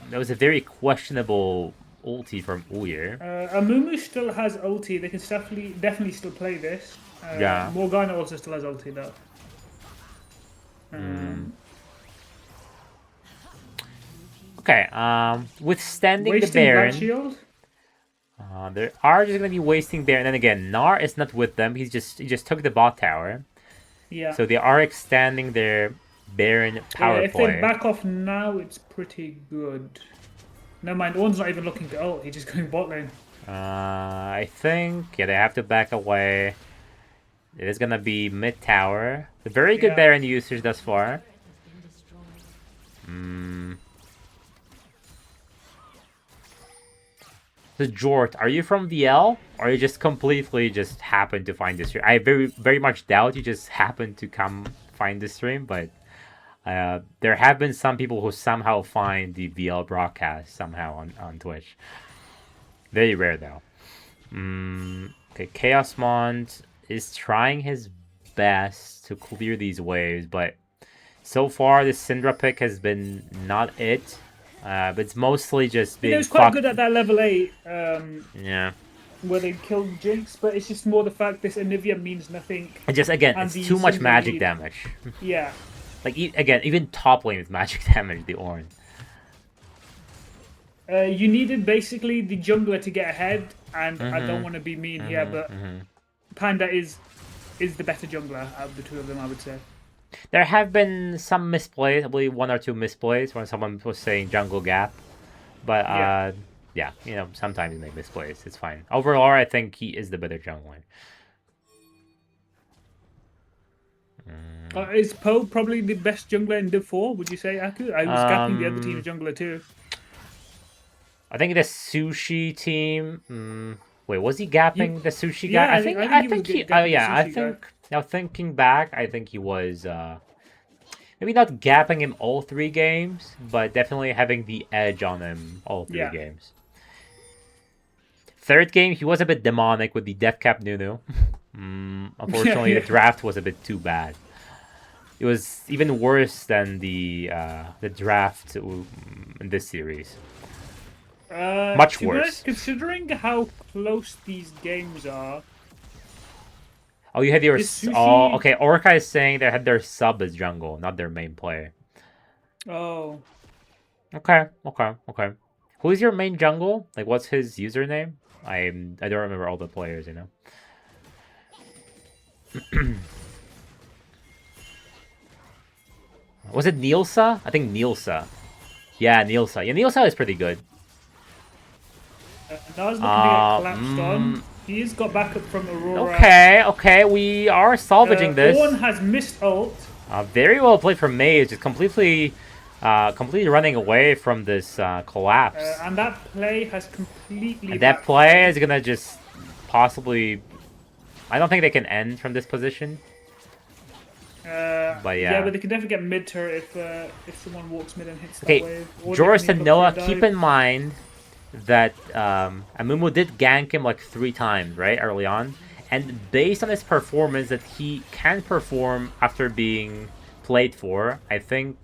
That was a very questionable ulti from Uyer. Amumu still has ulti. They can definitely still play this. Morgana also still has ulti though. Okay, withstanding the Baron... Black Shield? They are just going to be wasting Baron. And then again, Gnar is not with them. He just took the bot tower. Yeah. So they are extending their Baron power if play. they back off now, it's pretty good. Never mind, Ornn's not even looking to ult. He's just going bot lane. I think they have to back away. It is gonna be mid tower. A very good Baron usage thus far. So Jort, are you from VL, or you just completely just happened to find this stream? I very much doubt you just happened to come find this stream, but there have been some people who somehow find the VL broadcast somehow on Twitch. Very rare though. Okay, Chaosmond is trying his best to clear these waves, but so far the Syndra pick has been not it. But it's mostly just being it was quite good at that level 8. Yeah. Where they killed Jinx, but it's just more the fact this Anivia means nothing. And just again, it's too much magic damage. Yeah. Like again, even top lane is magic damage. The Ornn. You needed basically the jungler to get ahead, and I don't want to be mean here, but Panda is the better jungler out of the two of them, I would say. There have been some misplays, I believe 1 or 2 misplays when someone was saying jungle gap. But yeah, you know, sometimes you make misplays. It's fine. Overall, I think he is the better jungler. Is Poe probably the best jungler in Div 4, would you say, Aku? I was gapping the other team's jungler too. I think the Sushi team... Wait, was he gapping the Sushi guy? Yeah, I think he... I think... Now, thinking back, I think he was, maybe not gapping him all 3 games, but definitely having the edge on him all 3 games. 3rd game, he was a bit demonic with the Death Cap Nunu. Unfortunately, the draft was a bit too bad. It was even worse than the draft in this series. Much worse. Considering how close these games are... Oh, you had your... Oh, okay. Orca is saying they had their sub as jungle, not their main player. Oh. Okay. Who is your main jungle? Like, what's his username? I don't remember all the players, you know. Was it Nilsa? I think Nilsa. Yeah, Nilsa. Yeah, Nilsa is pretty good. I was looking at collapsed on. He's got backup from Aurora. Okay, we are salvaging this. Orn has missed ult. Very well played from Maze, just completely running away from this collapse. And that play has completely... And that play is gonna just possibly... I don't think they can end from this position. But yeah. Yeah, but they can definitely get mid turret if someone walks mid and hits that wave. Joris and Noah, keep in mind that Amumu did gank him like 3 times, right, early on. And based on his performance that he can perform after being played for, I think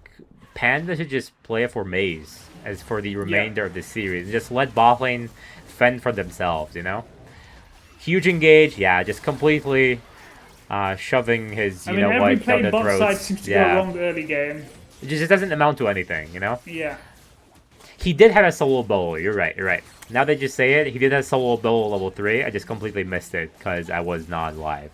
Panda should just play for Maze as for the remainder of the series. Just let bot lane fend for themselves, you know? Huge engage, yeah, just completely... shoving his, you know, white down their throats. Side seems to go wrong early game. It just doesn't amount to anything, you know? Yeah. He did have a solo bolo, you're right. Now that you say it, he did have solo bolo level 3. I just completely missed it because I was not live.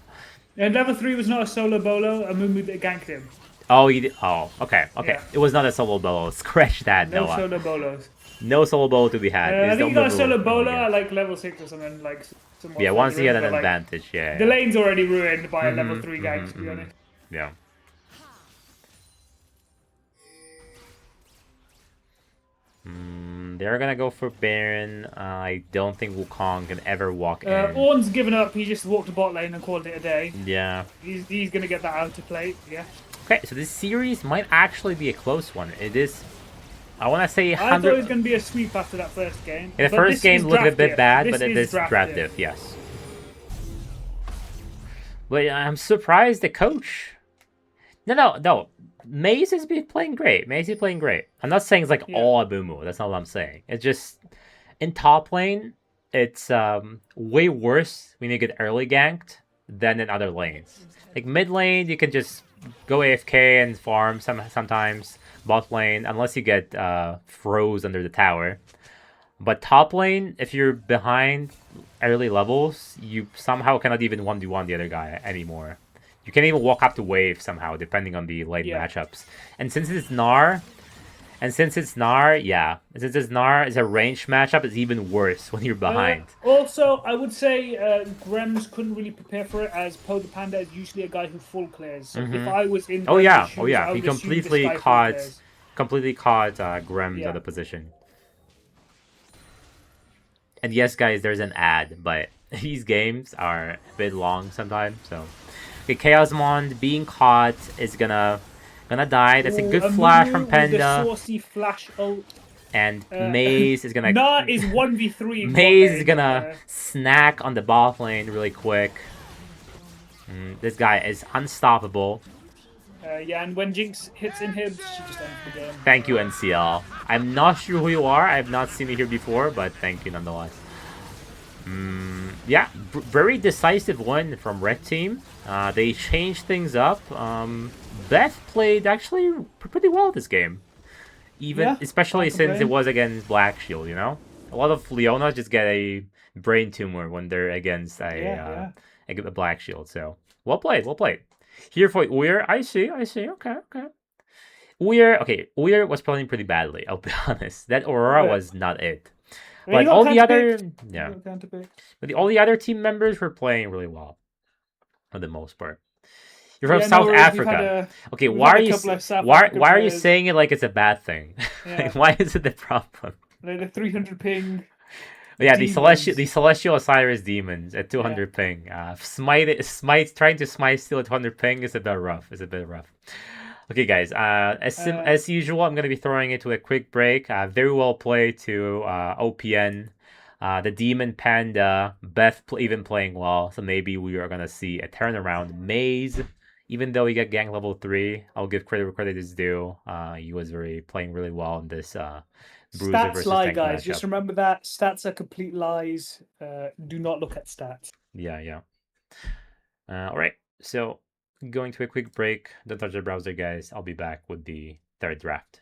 And level 3 was not a solo bolo, Amumu ganked him. Oh, he did? Oh, okay. Yeah. It was not a solo bolo. Scratch that, No Noah. solo bolos. No solo bolo to be had. I think he got a solo bolo at like level 6 or something. Like, yeah, once he had an advantage, yeah. The lane's already ruined by a level 3 gank, to be honest. Yeah. They're gonna go for Baron. I don't think Wukong can ever walk in. Orn's given up. He just walked to bot lane and called it a day. Yeah. He's gonna get that out to play. Yeah. Okay, so this series might actually be a close one. It is. I want to say 100... I thought it was going to be a sweep after that first game. Yeah, the first game looked a bit bad, but it is draft diff, yes. But I'm surprised the coach... No. Maze has been playing great. I'm not saying it's like all Abumu. That's not what I'm saying. It's just... In top lane, it's way worse when you get early ganked than in other lanes. Like mid lane, you can just go AFK and farm sometimes. Bot lane, unless you get froze under the tower. But top lane, if you're behind early levels, you somehow cannot even 1v1 the other guy anymore. You can't even walk up to wave somehow, depending on the late matchups. And since it's Gnar, it's a ranged matchup, it's even worse when you're behind. Also, I would say Grems couldn't really prepare for it, as Poda Panda is usually a guy who full clears. So if I was in shoes, he completely caught Grems out of position. And yes, guys, there's an ad, but these games are a bit long sometimes. So, okay, Chaosmon being caught is gonna die. That's a good flash from Panda. The saucy flash ult. And Maze is gonna... Nah is 1v3. Maze is gonna snack on the bot lane really quick. This guy is unstoppable. Yeah, and when Jinx hits inhibs, she just ends the game. Thank you, NCL. I'm not sure who you are. I have not seen you here before, but thank you nonetheless. Yeah, very decisive win from Red Team. They changed things up. Beth played actually pretty well this game. Especially since it was against Black Shield, you know? A lot of Leonas just get a brain tumor when they're against a Black Shield, so... Well played. Here for Uyer, I see, okay. Uyer was playing pretty badly, I'll be honest. That Aurora was not it. But all the other... Yeah. But all the other team members were playing really well. For the most part. You're from South Africa. Okay, why are you saying it like it's a bad thing? Like, why is it the problem? Like the 300 ping. Yeah, the Celestial Osiris demons at 200 ping. Smite trying to smite steal at 200 ping is a bit rough. Okay, guys. As usual, I'm gonna be throwing it to a quick break. Very well played to OPN. The Demon Panda, Beth even playing well, so maybe we are gonna see a turnaround. Maze, even though he got gang level 3, I'll give credit where credit is due. He was playing really well in this Bruiser stats versus lie, tank guys. matchup. Just remember that stats are complete lies. Do not look at stats. Yeah. All right, so going to a quick break. Don't touch the browser, guys. I'll be back with the third draft.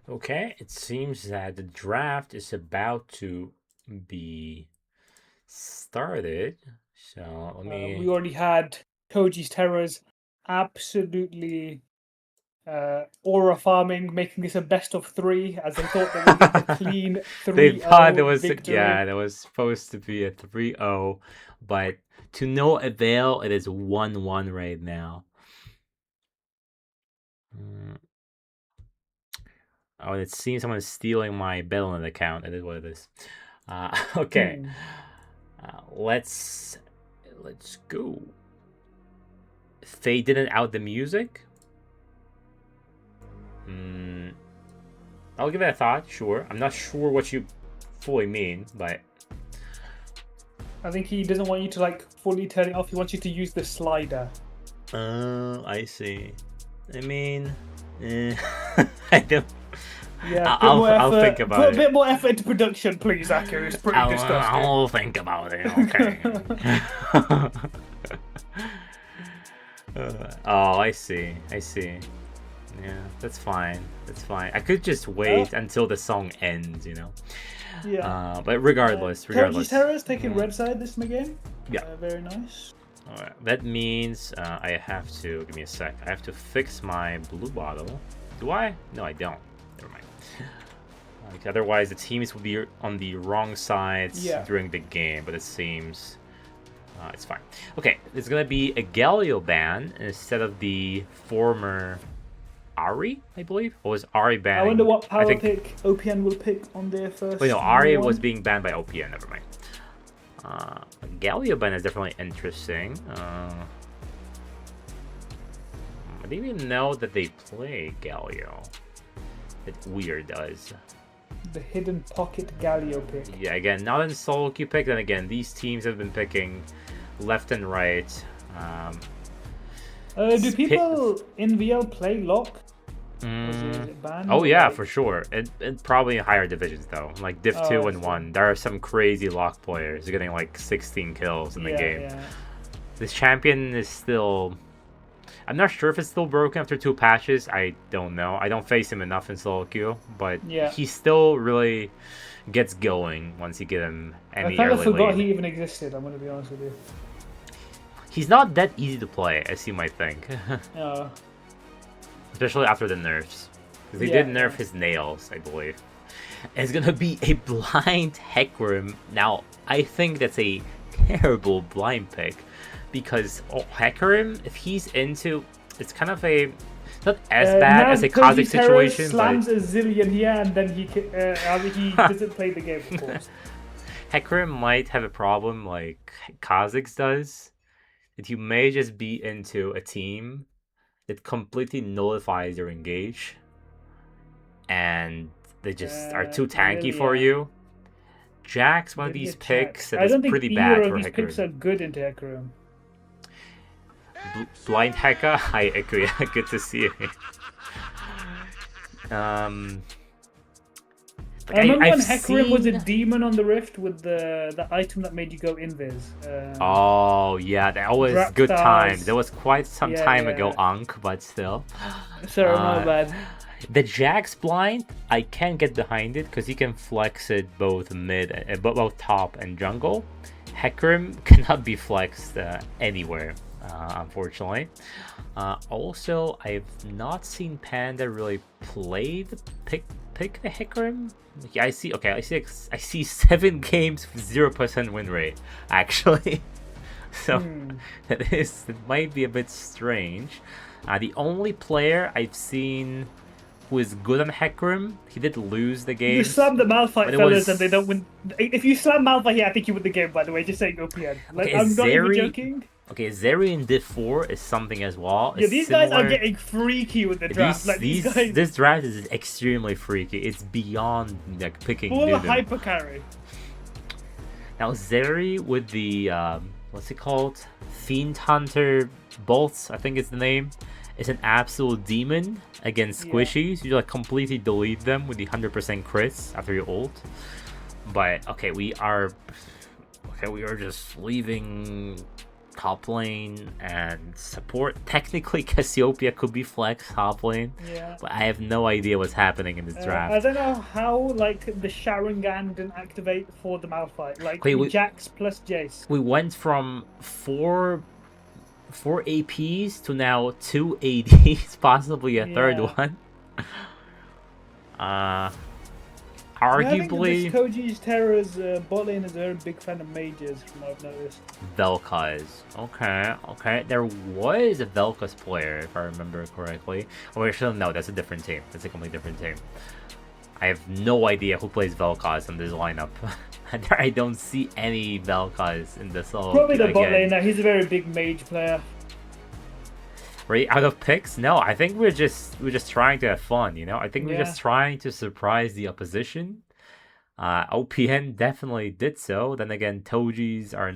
Okay, it seems that the draft is about to be started. So let We me. already had Toji's Terrors absolutely aura farming, making this a best of 3, as they thought they would get the clean They thought 3-0 victory. there was supposed to be a 3-0, but to no avail. It is 1-1 right now. Oh, it seems someone's stealing my Battle.net account. It is what it is. Okay. Let's go. They didn't out the music. I'll give it a thought. Sure. I'm not sure what you fully mean, but I think he doesn't want you to like fully turn it off. He wants you to use the slider. I see. I mean, I don't. Yeah, I'll think about it. Put a bit more effort into production, please, Aku. It's pretty disgusting. I'll think about it. Okay. Oh, I see. Yeah, that's fine. I could just wait until the song ends, you know. Yeah. But regardless. Toji's Terror's taking red side this game. Yeah. Very nice. Alright, that means I have to give me a sec. I have to fix my blue bottle. Do I? No, I don't. Never mind. Otherwise, the teams will be on the wrong sides during the game, but it seems it's fine. Okay, it's gonna be a Galio ban instead of the former Ari, I believe. Or was Ari banned? I wonder what power pick OPN will pick on their first. Wait, no, Ari was being banned by OPN. Never mind. Galio ban is definitely interesting. I didn't even know that they play Galio. It weird does. The hidden pocket Galio pick. Yeah, again, not in solo queue pick. Then again, these teams have been picking left and right. Do people in VL play Lock? Is it banned? Oh yeah, for sure. It probably in higher divisions though, like Div 2 and 1. There are some crazy Lock players getting like 16 kills in the game. Yeah. This champion is still. I'm not sure if it's still broken after 2 patches. I don't know. I don't face him enough in solo queue, but he still really gets going once you get him any I kind of forgot he even existed. I'm gonna be honest with you. He's not that easy to play, as you might think. Especially after the nerfs. Because they did nerf his nails, I believe. And it's gonna be a blind Hecarim. Now, I think that's a terrible blind pick. Because Hecarim, if he's into... It's kind of a... Not as bad as a Kha'Zix situation, slams a zillion here, and then he doesn't play the game, of course. Hecarim might have a problem like Kha'Zix does. That you may just be into a team that completely nullifies your engage, and they just are too tanky for you. Jack's one of these picks that is pretty bad for Hecarim. These picks are good into Hecarim. Blind Heka? I agree. Good to see you. I remember when Hecarim was a demon on the Rift with the item that made you go invis. Oh yeah, that was good times. That was quite some time ago, Ankh, but still. Sorry, my bad. The Jax blind, I can get behind it because he can flex it both both top and jungle. Hecarim cannot be flexed anywhere, unfortunately. Also, I've not seen Panda really play the pick the Hecarim. Yeah, I see 7 games with 0% win rate, actually. So it might be a bit strange. The only player I've seen who is good on Hecarim, he did lose the game. You slam the Malphite fellas and they don't win. If you slam Malphite here, I think you win the game, by the way, just saying OPN. Like, I'm not even joking. Okay, Zeri in Div 4 is something as well. Yeah, these guys are getting freaky with the draft. This draft is extremely freaky. It's beyond like picking full hyper carry. Now Zeri with the what's it called? Fiend Hunter Bolts, I think it's the name. Is an absolute demon against squishies. You like completely delete them with the 100% crits after your ult. But okay, we are just leaving top lane and support. Technically, Cassiopeia could be flex top lane. Yeah. But I have no idea what's happening in this draft. I don't know how, like, the Sharingan didn't activate for the Malphite. Like, Jax plus Jace. We went from four APs to now 2 ADs, possibly a third one. Arguably, I think Toji's Terra's bot lane is a very big fan of mages, from what I've noticed. Vel'Koz. Okay. There was a Vel'Koz player, if I remember correctly. Or actually, no, that's a different team. That's a completely different team. I have no idea who plays Vel'Koz in this lineup. I don't see any Vel'Koz in this solo. Probably the bot lane. He's a very big mage player. Right, out of picks? No, I think we're just trying to have fun, you know? I think we're just trying to surprise the opposition. OPN definitely did so. Then again, Tojis are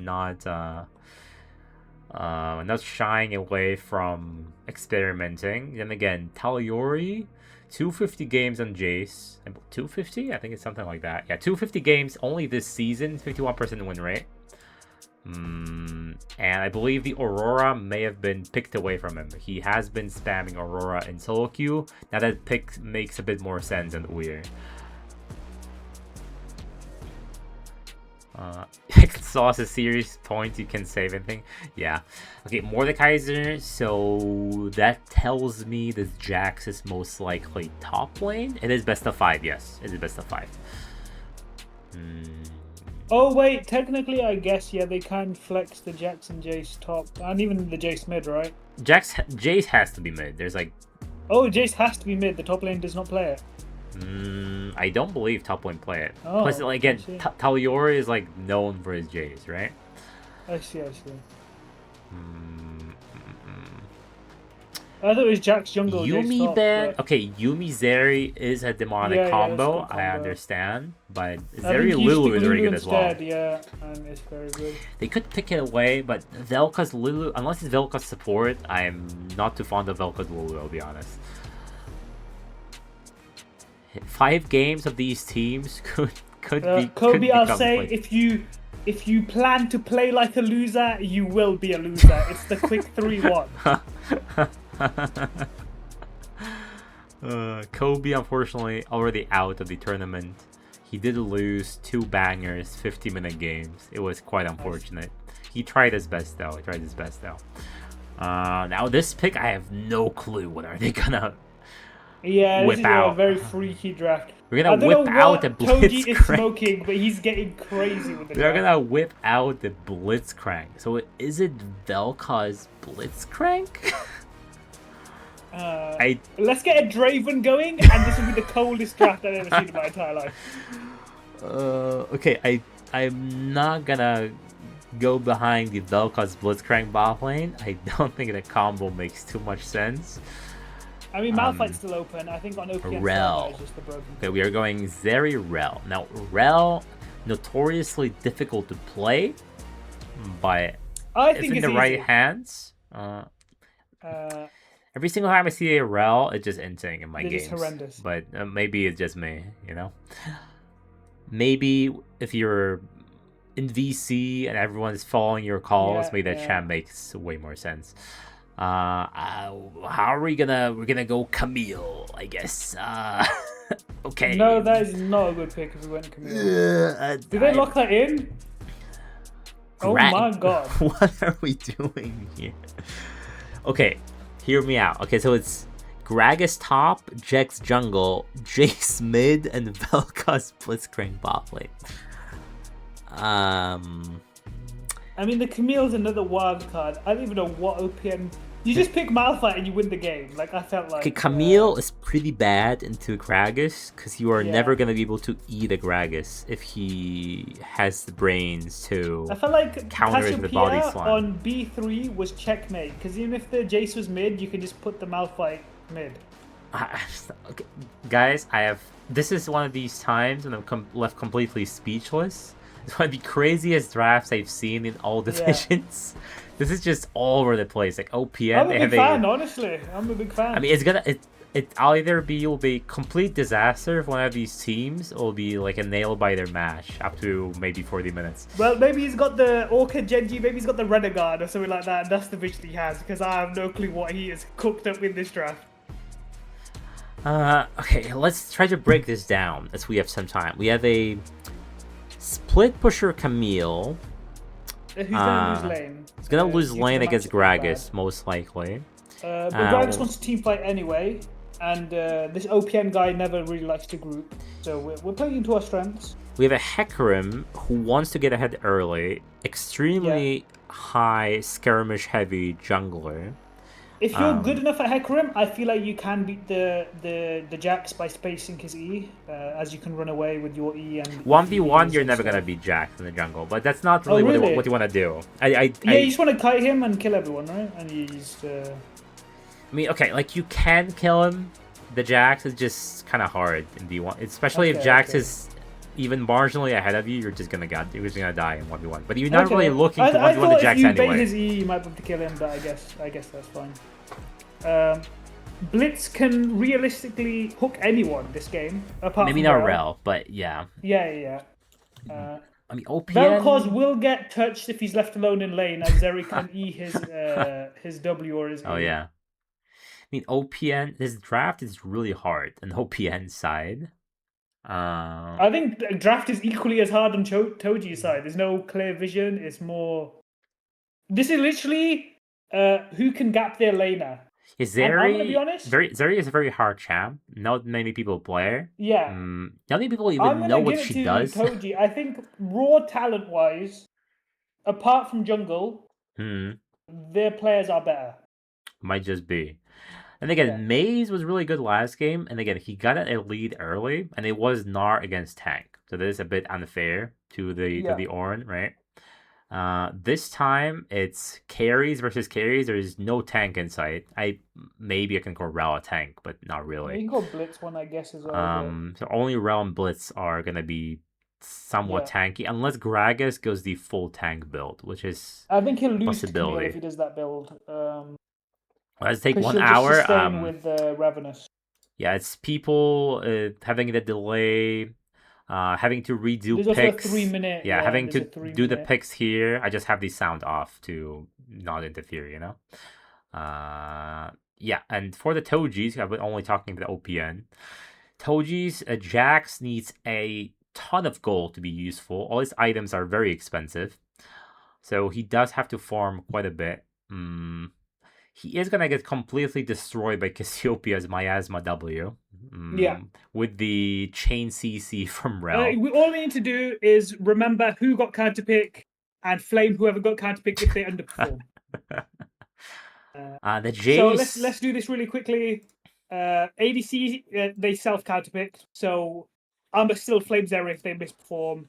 not shying away from experimenting. Then again, Taliori, 250 games on Jace. 250? I think it's something like that. Yeah, 250 games only this season, 51% win rate. And I believe the Aurora may have been picked away from him. He has been spamming Aurora in solo queue. Now that pick makes a bit more sense than weird. Sauce a series point, you can save anything. Yeah. Okay, Mordekaiser. So that tells me this Jax is most likely top lane. It is best of 5, yes. It is best of 5. Oh wait, technically I guess, yeah, they can flex the Jax and Jace top, and even the Jace mid, right? Jace has to be mid. There's like... Oh, Jace has to be mid, the top lane does not play it. I don't believe top lane play it. Oh, plus, like, again, Taliori is like known for his Jace, right? I see. I thought it was Jax jungle. Yumi ban. Okay, Yumi Zeri is a demonic combo. I understand, but Zeri Lulu is very good as well. Yeah, and it's very good. They could pick it away, but Vel'Koz Lulu, unless it's Vel'Koz support, I'm not too fond of Vel'Koz Lulu. I'll be honest. 5 games of these teams could be. Kobe, I'll say if you plan to play like a loser, you will be a loser. It's the quick 3-1. Kobe, unfortunately, already out of the tournament. He did lose 2 bangers, 50-minute games. It was quite unfortunate. He tried his best, though. Now, this pick, I have no clue what are they gonna whip out. A very freaky draft. We're gonna whip out the Blitzcrank. Toji is smoking, but he's getting crazy with it. They're gonna whip out the Blitzcrank. So is it Vel'Koz Blitzcrank? Let's get a Draven going, and this will be the coldest draft I've ever seen in my entire life. Okay, I'm not gonna go behind the Vel'Koz Blitzcrank bot lane. I don't think the combo makes too much sense. I mean, Malphite's still open. I think on OPN Rel. is just the broken. Okay, we are going Zeri Rel. Now, Rel, notoriously difficult to play, but if in the right hands, every single time I see a Rel, it's just insane in my games. It's horrendous. But maybe it's just me, you know? Maybe if you're in VC and everyone's following your calls, maybe that champ makes way more sense. How are we gonna... We're gonna go Camille, I guess. Okay. No, that is not a good pick if we went Camille. Did they lock that in? Oh my god. What are we doing here? Okay, hear me out. Okay, so it's Gragas top, Jax jungle, Jace mid, and Vel'Koz Blitzcrank bot lane. I mean, the Camille's another wild card. I don't even know what OPN... You just pick Malphite and you win the game. Like, I felt like... Okay, Camille is pretty bad into Gragas, because you are never going to be able to eat a Gragas if he has the brains to I felt like counter it with body slam. On B3 was checkmate, because even if the Jace was mid, you can just put the Malphite mid. Okay, guys, this is one of these times when I'm left completely speechless. It's one of the craziest drafts I've seen in all divisions. This is just all over the place. Like OPN, I'm a big fan, honestly. I'm a big fan. I mean, It'll either be complete disaster if one of these teams, or be like a nail-biter match up to maybe 40 minutes. Well, maybe he's got the Orca Genji, maybe he's got the Renegade or something like that, and that's the vision he has, because I have no clue what he has cooked up in this draft. Okay, let's try to break this down as we have some time. We have a split pusher Camille. Who's gonna lose lane? He's gonna lose lane against Gragas, most likely. But Gragas wants to team fight anyway, and this OPN guy never really likes to group, so we're playing into our strengths. We have a Hecarim who wants to get ahead early, extremely high skirmish heavy jungler. If you're good enough at Hecarim, I feel like you can beat the Jax by spacing his E, as you can run away with your E and 1v1. You're never gonna beat Jax in the jungle, but that's not really, what you want to do. You just want to kite him and kill everyone, right? And you just. I mean, okay, like you can kill him. The Jax is just kind of hard in D1, especially if Jax is even marginally ahead of you. You're just gonna die in 1v1. But you're not really looking to 1v1 the Jax anyway. If you bait his E, you might be able to kill him, but I guess that's fine. Blitz can realistically hook anyone this game, apart maybe from not Rel, but yeah. Yeah. I mean, OPN... Vel'Koz will get touched if he's left alone in lane, as Zeri can E his W or his E. Oh yeah. I mean, OPN, this draft is really hard on OPN side. I think the draft is equally as hard on Toji's side. There's no clear vision. It's more... This is literally who can gap their laner. Zeri, I'm gonna be honest. Zeri is a very hard champ. Not many people play. Yeah. Not many people even know what she does. Toji. I think raw talent-wise, apart from jungle, their players are better. Might just be. And again, Maze was really good last game, and again, he got a lead early, and it was Gnar against tank, so that is a bit unfair to the Ornn, right? This time it's carries versus carries. There is no tank in sight. Maybe I can call Rel a tank, but not really. You can call Blitz one, I guess, as well. So only Rel and Blitz are gonna be somewhat tanky, unless Gragas goes the full tank build, which is I think he'll lose to Camille if he does that build. Let's take 1 hour. With Ravenous. Yeah, it's people having the delay, having to redo there's picks. Also a 3-minute. Yeah, having to do the picks here. I just have the sound off to not interfere, you know. Yeah, and for the Tojis, I've been only talking to the OPN. Tojis, Jax needs a ton of gold to be useful. All his items are very expensive, so he does have to farm quite a bit. He is gonna get completely destroyed by Cassiopeia's Miasma W. With the chain CC from Rel. All we need to do is remember who got counter pick and flame whoever got counter pick if they underperform. The Jace. So let's do this really quickly. ADC they self counter picked, so Amber still flames Zeri if they misperform.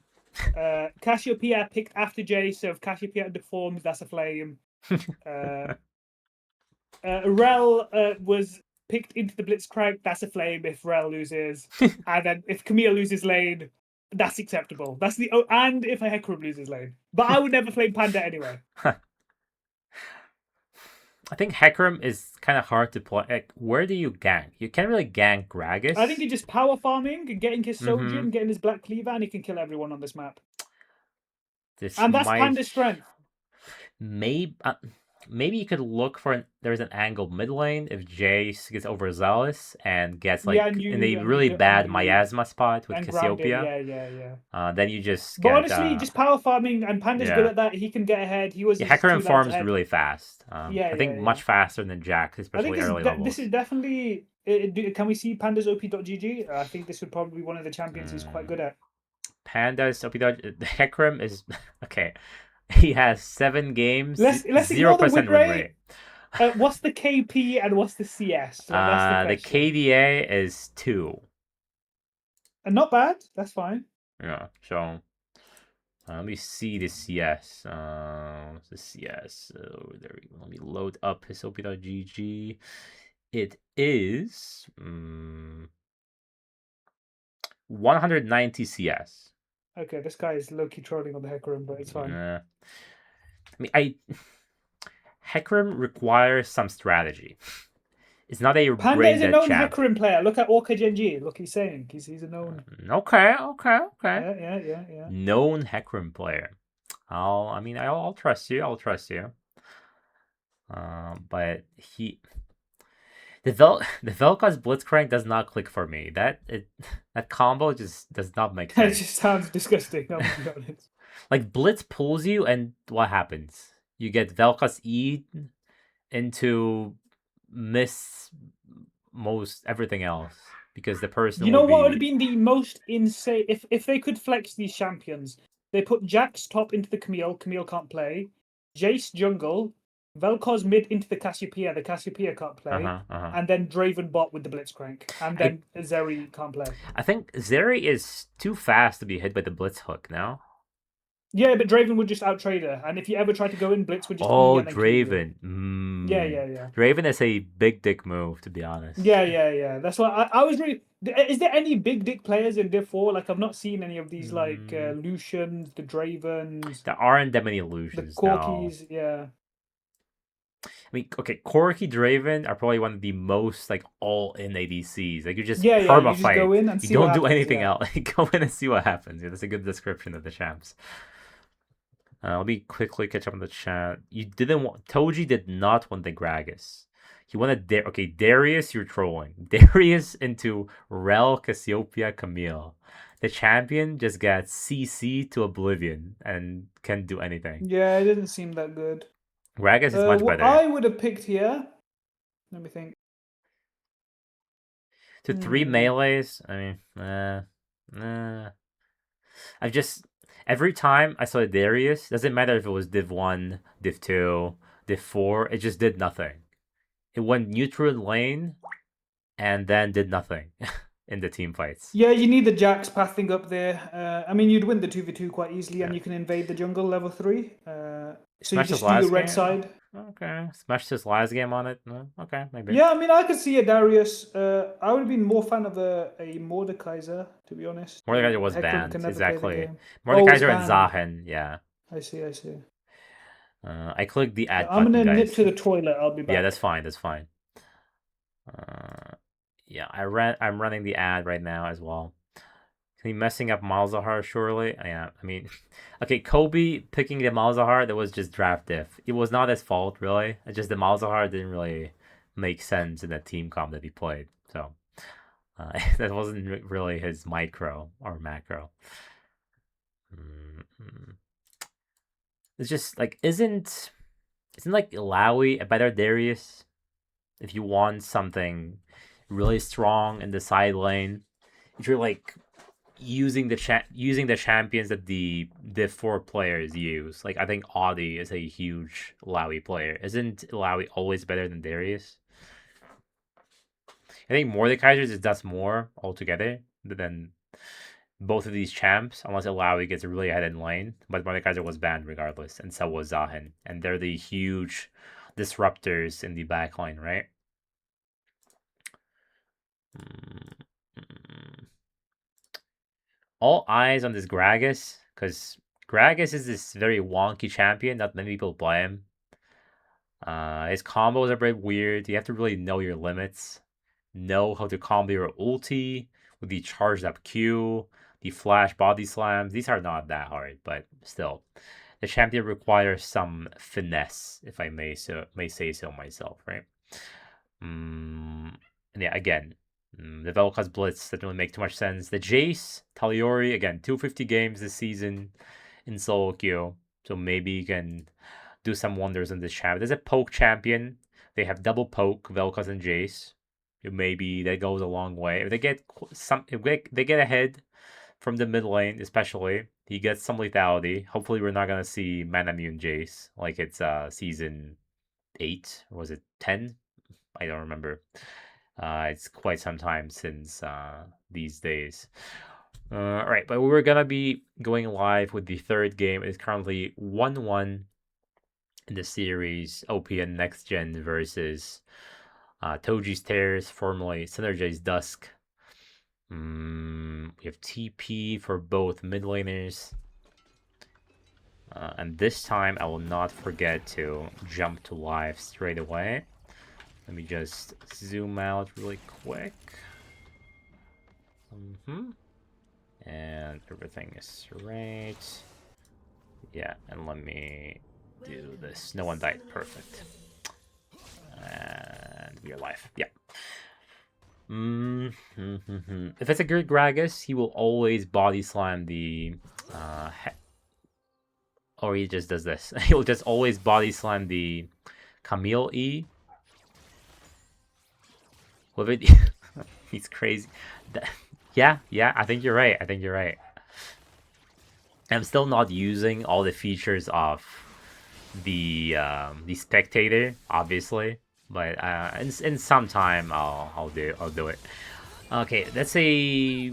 Cassiopeia picked after Jace, so if Cassiopeia underperforms, that's a flame. Rel was picked into the Blitzcrank, that's a flame if Rel loses. And then if Camille loses lane, that's acceptable. And if a Hecarim loses lane. But I would never flame Panda anyway. I think Hecarim is kind of hard to play. Like, where do you gank? You can't really gank Gragas. I think you're just power farming and getting his Soji and getting his Black Cleaver, and he can kill everyone on this map. And that's Panda's strength. Maybe you could look for there's an angle mid lane if Jace gets overzealous and gets like in a really bad miasma spot with Cassiopeia. Then you just get... But honestly, just power farming, and Panda's good at that. He can get ahead. He was Hecarim farms really fast. I think much faster than Jax, especially early levels. This is definitely... Can we see Panda's OP.GG? I think this would probably be one of the champions he's quite good at. Panda's OP.GG... Hecarim is... Okay. He has 7 games, let's 0% win rate. What's the KP and what's the CS? The KDA is 2. Not bad. That's fine. Yeah. So let me see the CS. The CS. There we go. Let me load up his OP.GG. It is 190 CS. Okay, this guy is low-key trolling on the Hecarim, but it's fine. I mean, Hecarim requires some strategy. It's not a Panda brain is a dead known champ. Hecarim player. Look at Orca Genji. Look, he's saying he's a known. Okay. Yeah. Known Hecarim player. I'll trust you. I'll trust you. But the Vel'Koz Blitzcrank does not click for me. That combo just does not make It sense. just sounds disgusting. I'll be honest. Like Blitz pulls you, and what happens? You get Vel'Koz E into miss most everything else because the person You know would what would be have been the most insane if they could flex these champions? They put Jax top into the Camille. Camille can't play. Jace jungle. Vel'Koz mid into the Cassiopeia. The Cassiopeia can't play. And then Draven bot with the Blitzcrank. And then Zeri can't play. I think Zeri is too fast to be hit by the Blitz hook now. Yeah, but Draven would just outtrade her. And if you ever try to go in, Blitz would just E and then Draven. Yeah. Draven is a big dick move, to be honest. Yeah. That's why I was really... Is there any big dick players in Div 4? Like, I've not seen any of these, like, Lucians, the Dravens... There aren't that many Lucians, the Corkis, yeah. I mean, okay, Corki Draven are probably one of the most like all-in ADCs. Like you just you just go in and you see don't what do happens, anything else. You go in and see what happens. Yeah, that's a good description of the champs. Let me quickly catch up on the chat. You didn't want Toji did not want the Gragas. He wanted Darius. You're trolling. Darius into Rel, Cassiopeia, Camille. The champion just got CC to oblivion and can't do anything. Yeah, it didn't seem that good. Gragas is much better. I would have picked here. Let me think. To 3 melees, I mean, I've just every time I saw Darius, doesn't matter if it was Div 1, Div 2, Div 4, it just did nothing. It went neutral lane and then did nothing in the team fights. Yeah, you need the Jax pathing up there. I mean, you'd win the 2v2 quite easily, and you can invade the jungle level 3. So you just do your red side. Okay. Smashed his last game on it. Okay, maybe. Yeah, I mean, I could see a Darius. I would have been more fan of a Mordekaiser, to be honest. Mordekaiser was banned, exactly. Mordekaiser and Zahen, yeah. I see. I clicked the add I'm button, gonna guys. nip to the toilet. I'll be back. Yeah, that's fine. Yeah, I'm running the ad right now as well. He messing up Malzahar, surely? Yeah, I mean, okay, Kobe picking the Malzahar, that was just draft diff. It was not his fault, really. It's just the Malzahar didn't really make sense in that team comp that he played. So, that wasn't really his micro or macro. It's just, like, isn't like Illaoi a better Darius? If you want something really strong in the side lane, if you're, like... using the champions that the Div 4 players use. Like I think Audi is a huge Illaoi player. Isn't Illaoi always better than Darius? I think Mordekaiser just does more altogether than both of these champs, unless Illaoi gets really ahead in lane. But Mordekaiser was banned regardless, and so was Zahen. And they're the huge disruptors in the backline, right? All eyes on this Gragas, because Gragas is this very wonky champion. Not many people play him. His combos are a bit weird. You have to really know your limits. Know how to combo your ulti with the charged up Q, the flash body slams. These are not that hard, but still. The champion requires some finesse, if I may say so myself, right? And yeah, again, the Vel'Koz Blitz doesn't really make too much sense. The Jace, Taliori, again, 250 games this season in solo queue. So maybe you can do some wonders in this champion. There's a poke champion. They have double poke, Vel'Koz and Jace. Maybe that goes a long way. If they get ahead from the mid lane, especially, he gets some lethality. Hopefully we're not gonna see Manamune Jace like it's season 8, or was it 10? I don't remember. It's quite some time since these days. Alright, but we're gonna be going live with the third game. It's currently 1-1 in the series. OPN Next Gen versus Toji's Tears, formerly Synergize Dusk. We have TP for both mid laners. And this time I will not forget to jump to live straight away. Let me just zoom out really quick. And everything is right. Yeah, and let me do this. No one died. Perfect. And we are live. Yeah. If it's a good Gragas, he will always body slam the or he just does this. He'll just always body slam the Camille E. With it, he's crazy. Yeah, I think you're right. I'm still not using all the features of the spectator, obviously, but in some time I'll do it. Okay, let's say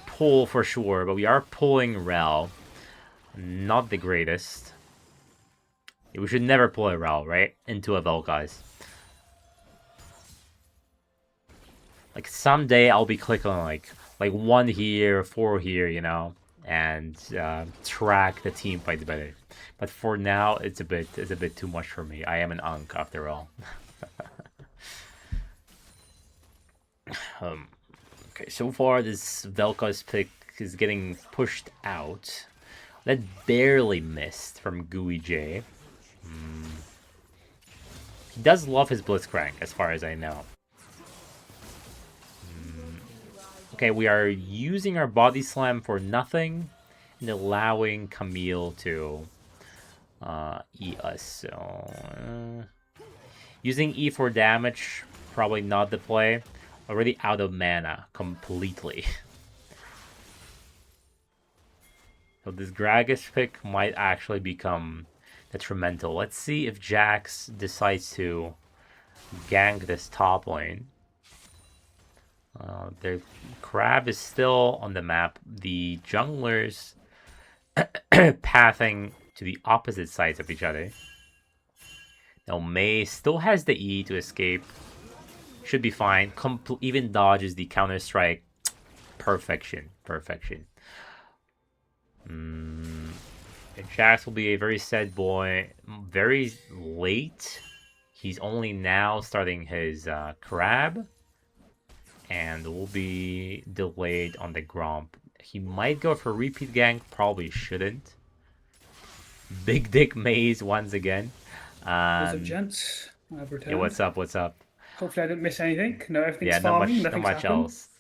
pull for sure, but we are pulling Rel. Not the greatest. We should never pull a Rel, right? Into a Vel'Koz. Like someday I'll be clicking on like 1 here, 4 here, you know, and track the team fights better. But for now, it's a bit too much for me. I am an Unk after all. Okay, so far this Vel'Koz pick is getting pushed out. That barely missed from Gooey J. He does love his Blitzcrank, as far as I know. Okay, we are using our Body Slam for nothing and allowing Camille to E us. So, using E for damage, probably not the play. Already out of mana completely. So this Gragas pick might actually become detrimental. Let's see if Jax decides to gank this top lane. The Crab is still on the map. The junglers pathing to the opposite sides of each other. Now Mei still has the E to escape. Should be fine. Even dodges the counter strike. Perfection. Jax will be a very sad boy. Very late. He's only now starting his Crab. And will be delayed on the Gromp. He might go for repeat gank. Probably shouldn't. Big Dick Maze once again. What's up, gents? I've returned. Yeah, what's up? Hopefully I didn't miss anything. No, everything's farming. Not much else.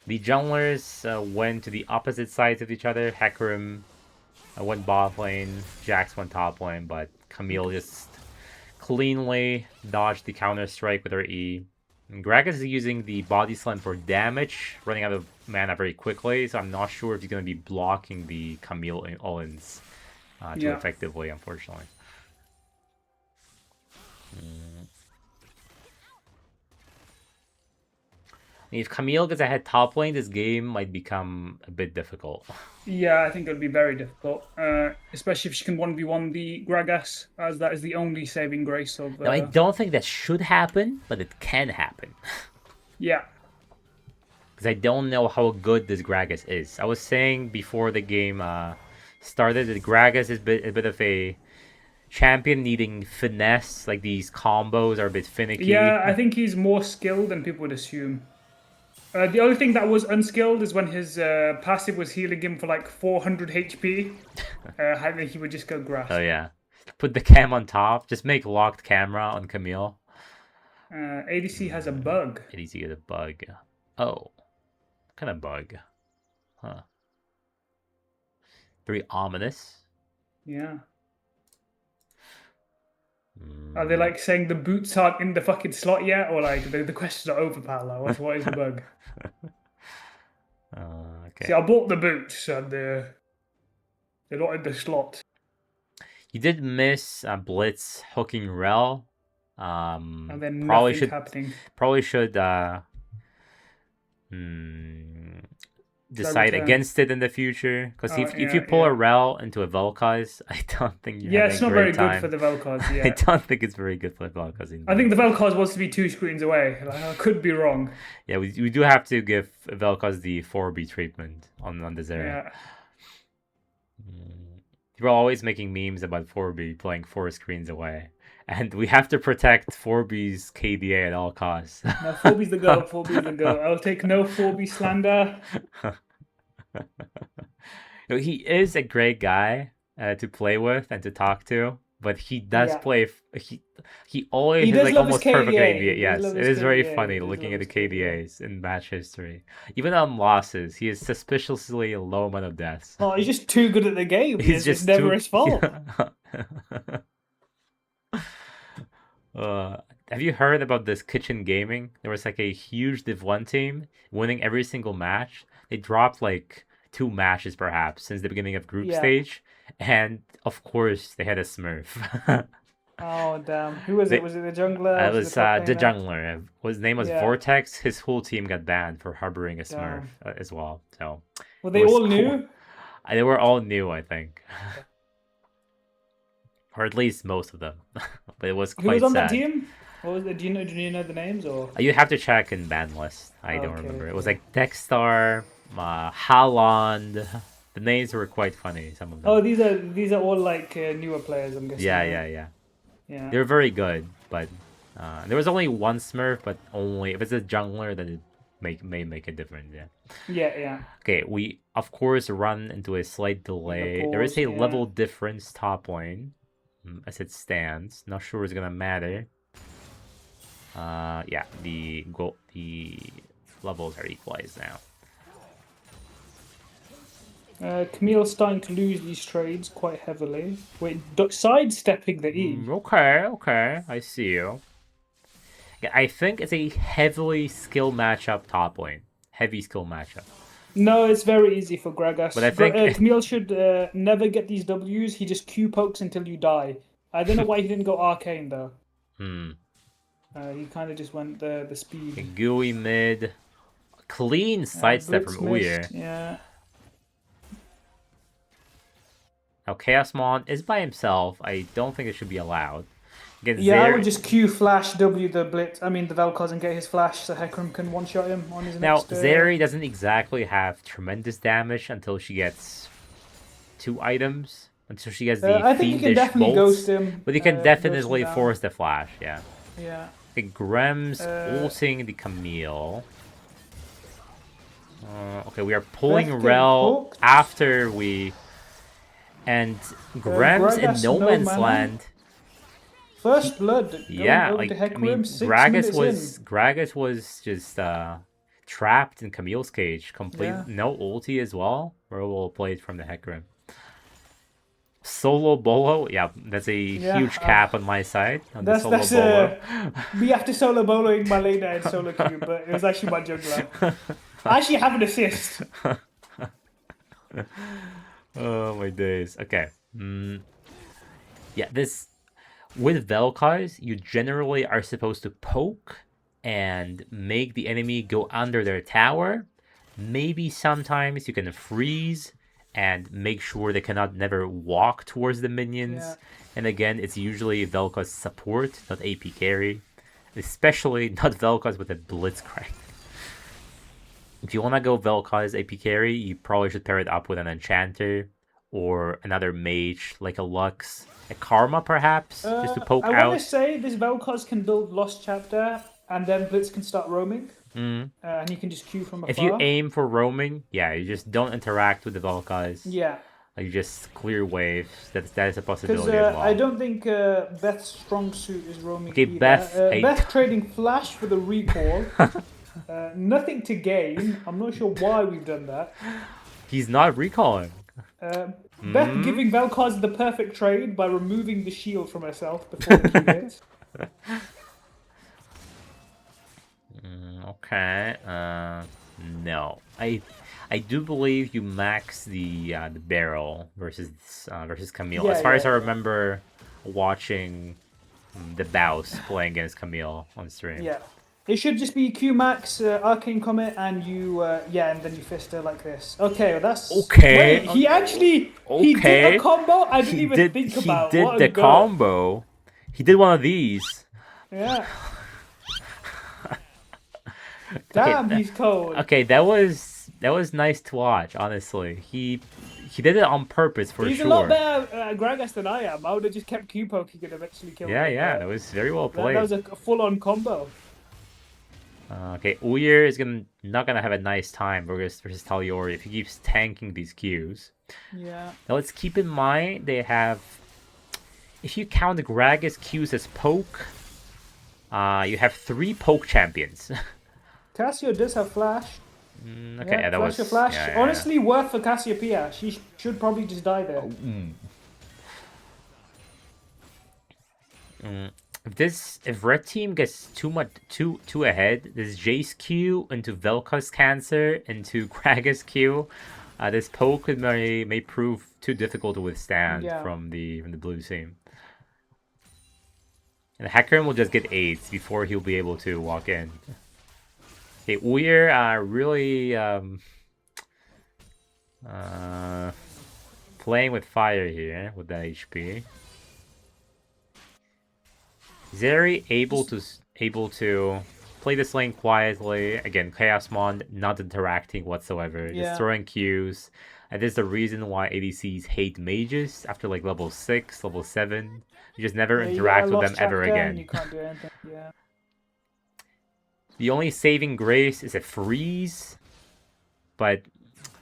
The junglers went to the opposite sides of each other. Hecarim went bot lane. Jax went top lane. But Camille just cleanly dodged the counter strike with her E. And Gragas is using the Body Slam for damage, running out of mana very quickly, so I'm not sure if he's going to be blocking the Camille Owens too effectively, unfortunately. If Camille gets ahead top lane, this game might become a bit difficult. Yeah, I think it would be very difficult, especially if she can 1v1 the Gragas, as that is the only saving grace of... Now, I don't think that should happen, but it can happen. Yeah. Because I don't know how good this Gragas is. I was saying before the game started that Gragas is a bit of a champion needing finesse. Like, these combos are a bit finicky. Yeah, I think he's more skilled than people would assume. The only thing that was unskilled is when his passive was healing him for like 400 HP. I think he would just go grass. Oh, yeah. Put the cam on top. Just make locked camera on Camille. ADC has a bug. ADC has a bug. Oh. What kind of bug? Huh. Very ominous. Yeah. Are they like saying the boots aren't in the fucking slot yet? Or like the questions are over, pal? What is the bug? Okay. See, I bought the boots and they're not in the slot. You did miss Blitz hooking Rel. And then probably nothing happening. Probably should decide against it in the future, because if you pull a Rel into a Vel'Koz, I don't think you're having it's not very good for the Vel'Koz. Yeah. I don't think it's very good for the Vel'Koz. I think the Vel'Koz wants to be 2 screens away. I could be wrong. Yeah, we do have to give Vel'Koz the 4B treatment on this area. People are always making memes about 4B playing 4 screens away. And we have to protect 4B's KDA at all costs. No, 4B's the go. 4B's the go. I'll take no 4B slander. He is a great guy to play with and to talk to, but he does play. He always has like almost perfect KDA. Yes, it is very funny looking at the KDAs in match history. Even on losses, he is suspiciously low amount of deaths. Oh, he's just too good at the game. He's just never his fault. Have you heard about this Kitchen Gaming? There was like a huge Div 1 team winning every single match. They dropped like 2 matches perhaps since the beginning of group stage, and of course they had a Smurf. Oh damn! Who was it? Was it the jungler? It was the jungler. His name was Vortex. His whole team got banned for harboring a Smurf as well. So were they all new? They were all new, I think. Or at least most of them. But it was quite sad. Who was on that team? What was it? Do you know the names or? You have to check in ban list. I don't remember. It was like Dexstar, Holland. The names were quite funny. Some of them. Oh, these are all like newer players. I'm guessing. Yeah. They're very good, but there was only one Smurf, but only if it's a jungler, then it may make a difference. Yeah. Okay, we of course run into a slight delay. There is a level difference top lane, as it stands. Not sure it's gonna matter. The levels are equalized now. Camille's starting to lose these trades quite heavily. Wait, sidestepping the E. Okay, I see you. Yeah, I think it's a heavily skill matchup top lane. Heavy skill matchup. No, it's very easy for Gragas. But I think Camille should never get these Ws. He just Q pokes until you die. I don't know why he didn't go arcane though. He kind of just went the speed. A gooey mid. Clean sidestep from Uyer. Yeah. Now Chaosmon is by himself. I don't think it should be allowed. I would just Q flash W the Blitz. I mean the Vel'Koz and get his flash so Hecarim can one-shot him on his next... Now, Zeri doesn't exactly have tremendous damage until she gets 2 items. Until she gets the I think you can definitely ghost him. But you can definitely force the flash, Yeah. Okay, Grem's ulting the Camille. Okay, we are pulling Rel after we... And Grem's in no man's land. First blood. Yeah, like Gragas was just trapped in Camille's cage. No ulti as well. We'll play it from the Hecarim. Solo bolo, that's a huge cap on my side. We have to solo boloing my lane and solo queue, but it was actually my jungler. I actually have an assist. Oh my days. Okay. This with Vel'Koz, you generally are supposed to poke and make the enemy go under their tower. Maybe sometimes you can freeze and make sure they cannot never walk towards the minions. And again, it's usually Vel'Koz support, not AP carry. Especially not Vel'Koz with a Blitzcrank. If you want to go Vel'Koz AP carry, you probably should pair it up with an Enchanter or another mage, like a Lux, a Karma perhaps, just to poke out. I want to say this Vel'Koz can build Lost Chapter, and then Blitz can start roaming. And he can just queue from afar. If you aim for roaming, you just don't interact with the Vel'Koz. Yeah. You just clear waves. That is a possibility as well. I don't think Beth's strong suit is roaming either. Beth trading flash for the recall. Nothing to gain. I'm not sure why we've done that. He's not recalling. Beth giving Vel'Koz the perfect trade by removing the shield from herself before the Q hits. Okay. No. I do believe you max the barrel versus Camille. As far as I remember watching the Baus playing against Camille on stream. Yeah. It should just be Q max, Arcane Comet, and you, and then you fist her like this. Okay, well that's... Okay. Wait, he actually... He did a combo? I didn't even think about it. He did the combo. He did one of these. Yeah. Damn, he's cold. Okay, that was nice to watch, honestly. He he did it on purpose for He's sure. He's a lot better at Gragas than I am. I would have just kept Q poking and eventually killed him. Yeah, that was very well played. That was a full-on combo. Okay, Uyer is not gonna have a nice time versus Taliori if he keeps tanking these Qs. Yeah. Now let's keep in mind they have, if you count the Gragas Qs as poke, you have 3 poke champions. Cassio does have flash. Okay, yeah, that was flash. Yeah. Honestly, worth for Cassiopeia. She should probably just die there. If red team gets too ahead, this Jace Q into Vel'Koz Cancer into Gragas Q, this poke may prove too difficult to withstand from the blue team. And Hecarim will just get 8s before he'll be able to walk in. Okay, Uyer really playing with fire here with that HP. Zeri able to play this lane quietly. Again, Chaosmon not interacting whatsoever, just throwing Qs. And this is the reason why ADCs hate mages after like level 6, level 7. You just never interact with them ever again. You can't do anything. Yeah. The only saving grace is a freeze, but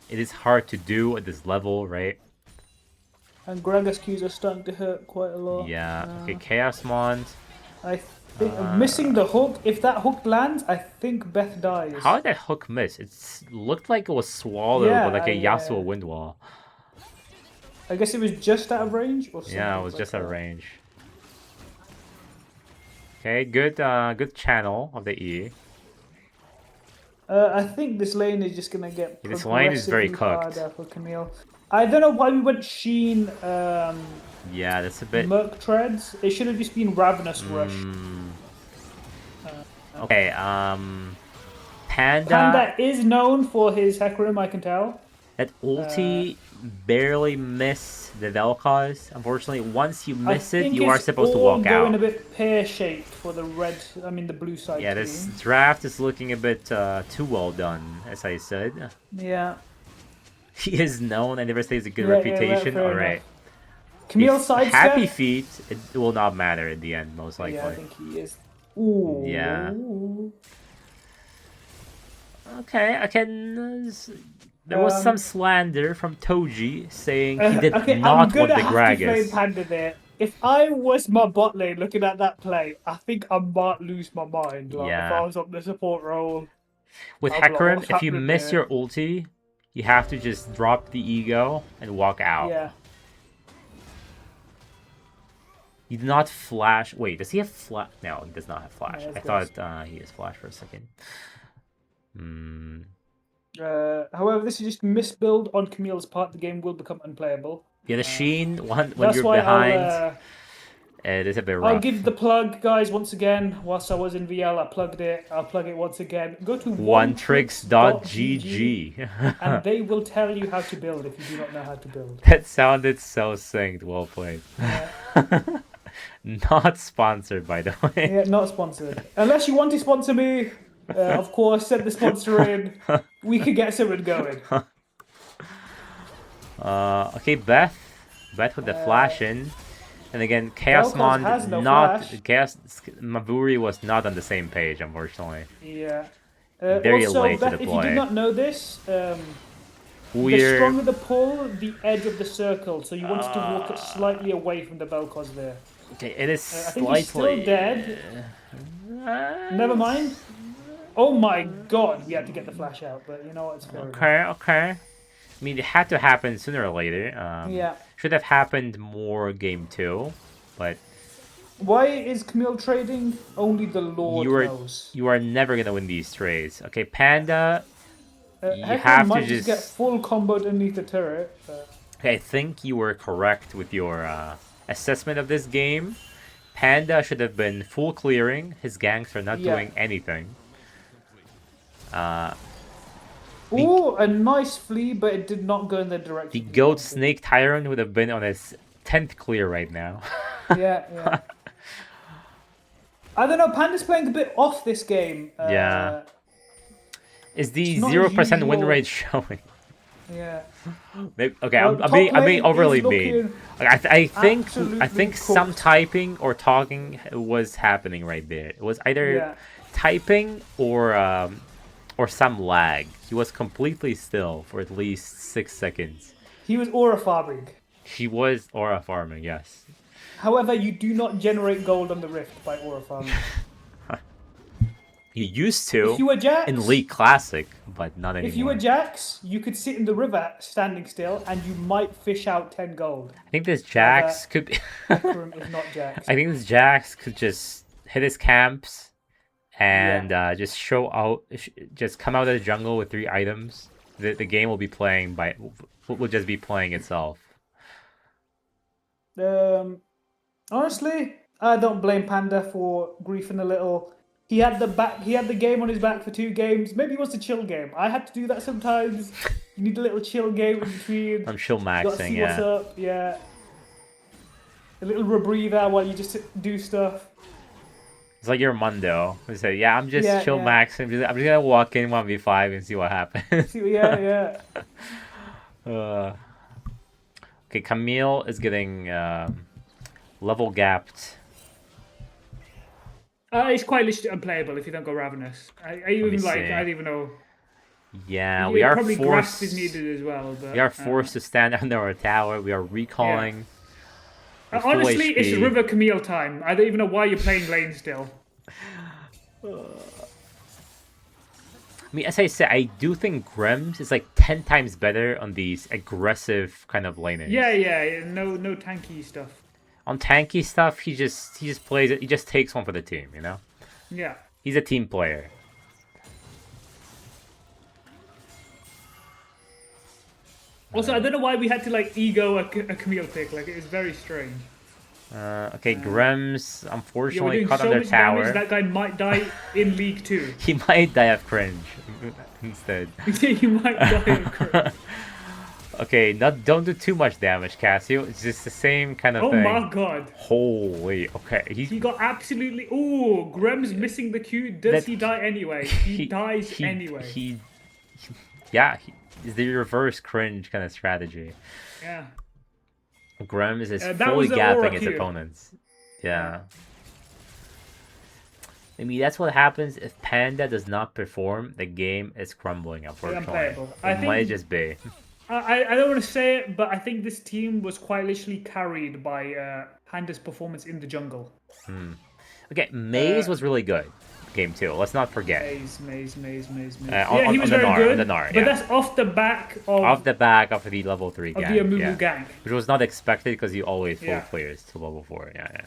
it is hard to do at this level, right? And Gragas Qs are starting to hurt quite a lot. Yeah. Okay, Chaosmon. I think missing the hook. If that hook lands, I think Beth dies. How did that hook miss? It looked like it was swallowed by like a Yasuo wind wall. I guess it was just out of range, or something. Yeah, it was just out of range. Okay, good channel of the E. I think this lane is just gonna get this lane is very cooked for Camille. I don't know why we went Sheen. Yeah, that's a bit. Merc treads. It should have just been Ravenous Rush. Okay. Panda is known for his Hecarim, I can tell. That ulti barely missed the Vel'Koz. Unfortunately, once you miss it, you are supposed to walk out. Going a bit pear-shaped for the the blue side. Yeah, this draft is looking a bit too well done, as I said. Yeah. He is known, I never say he's a good reputation. All right. Camille sidestep. Happy feet, it will not matter in the end, most likely. Yeah, I think he is. Ooh. Yeah. Okay, I can. There was some slander from Toji saying he did not want the Gragas. Panda there. If I was my bot lane looking at that play, I think I might lose my mind. Like, if I was up the support role. With Hecarim, if you miss your ulti, you have to just drop the ego and walk out. Yeah. He did not flash. Wait, does he have flash? No, he does not have flash. I thought he has flash for a second. However, this is just misbuild on Camille's part. The game will become unplayable. Yeah, the Sheen, when you're behind, it is a bit rough. I'll give the plug, guys, once again. Whilst I was in VL, I plugged it. I'll plug it once again. Go to onetricks.gg and they will tell you how to build if you do not know how to build. That sounded so synced. Well played. Not sponsored, by the way. Yeah, not sponsored. Unless you want to sponsor me, of course, send the sponsor in. We could get something going. Okay, Beth with the flash in. And again, Chaosmon Mavuri was not on the same page, unfortunately. Yeah. Very also, late Beth, to deploy. if you did not know this, the stronger the pull, the edge of the circle. So you wanted to walk it slightly away from the Vel'Koz there. Okay, it is slightly. I think he's still dead. Never mind. Oh my god, we had to get the flash out, but you know what? It's fair enough. Okay. I mean, it had to happen sooner or later. Yeah. Should have happened more game 2, but... Why is Camille trading? Only the Lord knows. You are never going to win these trades. Okay, Panda, you have to just get full comboed underneath the turret. Okay, I think you were correct with your assessment of this game. Panda should have been full clearing. His ganks are not doing anything. Ooh, a nice flea, but it did not go in the direction. The Goat Snake Tyrant would have been on his 10th clear right now. Yeah. I don't know, Panda's playing a bit off this game. Yeah. Is the 0% win rate showing? Yeah. Maybe, okay, Well, I'm being overly mean. Like, I think some cooked. typing or talking was happening right there. It was either typing or some lag. He was completely still for at least 6 seconds. He was aura farming. He was aura farming, yes. However, you do not generate gold on the Rift by aura farming. He used If to you were in Jax, League Classic, but not anymore. if you were Jax, you could sit in the river standing still, and you might fish out 10 gold. I think this Jax could be. Hecarim is not Jax. I think this Jax could just hit his camps and just show out, just come out of the jungle with 3 items. The game will be playing will just be playing itself. Honestly, I don't blame Panda for griefing a little. He had the game on his back for 2 games. Maybe he wants a chill game. I had to do that sometimes. You need a little chill game in between. I'm chill maxing, Gotta see what's up, yeah. A little rebreather while you just do stuff. It's like your Mundo. We say, yeah, I'm just chill maxing. I'm just gonna walk in 1v5 and see what happens. Yeah. Okay, Camille is getting level gapped. It's quite literally unplayable if you don't go Ravenous. I don't even know. Yeah, we are probably forced. Grasp is needed as well. But, we are forced to stand under our tower. We are recalling. Yeah. Honestly, it's River Camille time. I don't even know why you're playing lane still. I mean, as I said, I do think Grims is like 10 times better on these aggressive kind of laners. Yeah. No tanky stuff. On tanky stuff, he just plays it. He just takes one for the team, you know. Yeah. He's a team player. Also, I don't know why we had to like ego a Camille pick. Like it was very strange. Okay, Grims unfortunately caught so on their much tower. Damage, that guy might die in League 2. He might die of cringe instead. He might die of cringe. Okay, don't do too much damage, Cassio. It's just the same kind of thing. Oh my god. Holy, okay. He got absolutely... Ooh, Grem's missing the Q. Does he die anyway? He dies anyway. Yeah, it's the reverse cringe kind of strategy. Yeah. Grem is fully gapping his opponents. Yeah. I mean, that's what happens if Panda does not perform. The game is crumbling, unfortunately. It might just be. I don't want to say it, but I think this team was quite literally carried by Panda's performance in the jungle. Okay, Maze was really good. Game 2. Let's not forget. Maze. Yeah, he was very good. But that's off the back of the level 3 gank. Of the Amumu gank. Which was not expected because you always pull players to level 4. Yeah.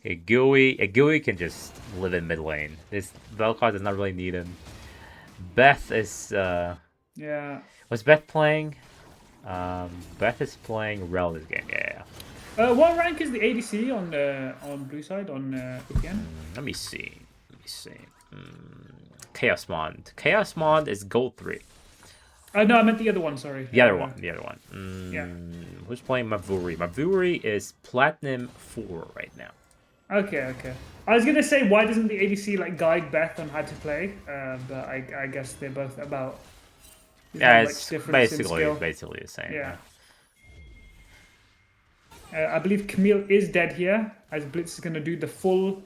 A GUI can just live in mid lane. This Vel'Koz does not really need him. Beth is Was Beth playing? Beth is playing Rel this game. Yeah. What rank is the ADC on blue side on OPN? Let me see. Chaos Mond is gold 3. No, I meant the other one. Sorry. The other one. Who's playing Mavuri? Mavuri is platinum 4 right now. Okay. I was gonna say, why doesn't the ADC like guide Beth on how to play? But I guess they're both about. Yeah, it's basically the same. Yeah. I believe Camille is dead here, as Blitz is gonna do the full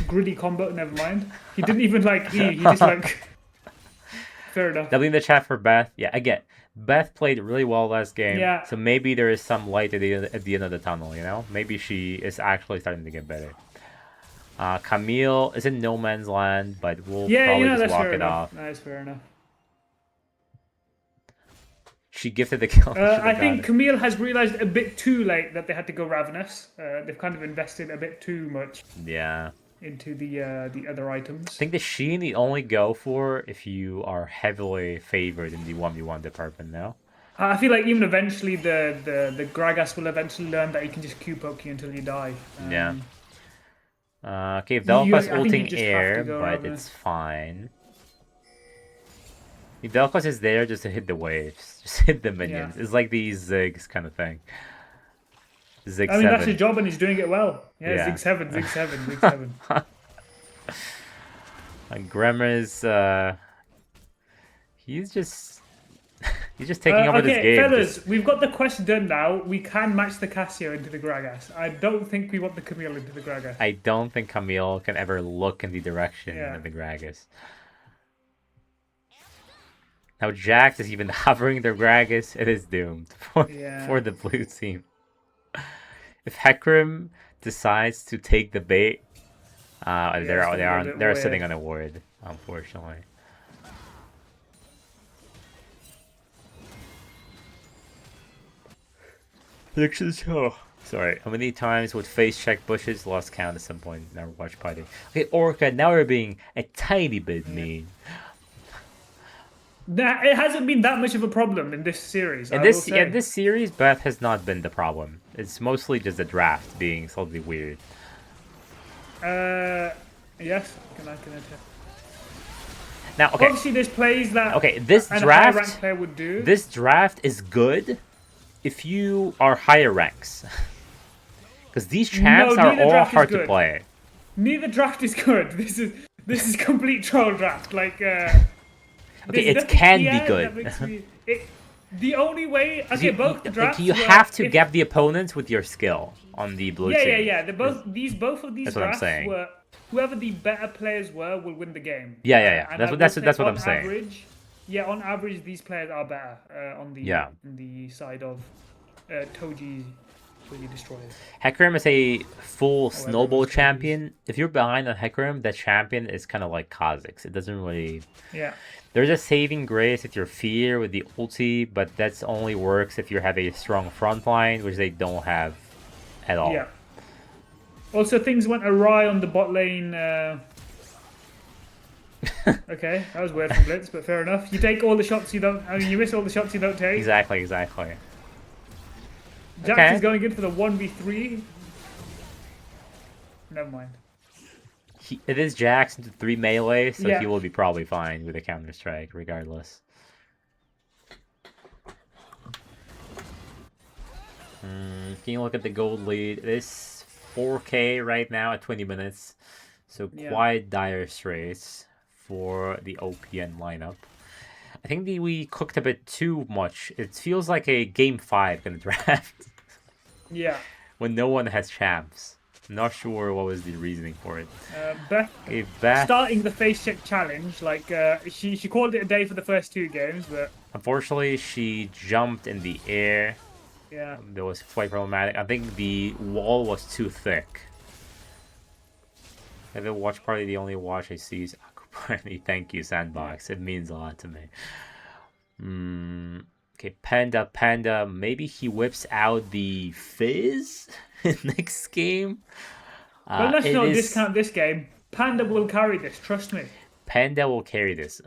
gritty combo. Never mind. He didn't even like E. He just like. Fair enough. They'll be in the chat for Beth. Yeah, again, Beth played really well last game. Yeah. So maybe there is some light at the end of the tunnel. You know, maybe she is actually starting to get better. Camille is in no man's land, but we'll probably just walk it off. That's fair enough. She gifted the kill. I think Camille has realized a bit too late that they had to go Ravenous. They've kind of invested a bit too much. Yeah. Into the other items. I think the Sheen you only go for if you are heavily favored in the 1v1 department now. I feel like even eventually the Gragas will eventually learn that he can just Q poke you until you die. Yeah. Okay, Vel'Koz ulting air, but it's fine. Vel'Koz is there just to hit the waves, just hit the minions. It's like the Ziggs kind of thing. Zig 7. That's his job and he's doing it well. Yeah. Zig 7. And Gremmer's, he's just He's just taking over this game. Fellas, we've got the quest done now. We can match the Casio into the Gragas. I don't think we want the Camille into the Gragas. I don't think Camille can ever look in the direction of the Gragas. Now Jax is even hovering the Gragas. It is doomed for the blue team. If Hecarim decides to take the bait, they're sitting on a ward, unfortunately. Sorry, how many times would face check bushes? Lost count at some point in our watch party. Okay, Orca, now we're being a tiny bit mean. It hasn't been that much of a problem in this series. In this series, Beth has not been the problem. It's mostly just the draft being slightly weird. Yes. Can I tell? Now, okay. Obviously, there's plays that this a draft high rank player would do. This draft is good if you are higher ranks, because these champs are all hard to play. Neither draft is good. This is complete troll draft. Like, it can be good. The only way, both the drafts. You have to gap the opponents with your skill on the blue team. Yeah. Both of these drafts were whoever the better players were will win the game. Yeah. That's what I'm saying. Average, on average, these players are better on the side of Toji destroys. Hecarim is a full snowball champion. If you're behind on Hecarim, that champion is kind of like Kha'Zix. It doesn't really. Yeah. There's a saving grace with your fear with the ulti, but that's only works if you have a strong front line, which they don't have at all. Yeah. Also, things went awry on the bot lane. Okay, that was weird from Blitz, but fair enough. You take all the shots you don't. I mean, you miss all the shots you don't take. Exactly. Jax is going in for the 1v3. Never mind. It is Jax into 3 melee, so he will be probably fine with a counter strike, regardless. Can you look at the gold lead? It is 4K right now at 20 minutes, so quite dire straits for the OPN lineup. I think we cooked a bit too much. It feels like a game 5 in the draft. Yeah. When no one has champs. I'm not sure what was the reasoning for it. Beth starting the face check challenge, like she called it a day for the first 2 games, but unfortunately she jumped in the air. Yeah. That was quite problematic. I think the wall was too thick. At the watch party, the only watch I see is Aqua Party. Thank you, Sandbox. It means a lot to me. Okay, Panda. Maybe he whips out the Fizz next game. Well, let's not discount this game. Panda will carry this, trust me. Panda will carry this.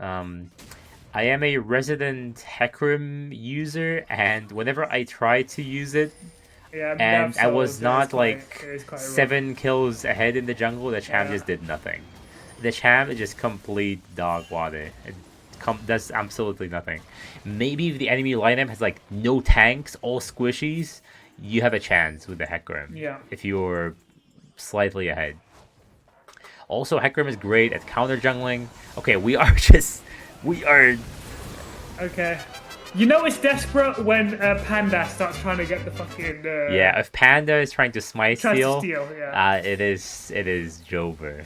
I am a resident Hecarim user, and whenever I try to use it, and I was not like 7 kills ahead in the jungle, the champ just did nothing. The champ is just complete dog water. It does absolutely nothing. Maybe if the enemy lineup has like no tanks, all squishies, you have a chance with the Hecarim. Yeah. If you're slightly ahead. Also, Hecarim is great at counter jungling. Okay, we are. Okay. You know it's desperate when Panda starts trying to get the fucking... if Panda is trying to smite steal, it is Jover,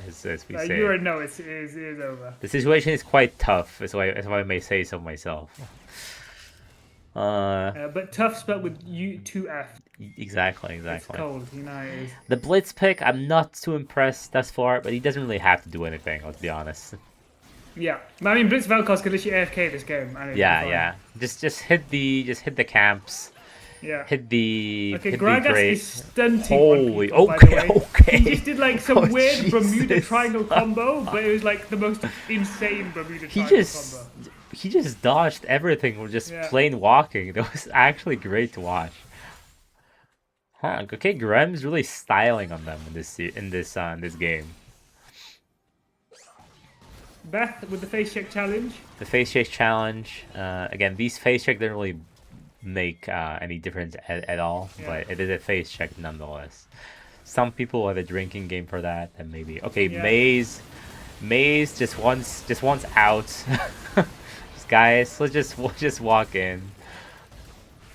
as we say. You already know it is over. The situation is quite tough, as I may say so myself. But tough spelled with U2F. Exactly. It's cold, you know it is. The Blitz pick, I'm not too impressed thus far, but he doesn't really have to do anything, let's be honest. Yeah, I mean Blitz Vel'Koz could literally AFK this game. Just hit the camps. Yeah. Hit the Gragas is stunting. Holy, on people, okay. He just did like some weird Bermuda Triangle combo, but it was like the most insane Bermuda Triangle combo. He just dodged everything with just plain walking. That was actually great to watch. Okay, Grem's really styling on them in this game. Beth with the face check challenge. The face check challenge. Again, these face check didn't really make any difference at all, but it is a face check nonetheless. Some people have a drinking game for that, and maybe Maze just wants out. this, guys. We'll just walk in.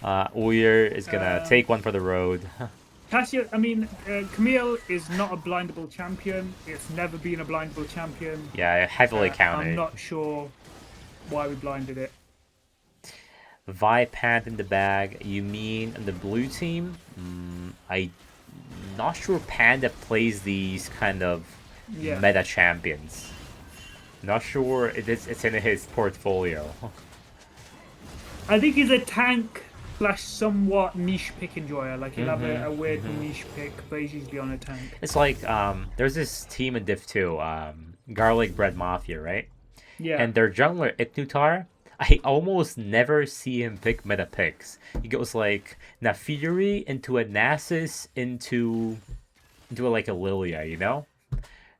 Uyer is gonna take one for the road. Cassia, I mean, Camille is not a blindable champion. It's never been a blindable champion. Yeah, heavily countered. I'm not sure why we blinded it. Vipant in the bag. You mean the blue team? I'm not sure Panda plays these kind of meta champions. Not sure it's in his portfolio. I think he's a tank / somewhat niche pick enjoyer. Like he'll have a weird niche pick, but he's usually on a tank. It's like there's this team in Div 2, Garlic Bread Mafia, right? Yeah. And their jungler Ipnutar, I almost never see him pick meta picks. He goes like Nafiri into a Nasus into like a Lilia, you know?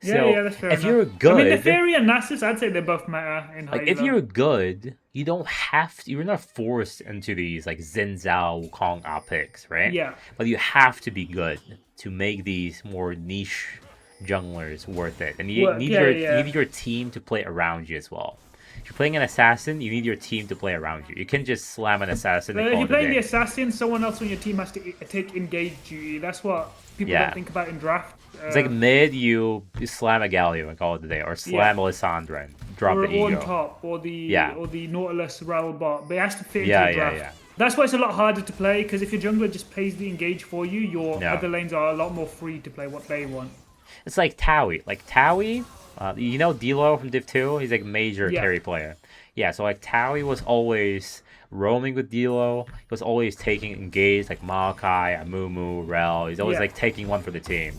Yeah, that's fair if enough. you're good, I mean, Neferi and Nasus, I'd say they're both meta in high. Like if you're good, you don't have to. You're not forced into these like Xin Zhao, Wukong picks, right? Yeah. But you have to be good to make these more niche junglers worth it, and you need your team to play around you as well. If you're playing an assassin, you need your team to play around you. You can just slam an assassin. But if you're playing the assassin, someone else on your team has to take engage duty. That's what people don't think about in draft. It's like mid, you slam a Galio and call it a day, or slam Alessandra and drop the ego. Or on top, or the Nautilus Raoul bot. But it has to fit into the draft. Yeah. That's why it's a lot harder to play, because if your jungler just plays the engage for you, your other lanes are a lot more free to play what they want. It's like Towie. Like Towie, you know Dilo from Div 2? He's like a major carry player. Yeah, so like Towie was always roaming with Dilo. He was always taking engage like Maokai, Amumu, Rel. He's always like taking one for the team,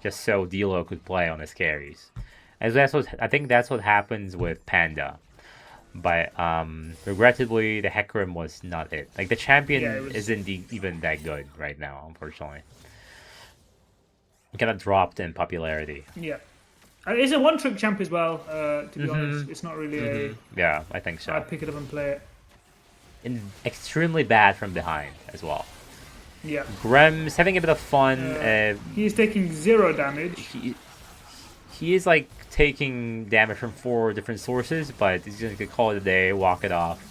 just so Dilo could play on his carries. And I think that's what happens with Panda. But regrettably, the Hecarim was not it. Like the champion isn't even that good right now, unfortunately. It kind of dropped in popularity. Yeah. It's a one-trick champ as well, to be honest. It's not really a... Yeah, I think so. I'd pick it up and play it. And extremely bad from behind as well. Yeah. Grem's having a bit of fun. He's taking 0 damage. He is like taking damage from 4 different sources, but he's just gonna call it a day, walk it off.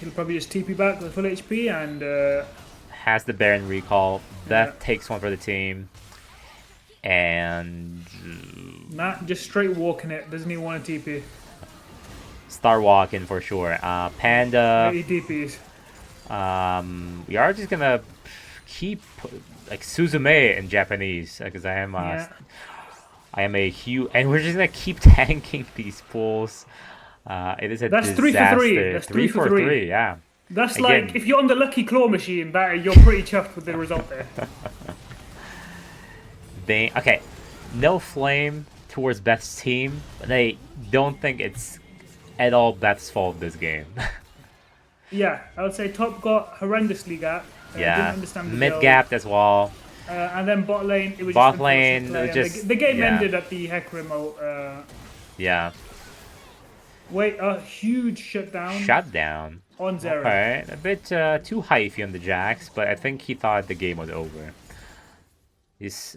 He'll probably just TP back with full HP and... has the Baron recall. Beth takes one for the team. And... Matt just straight walking it. Doesn't even want to TP. Start walking for sure. Panda... He TPs. We are just gonna keep like Suzume in Japanese because I am a huge, and we're just gonna keep tanking these pulls. It is a disaster. 3 for 3. That's 3 for 3. Yeah. That's again, like if you're on the lucky claw machine, you're pretty chuffed with the result there. Okay, no flame towards Beth's team, but I don't think it's at all Beth's fault this game. Yeah, I would say top got horrendously gapped. Didn't understand the mid gapped as well. And then bot lane, it was bot lane. Just the game ended at the Hecarim. Yeah. Wait, a huge shutdown. Shutdown. On Zera. Okay, a bit too hypey on the Jax, but I think he thought the game was over. He's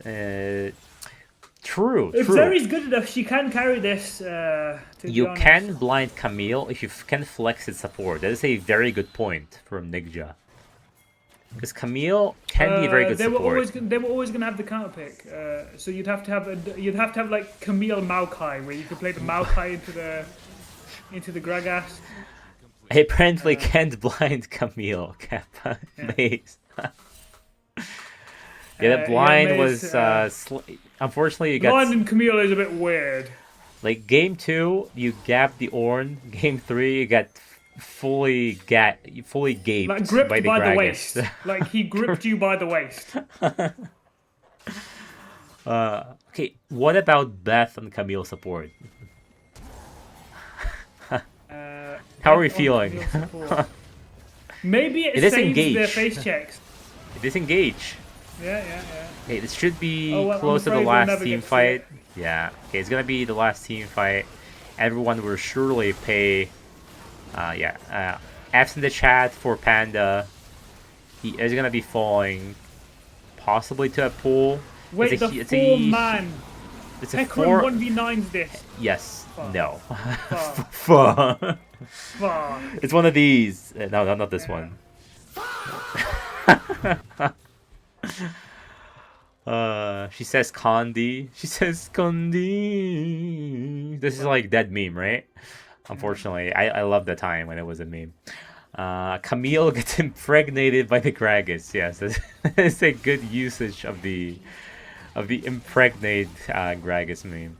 true. If Zeri's good enough, she can carry this. You can blind Camille if you can flex its support. That is a very good point from Nigja. Because Camille can be a very good support. They were always going to have the counter pick. So you'd have to have like Camille Maokai, where you could play the Maokai into the Gragas. I apparently can't blind Camille. Kappa. Maze. Yeah, the blind was unfortunately you got blind and Camille is a bit weird. Like game 2, you gapped the Ornn. Game 3, you got fully gaped like gripped by the waist. Like he gripped you by the waist. Okay, what about Beth and Camille support? How are we feeling? Maybe it saves their face checks. Disengage. Yeah. Okay, this should be close to the last team fight. Yeah. Okay, it's gonna be the last team fight. Everyone will surely pay. F's in the chat for Panda. He is gonna be falling, possibly to a pool. Wait, it's a 4-man. It's a Hecarim 1v9's this. Yes. Fuck. No. Fuck. It's one of these. No, not this one. She says Condi. She says Condi. This is like dead meme, right? Unfortunately, I love the time when it was a meme. Camille gets impregnated by the Gragas. Yes, that's a good usage of the impregnate Gragas meme.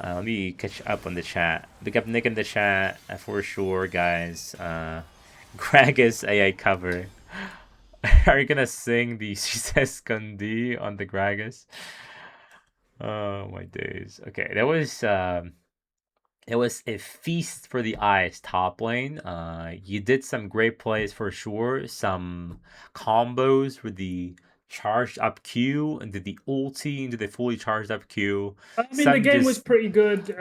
Let me catch up on the chat. Look up Nick in the chat for sure, guys. Gragas AI cover. Are you gonna sing the She Says Kundi on the Gragas? Oh my days. Okay, that was it was a feast for the eyes top lane. You did some great plays for sure. Some combos with the charged up Q into the ulti into the fully charged up Q. I mean, the game was pretty good.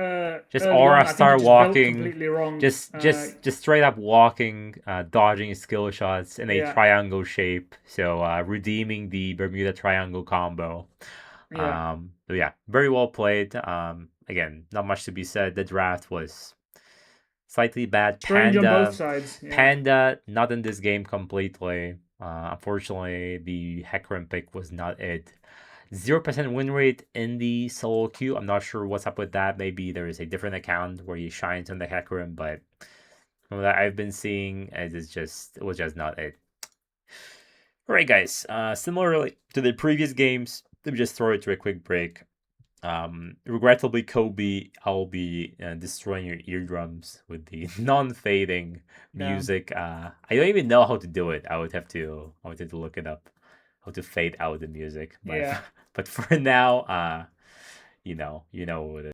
Just aura star walking, completely wrong. Just straight up walking, dodging skill shots in a triangle shape. So redeeming the Bermuda Triangle combo. Yeah. So yeah, very well played. Again, not much to be said. The draft was slightly bad. Strange on both sides. Yeah. Panda not in this game completely. Unfortunately, the Hecarim pick was not it. 0% win rate in the solo queue. I'm not sure what's up with that. Maybe there is a different account where he shines on the Hecarim, but from what I've been seeing, it was just not it. Alright, guys. Similarly to the previous games, let me just throw it to a quick break. Regrettably, Kobe, I'll be destroying your eardrums with the non-fading music. I don't even know how to do it. I would have to look it up, how to fade out the music. But, but for now, you know what it is.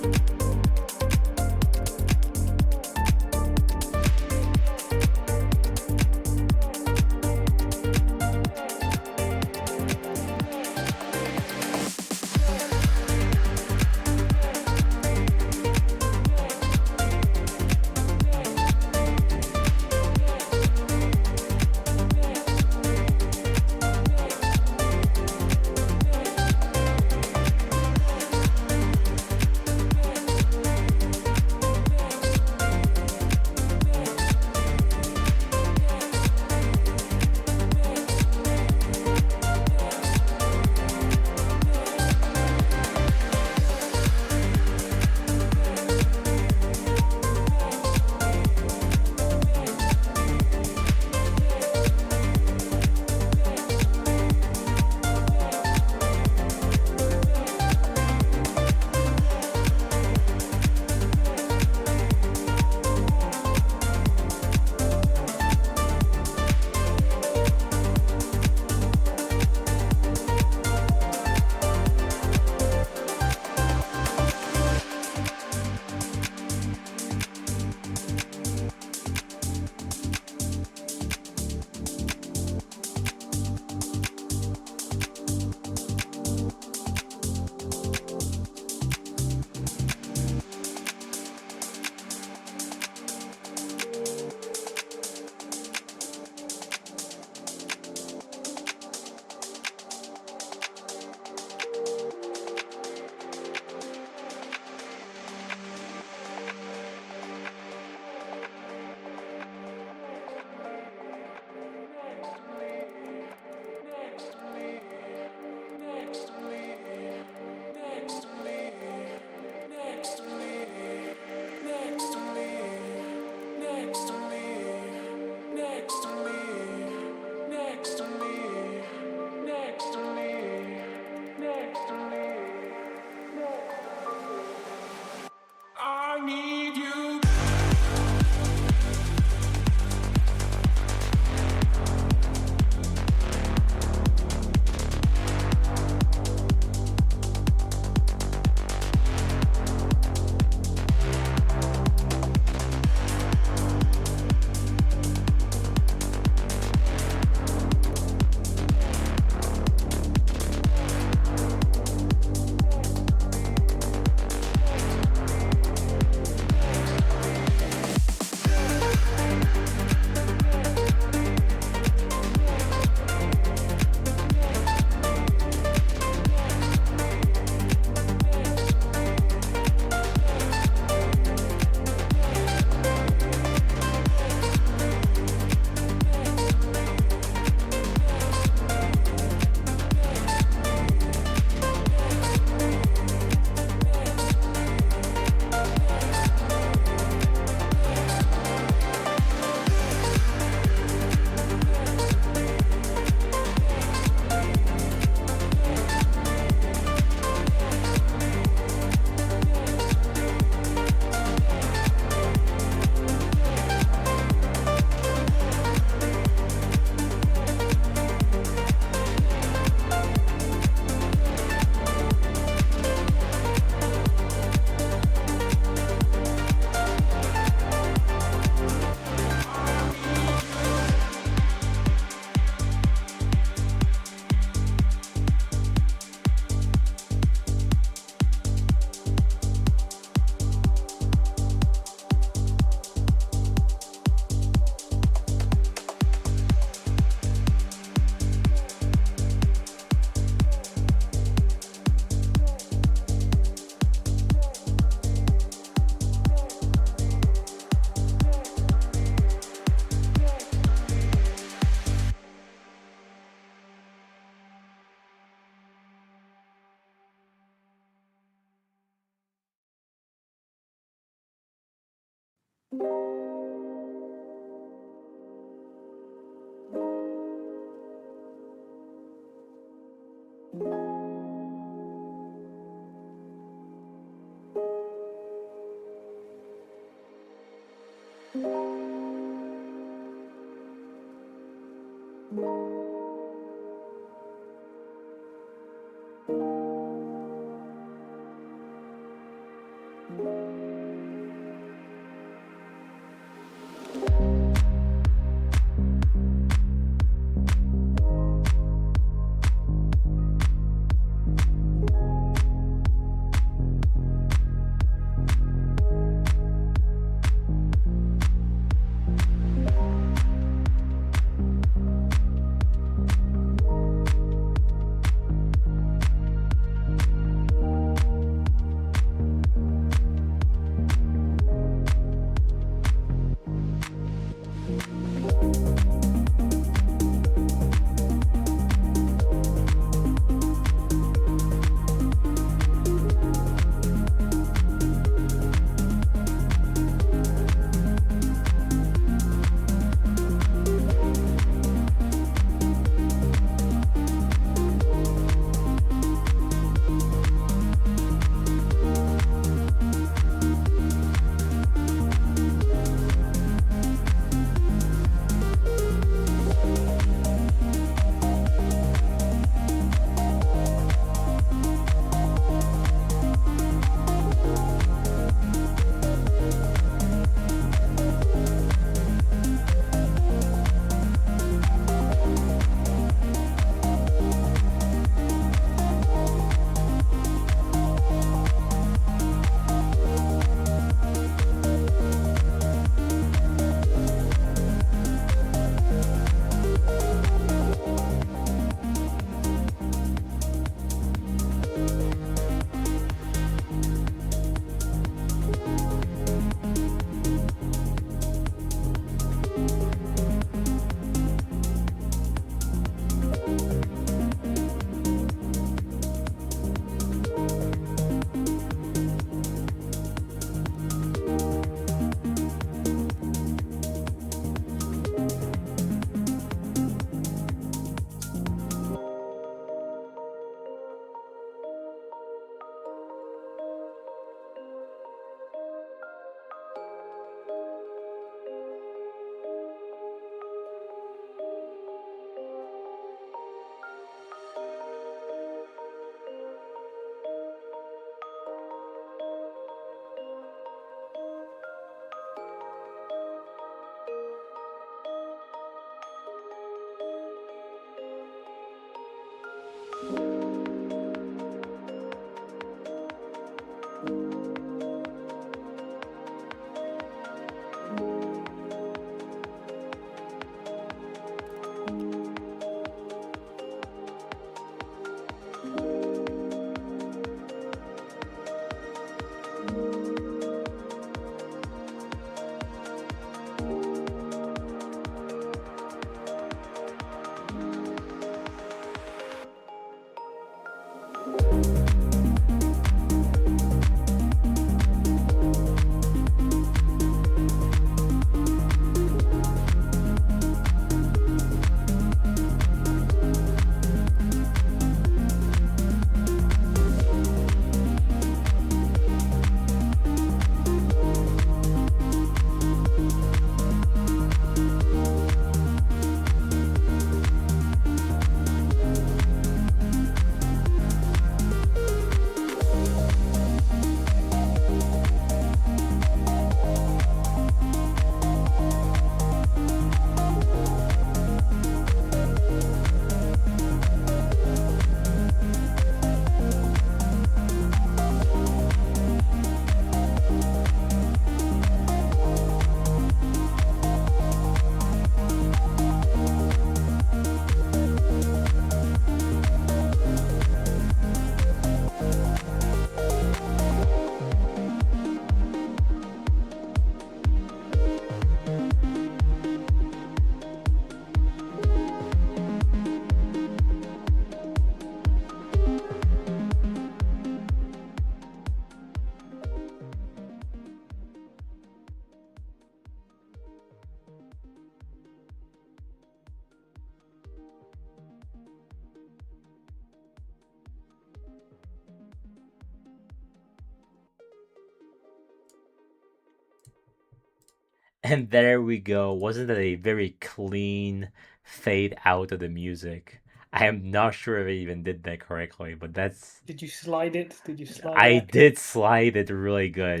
And there we go. Wasn't that a very clean fade out of the music? I am not sure if I even did that correctly, but that's... Did you slide it? Did you slide I it? did slide it really good.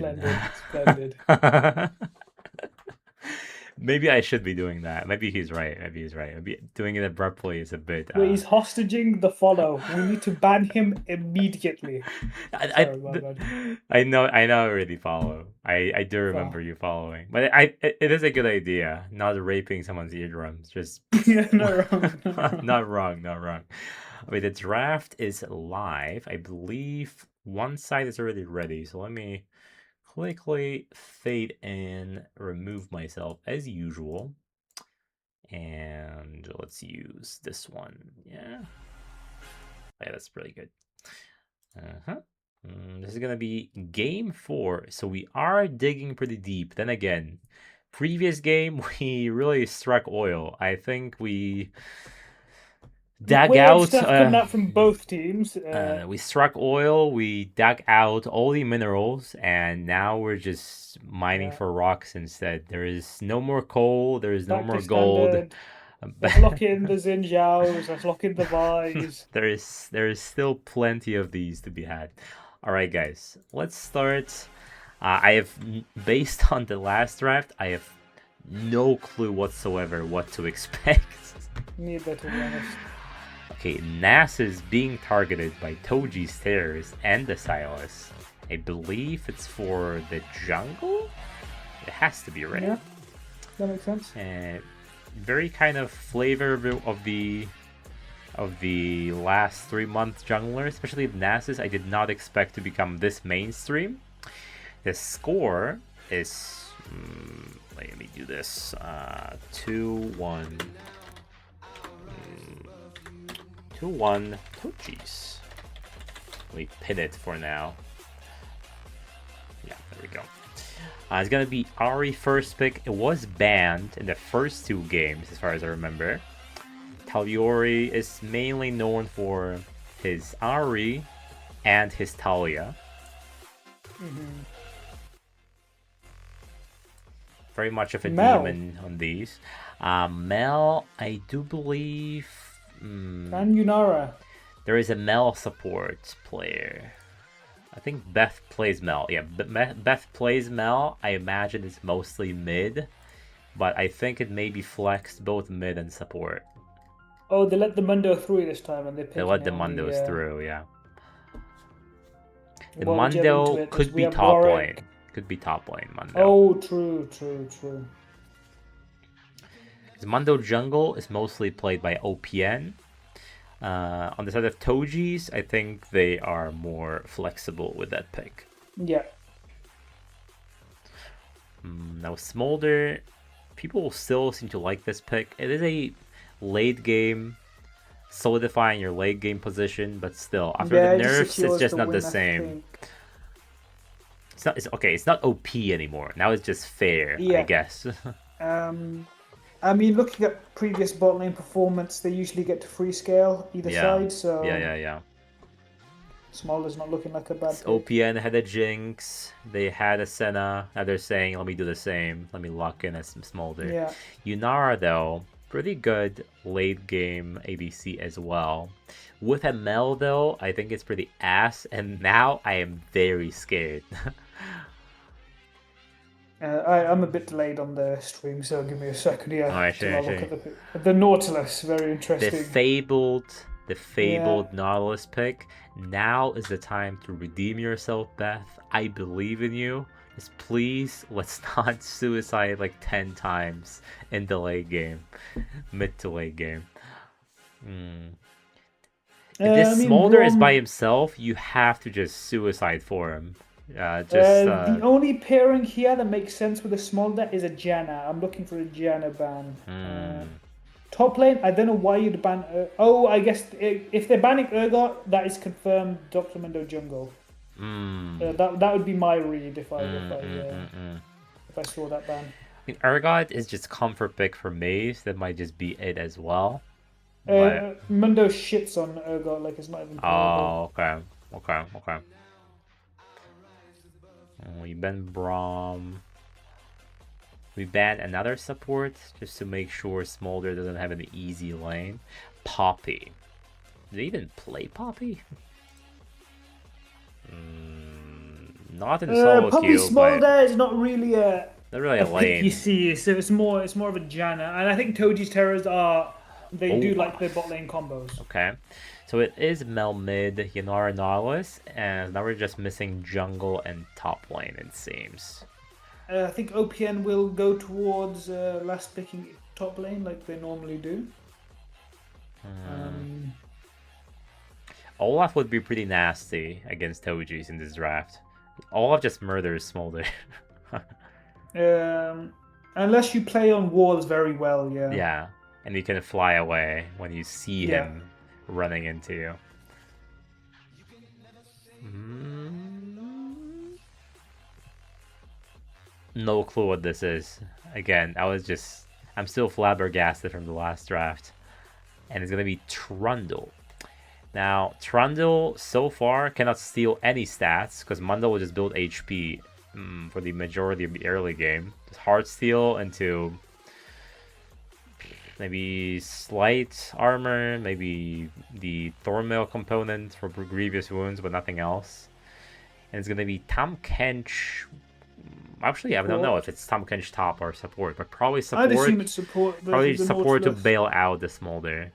Splendid. Maybe I should be doing that. Maybe he's right. Maybe doing it abruptly is a bit... Wait, he's hostage the follow. We need to ban him immediately. I know I already follow. I do remember you following. But it is a good idea, not raping someone's eardrums. Just not wrong. Not wrong. Okay, the draft is live. I believe one side is already ready. So let me quickly fade in, remove myself as usual. And let's use this one. Yeah, that's pretty good. This is gonna be game 4, so we are digging pretty deep. Then again, previous game we really struck oil. I think we dug out stuff coming out from both teams. We struck oil, we dug out all the minerals, and now we're just mining for rocks instead. There is no more coal, there is no more gold. Let's lock in the Xinjiaos, let's lock in the Vais. there is still plenty of these to be had. All right, guys, let's start. I have, based on the last draft, I have no clue whatsoever what to expect. Neither, to be honest. Okay, Nass is being targeted by Toji Stairs and the Silas. I believe it's for the jungle? It has to be, right? Yeah, that makes sense. Very kind of flavor of the last 3-month jungler, especially Nasus. I did not expect to become this mainstream. The score is let me do this 2-1 2-1 Toji's. We pin it for now. Yeah, there we go. It's gonna be Ahri first pick. It was banned in the first 2 games, as far as I remember. Taliori is mainly known for his Ahri and his Talia. Very much of a demon on these. Mel, I do believe... and Yunara. There is a Mel support player. I think Beth plays Mel. Yeah, Beth plays Mel. I imagine it's mostly mid, but I think it may be flexed both mid and support. Oh, they let the Mundo through this time, and they let the Mundos through. Yeah, the Mundo could be top lane. Could be top lane Mundo. Oh, true. Because Mundo jungle is mostly played by OPN. On the side of Toji's, I think they are more flexible with that pick. Yeah. Now Smolder, people still seem to like this pick. It is a late game, solidifying your late game position, but still, after the nerfs, it's just not the same. It's not OP anymore. Now it's just fair, I guess. I mean, looking at previous bot lane performance, they usually get to free scale either side, so... Yeah. Smolder's not looking like a bad pick. OPN had a Jinx, they had a Senna, now they're saying, let me do the same, let me lock in as Smolder. Yeah. Yunara, though, pretty good late game ADC as well. With a Mel, though, I think it's pretty ass, and now I am very scared. I'm a bit delayed on the stream, so give me a second here. Look at the Nautilus, very interesting. The fabled Nautilus pick. Now is the time to redeem yourself, Beth. I believe in you. Just please, let's not suicide like 10 times in the late game. Mid to late game. If this Smolder is by himself, you have to just suicide for him. The only pairing here that makes sense with a Smolder is a Janna. I'm looking for a Janna ban. Top lane, I don't know why you'd ban... I guess if they're banning Urgot, that is confirmed Dr. Mundo jungle. That would be my read if I saw that ban. I mean, Urgot is just comfort pick for me, so that might just be it as well. Mundo shits on Urgot, like it's not even playable. Okay. We ban Braum. We ban another support just to make sure Smolder doesn't have an easy lane. Poppy. Do they even play Poppy? Not in solo Poppy queue, Smolder but is not really a lane. you see, so it's more of a Janna, and I think Toji's terrors do like the bot lane combos. Okay, so it is Mel mid, Yanara Nautilus, and now we're just missing jungle and top lane, it seems. I think OPN will go towards last picking top lane like they normally do. Olaf would be pretty nasty against Toji's in this draft. Olaf just murders Smolder. Unless you play on walls very well, yeah. Yeah, and you can fly away when you see him running into you. No clue what this is. Again, I'm still flabbergasted from the last draft. And it's gonna be Trundle. Now, Trundle so far cannot steal any stats because Mundo will just build HP for the majority of the early game. Just hard steal into maybe slight armor, maybe the Thornmail component for grievous wounds, but nothing else. And it's gonna be Tahm Kench. Actually, I don't know if it's Tahm Kench top or support, but probably support. I'd assume it's support. Probably support to bail out the Smolder.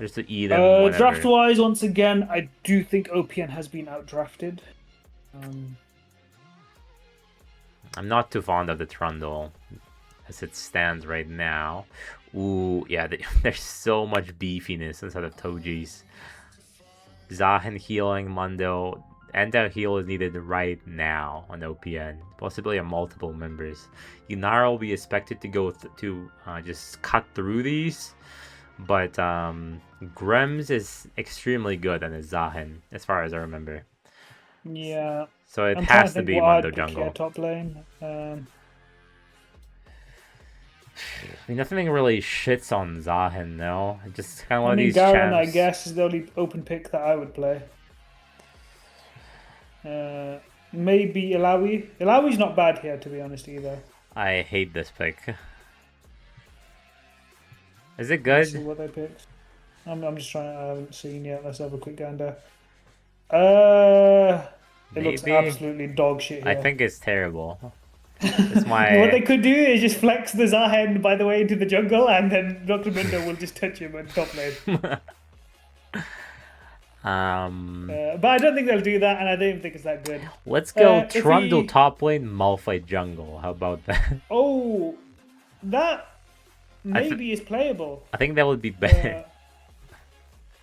Just to eat them. Draft-wise, once again, I do think OPN has been outdrafted. I'm not too fond of the Trundle as it stands right now. Ooh, yeah, there's so much beefiness inside of Toji's. Zahen healing Mundo. Enda heal is needed right now on OPN, possibly on multiple members. Inara will be expected to go to just cut through these, but Grems is extremely good on his Zahen, as far as I remember. Yeah. So it has to be Mundo jungle. Top lane. I mean, nothing really shits on Zahen, no. Just kind of one of these Garen, champs. I guess, is the only open pick that I would play. Maybe Ilawi. Ilawi's not bad here, to be honest, either. I hate this pick. Is it good? Let's see what they picked. I'm just trying. I haven't seen yet. Let's have a quick gander. It looks absolutely dog shit here. I think it's terrible. It's What they could do is just flex the Zahen by the way into the jungle, and then Dr. Mundo will just touch him on top lane. But I don't think they'll do that, and I don't even think it's that good. Let's go Trundle top lane, Malphite jungle. How about that? Oh, that maybe is playable. I think that would be better.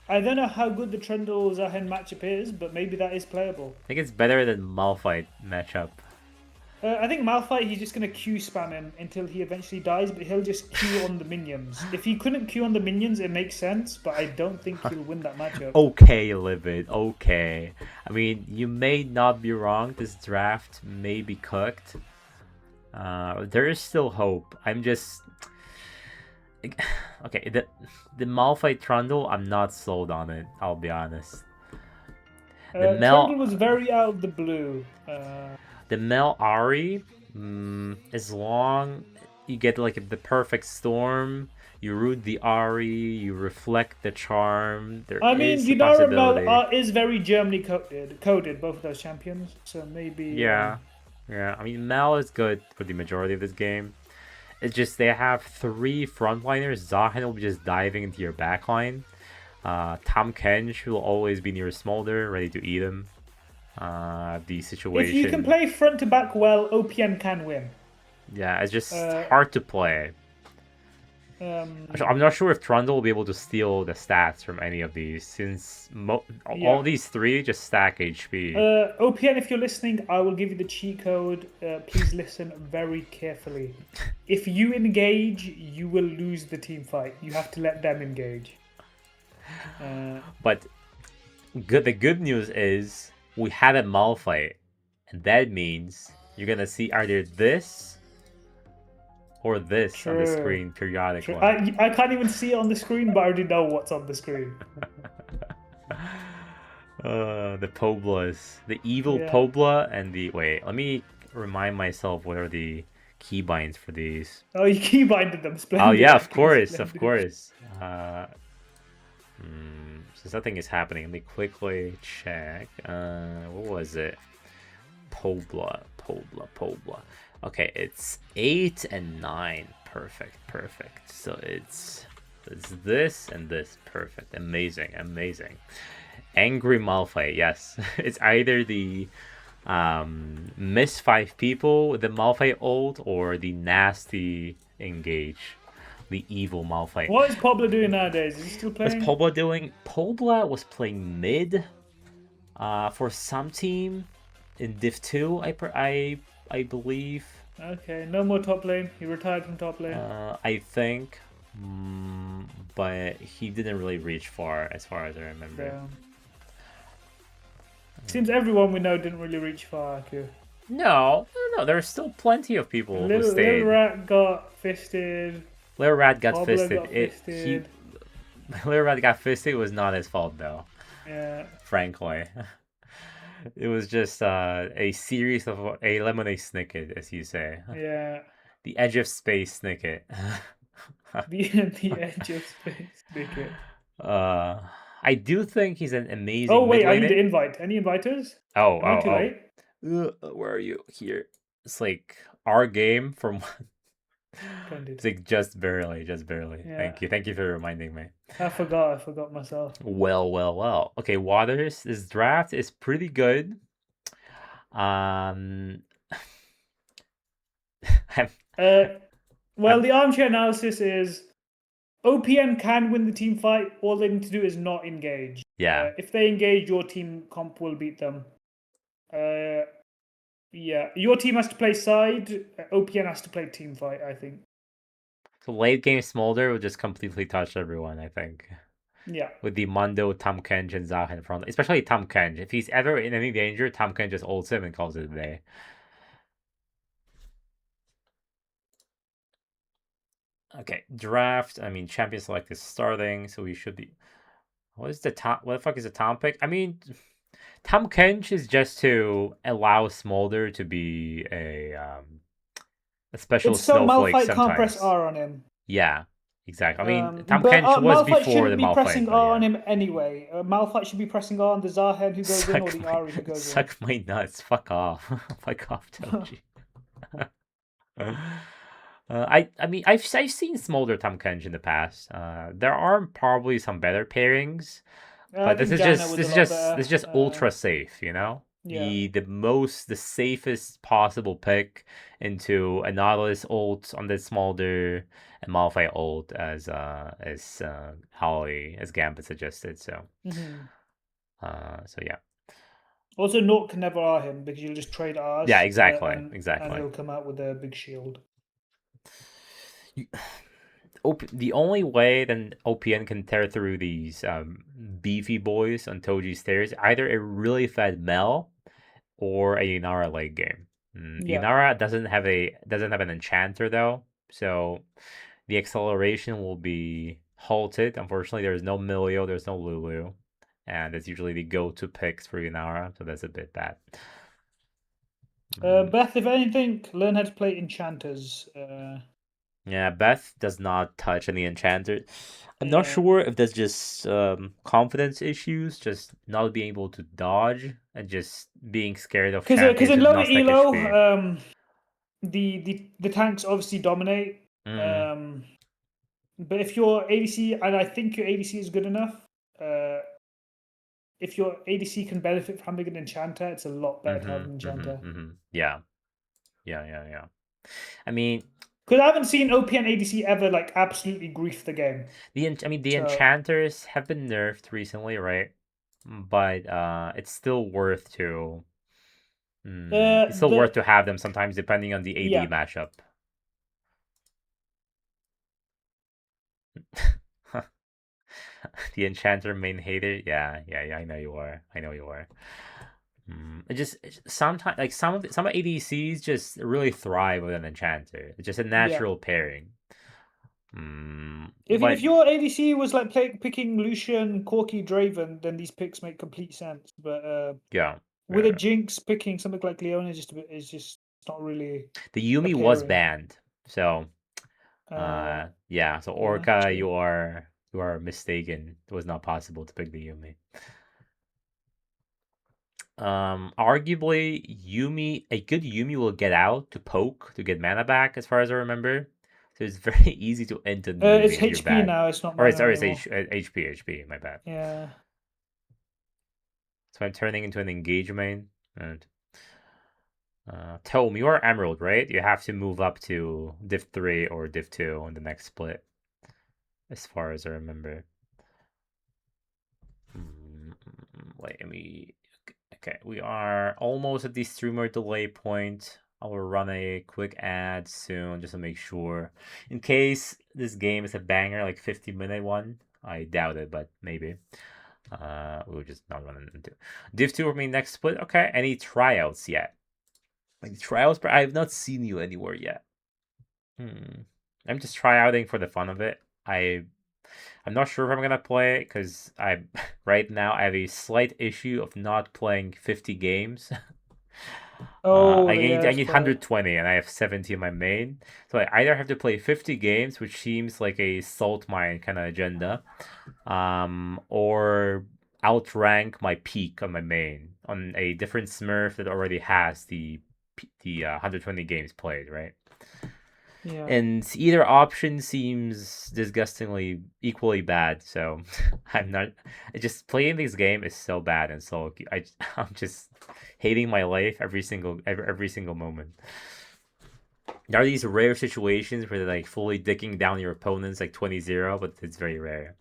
I don't know how good the Trundle Zahen matchup is, but maybe that is playable. I think it's better than Malphite matchup. I think Malphite, he's just going to Q spam him until he eventually dies, but he'll just Q on the minions. If he couldn't Q on the minions, it makes sense, but I don't think he'll win that matchup. Okay, Livid, okay. I mean, you may not be wrong. This draft may be cooked. There is still hope. I'm just... Okay, the Malphite Trundle, I'm not sold on it, I'll be honest. Trundle was very out of the blue. The Mel Ari, as long you get like the perfect storm, you root the Ari, you reflect the charm. Dinara Mel is very Germany coded, both of those champions. So maybe. Yeah. I mean, Mel is good for the majority of this game. It's just they have 3 frontliners. Zahen will be just diving into your backline. Tahm Kench will always be near Smolder, ready to eat him. The situation. If you can play front to back well, OPN can win. Yeah, it's just hard to play. I'm not sure if Trundle will be able to steal the stats from any of these, since all these 3 just stack HP. OPN, if you're listening, I will give you the cheat code. Please listen very carefully. If you engage, you will lose the team fight. You have to let them engage. But the good news is we have a Malphite, and that means you're gonna see either this or this on the screen periodically. I can't even see it on the screen, but I already know what's on the screen. The Poblas. The evil Pobla and the... Wait, let me remind myself what are the keybinds for these. Oh, you keybinded them. Splendid. Oh yeah, of course, of course. Since nothing is happening, let me quickly check. What was it? Pobla. Okay, it's 8 and 9. Perfect. So it's this and this. Perfect. Amazing. Angry Malphite. Yes, it's either the miss 5 people with the Malphite ult or the nasty engage. The evil Malphite. What is Pobla doing nowadays? Is he still playing? What's Pobla doing? Pobla was playing mid for some team in Div 2, I believe. Okay, no more top lane. He retired from top lane. I think. But he didn't really reach far as I remember. Yeah. Seems everyone we know didn't really reach far, Aku. No. There's still plenty of people who stayed. Little Rat got fisted. Little Rat got Pobla fisted. got fisted. Little Rat got fisted was not his fault though. Yeah. Frankly. It was just a series of a lemonade snicket, as you say. Yeah. The edge of space snicket. the edge of space snicket. I do think he's an amazing. Oh wait, I need to invite. Any inviters? Am I too late? Where are you? Here. It's like our game from. It's like just barely. Yeah. Thank you for reminding me. I forgot myself. Well. Okay, Waters, this draft is pretty good. Well, the armchair analysis is OPN can win the team fight. All they need to do is not engage. Yeah. If they engage, your team comp will beat them. Yeah, your team has to play side. OPN has to play team fight, I think. So late game Smolder will just completely touch everyone, I think. Yeah. With the Mundo, Tahm Kench, and Zah in front. Especially Tahm Kench. If he's ever in any danger, Tahm Kench just ults him and calls it a day. Okay, draft. I mean, champion select is starting, so we should be. What the fuck is the Tahm pick? I mean, Tahm Kench is just to allow Smolder to be a special snowflake sometimes. Malphite can't press R on him. Yeah, exactly. I mean, Tahm Kench was before the Malphite. Malphite shouldn't be pressing R on him anyway. Malphite should be pressing R on the Zahen who goes in or the Ahri who goes in. Suck my nuts. Fuck off. Fuck off, Toji. I mean, I've seen Smolder Tahm Kench in the past. There are probably some better pairings, but this is just ultra safe, you know. Yeah. The safest possible pick into a Nautilus ult on the Smolder and Malphite ult as Holly as Gambit suggested. So, so yeah. Also, Nort can never R him because you'll just trade R's. Yeah, exactly. And he'll come out with a big shield. The only way then OPN can tear through these beefy boys on Toji's stairs, either a really fed Mel or a Inara late game. Inara doesn't have an enchanter though, so the acceleration will be halted. Unfortunately, there's no Milio, there's no Lulu, and that's usually the go-to picks for Inara, so that's a bit bad. Beth, if anything, learn how to play enchanters. Yeah, Beth does not touch any enchanters. I'm not sure if that's just confidence issues, just not being able to dodge and just being scared of champions. Because in lower elo, the tanks obviously dominate. But if your ADC, and I think your ADC is good enough, if your ADC can benefit from having an enchanter, it's a lot better to have an enchanter. Yeah. I mean, because I haven't seen OPN ADC ever like absolutely grief the game. The enchanters have been nerfed recently, right? But it's still worth to. It's still worth to have them sometimes, depending on the AD matchup. The enchanter main hater, yeah. I know you are. It just sometimes like some ADCs just really thrive with an enchanter. It's just a natural pairing. If your ADC was like picking Lucian, Corki, Draven, then these picks make complete sense. But with a Jinx picking something like Leona is just It's not really The Yumi was appearing. banned, so yeah. So Yeah, Orca, true. you are mistaken. It was not possible to pick the Yumi. Arguably, a good Yumi will get out to poke to get mana back, as far as I remember. So it's very easy to end the Yumi It's if you're HP bad. now. It's not Or mana it's anymore. HP, my bad. Yeah. So I'm turning into an engage main. And Tome, you are Emerald, right? You have to move up to Div 3 or Div 2 on the next split, as far as I remember. Wait, let me. Okay, we are almost at the streamer delay point. I will run a quick ad soon just to make sure. In case this game is a banger, like 50-minute one. I doubt it, but maybe. We'll just not run into Div 2 for me next split. Okay, any tryouts yet? Like tryouts, but I have not seen you anywhere yet. I'm just tryouting for the fun of it. I'm not sure if I'm gonna play it because I right now I have a slight issue of not playing 50 games. Oh, I yes, need right. 120 and I have 70 in my main, so I either have to play 50 games, which seems like a salt mine kind of agenda, or outrank my peak on my main on a different Smurf that already has the 120 games played, right? Yeah. And either option seems disgustingly equally bad. So I'm not. Just playing this game is so bad and so I'm just hating my life every single moment. There are these rare situations where they're like fully dicking down your opponents like 20-0, but it's very rare.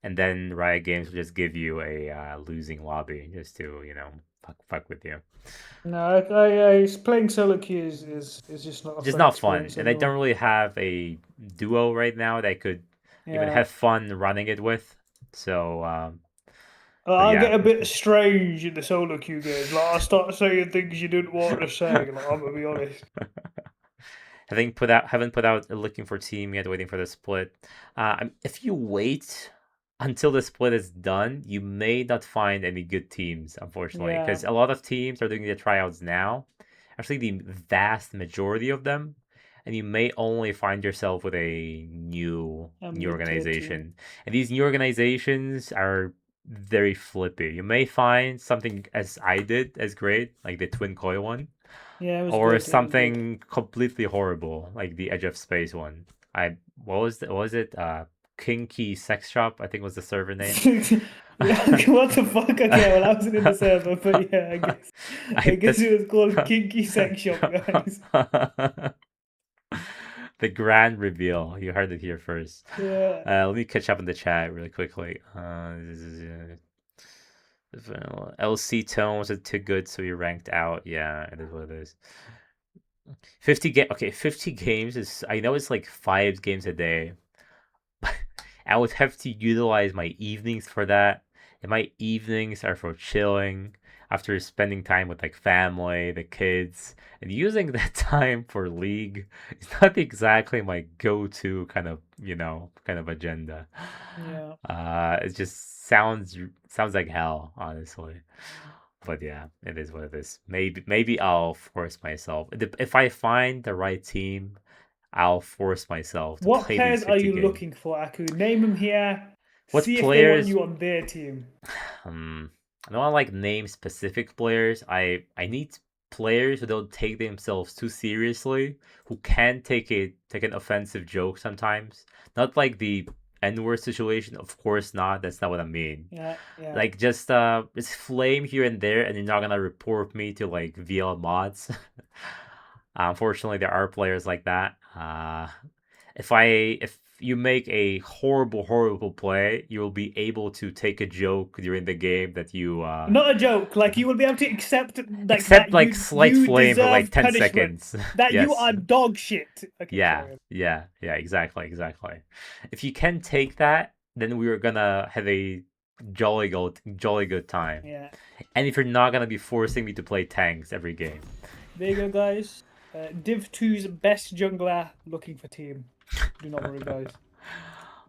And then Riot Games will just give you a losing lobby just to fuck with you. No, playing solo queue is just not a Just fun not fun. experience And I anymore. don't really have a duo right now that I could even Yeah. have fun running it with. So, so I yeah. get a bit strange in the solo queue games. Like I start saying things you didn't want to say. Like I'm gonna be honest. Haven't put out a looking for team yet. Waiting for the split. If you wait until the split is done, you may not find any good teams, unfortunately, Yeah, because a lot of teams are doing the tryouts now. Actually, the vast majority of them, and you may only find yourself with a a new mid-tier team. organization, and these new organizations are very flippy. You may find something as I did as great, like the Twin Koi one, Yeah, it was or good. It was good. something completely horrible like the Edge of Space one. What was it? Kinky Sex Shop, I think was the server name. What the fuck? Okay, well I wasn't in the server, but yeah, I guess That's it was called Kinky Sex Shop, guys. the grand reveal. You heard it here first. Yeah. Let me catch up in the chat really quickly. LC tone was it too good, so he ranked out. Yeah, it is what it is. 50 games is, I know it's like 5 games a day. I would have to utilize my evenings for that. And my evenings are for chilling after spending time with like family, the kids, and using that time for league is not exactly my go-to kind of agenda. Yeah. It just sounds like hell, honestly. But yeah, it is what it is. Maybe I'll force myself. If I find the right team, I'll force myself to What play these players are 50 you games. looking for, Aku? Name them here. What See if they want players? you on their team. I don't want to like name specific players. I need players who don't take themselves too seriously, who can take an offensive joke sometimes. Not like the N-word situation, of course not. That's not what I mean. Yeah, yeah. Like just flame here and there, and you're not gonna report me to like VL mods. Unfortunately, there are players like that. If you make a horrible play, you will be able to take a joke during the game that you Not a joke. Like you will be able to accept like accept that like slight you flame for like deserve 10 punishment. seconds. That you Yes. are dog shit. Okay, Yeah. carry on. Yeah, exactly. If you can take that, then we are gonna have a jolly good time. Yeah. And if you're not gonna be forcing me to play tanks every game. There you go, guys. Div 2's best jungler looking for team. Do not worry, guys.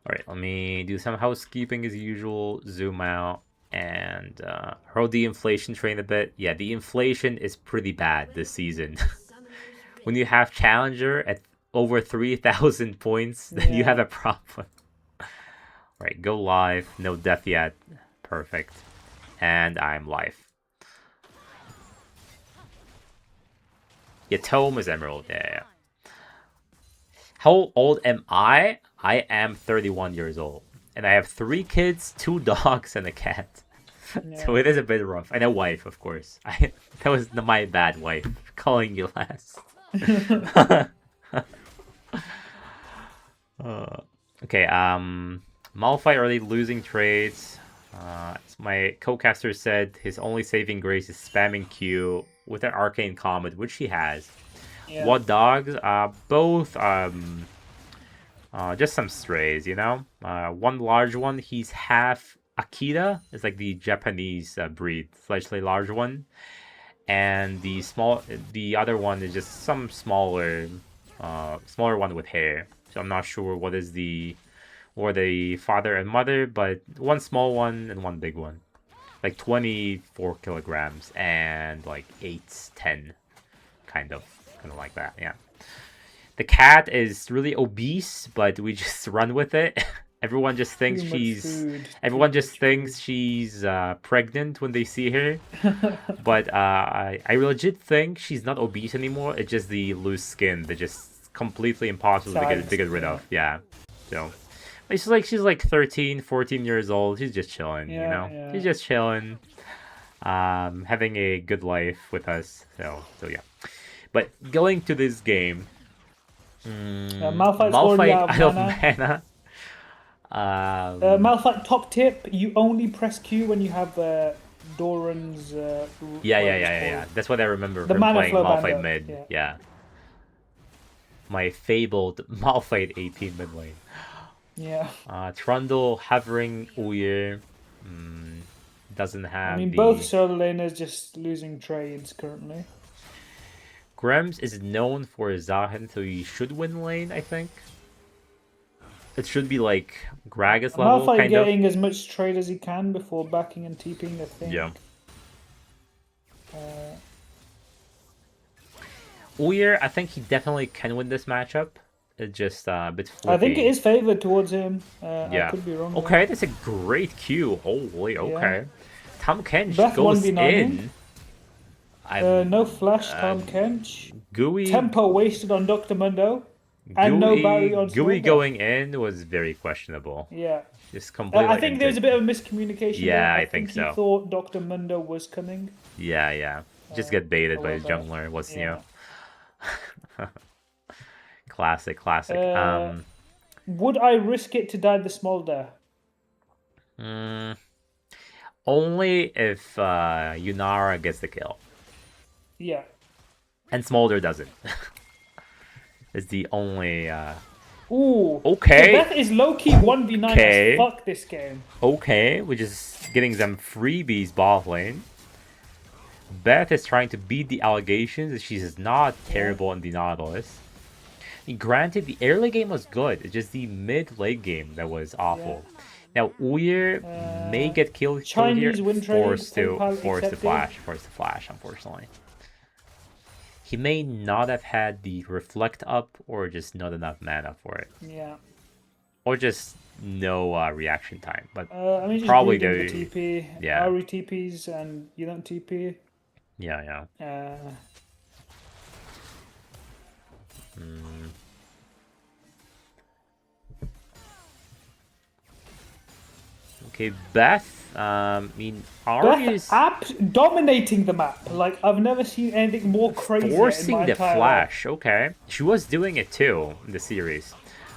All right, let me do some housekeeping as usual. Zoom out and hurl the inflation train a bit. Yeah, the inflation is pretty bad this season. When you have Challenger at over 3,000 points, then you have a problem. Right, go live. No death yet. Perfect. And I'm live. Yeah, Tome is Emerald. Yeah. How old am I? I am 31 years old. And I have 3 kids, 2 dogs, and a cat. Yeah. So it is a bit rough. And a wife, of course. That was my bad wife calling you last. Okay, Malphite already losing trades. As my co-caster said, his only saving grace is spamming Q with an Arcane Comet, which he has. Yeah. What dogs? Both just some strays, you know? One large one, he's half Akita. It's like the Japanese breed, slightly large one. And the other one is just some smaller one with hair. So I'm not sure what is the father and mother, but one small one and one big one. Like 24 kilograms and like 8, 10. Kind of like that, yeah. The cat is really obese, but we just run with it. Everyone just thinks she's pregnant when they see her. But I legit think she's not obese anymore. It's just the loose skin that just completely impossible to get rid of. Yeah. So she's like 13, 14 years old. She's just chilling, you know? Yeah. She's just chilling. Having a good life with us. So yeah. But going to this game, Malphite out of mana. Malphite top tip: you only press Q when you have Doran's. Yeah. That's what I remember from playing Malphite mid. Yeah. My fabled Malphite AP mid lane. Yeah. Trundle hovering Uyer. Doesn't have. I mean, both solo laners just losing trades currently. Grems is known for Zahen, so he should win lane, I think. It should be like Gragas level, Malphite kind getting as much trade as he can before backing and TPing, I think. Yeah. Uyer, I think he definitely can win this matchup. It's just a bit flippy. I think it is favored towards him. I could be wrong. Okay, that's a great Q. Holy, okay. Yeah. Tahm Kench goes in. No flash, Tahm Kench. Gooey. Tempo wasted on Dr. Mundo. And no Barry on Gooey going in was very questionable. Yeah. Just completely. I think there was a bit of a misclassification. Yeah, I think so. He thought Dr. Mundo was coming. Yeah. Just get baited by his jungler. What's new? Classic. Would I risk it to die the Smolder? Only if Yunara gets the kill. Yeah. And Smolder doesn't. It's the only... Ooh. Okay. Beth is low-key 1v9 as fuck this game. Okay, we're just getting some freebies bot lane. Beth is trying to beat the allegations. She's not terrible in the Nautilus. Granted, the early game was good. It's just the mid-late game that was awful. Yeah. Now, Uyer may get killed here. Forced to flash, unfortunately. He may not have had the reflect up or just not enough mana for it. Yeah. Or just no reaction time. But I mean, probably the TP. Yeah. Ari TPs and you don't TP. Yeah. Okay, Beth. I mean, Ari's dominating the map. Like, I've never seen anything more crazy. Forcing the flash. Okay, she was doing it too in the series.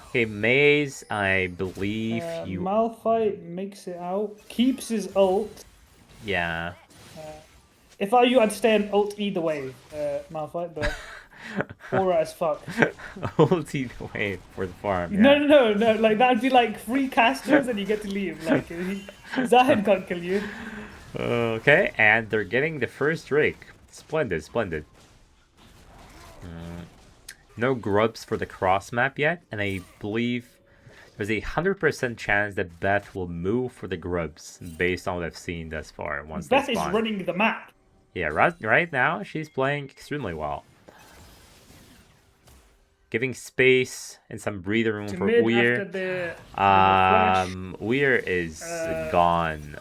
Okay, Maze. I believe you. Malphite makes it out. Keeps his ult. Yeah. If I were you, I'd stay on ult either way, Malphite, but aura as fuck. Ult either way for the farm. Yeah. No. Like, that'd be like free casters and you get to leave. Like, Zahen can't kill you. Okay, and they're getting the first Drake. Splendid. No grubs for the cross map yet, and I believe there's a 100% chance that Beth will move for the grubs based on what I've seen thus far. Once Beth is running the map. Yeah, right now she's playing extremely well. giving space and some breathing room for Weir. Weir is gone.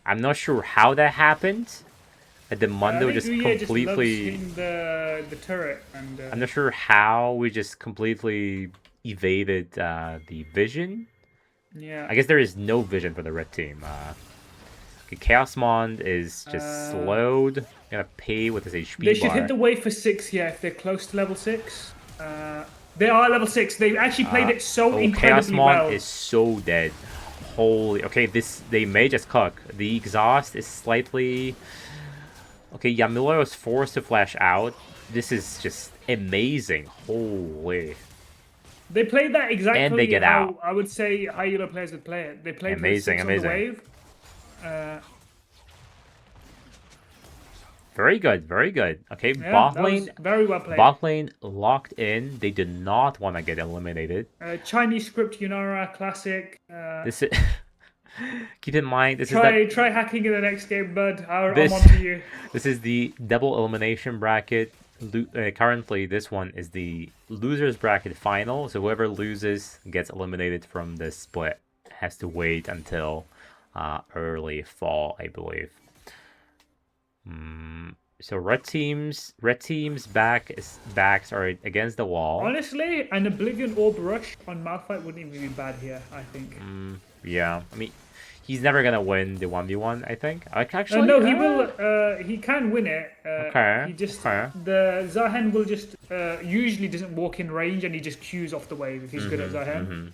I'm not sure how that happened. The Mundo just completely just the turret, and I'm not sure how we just completely evaded the vision. Yeah. I guess there is no vision for the red team. Chaos Mond is just slowed. Gonna pay with his HP They should bar. hit the wave for 6, yeah, if they're close to level 6. They are level 6. They've actually played it so incredibly well. Chaos Mond is so dead. Holy... Okay, they may just cook. The exhaust is slightly... Okay, Yamila was forced to flash out. This is just amazing. Holy... They played that exactly and they get out. I would say high elo players would play it. They played amazing. On the wave. Very good. Okay, yeah, bot lane. Very well played. Bot lane locked in. They did not want to get eliminated. Chinese script Yunara classic. This is... Keep in mind, try hacking in the next game, bud. I'm on to you. This is the double elimination bracket. Currently, this one is the losers bracket final. So whoever loses gets eliminated from the split. Has to wait until early fall, I believe. So red teams backs are against the wall. Honestly, an Oblivion Orb Rush on Malphite wouldn't even be bad here, I think. Yeah, I mean, he's never gonna win the 1v1, I think. Actually, no, he will. He can win it. Okay. He just the Zahen will just usually doesn't walk in range, and he just queues off the wave if he's good at Zahen.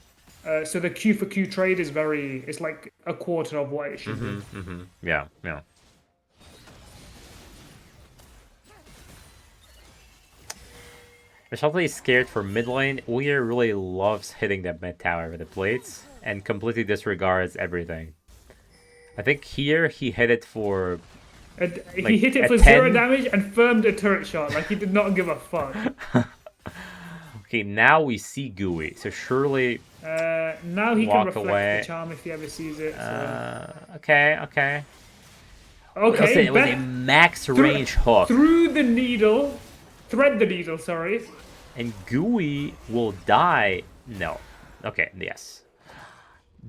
So the Q for Q trade is it's like a quarter of what it should be. Yeah. I'm slightly scared for mid lane. Weir really loves hitting that mid tower with the plates and completely disregards everything. I think here he hit it for... he hit it for 0 damage and firmed a turret shot. Like, he did not give a fuck. Okay, now we see Gooey. So surely... now he can reflect the charm if he ever sees it. So. Okay. Okay, it was a max range hook. Thread the needle, sorry. And Gooey will die. No. Okay, yes.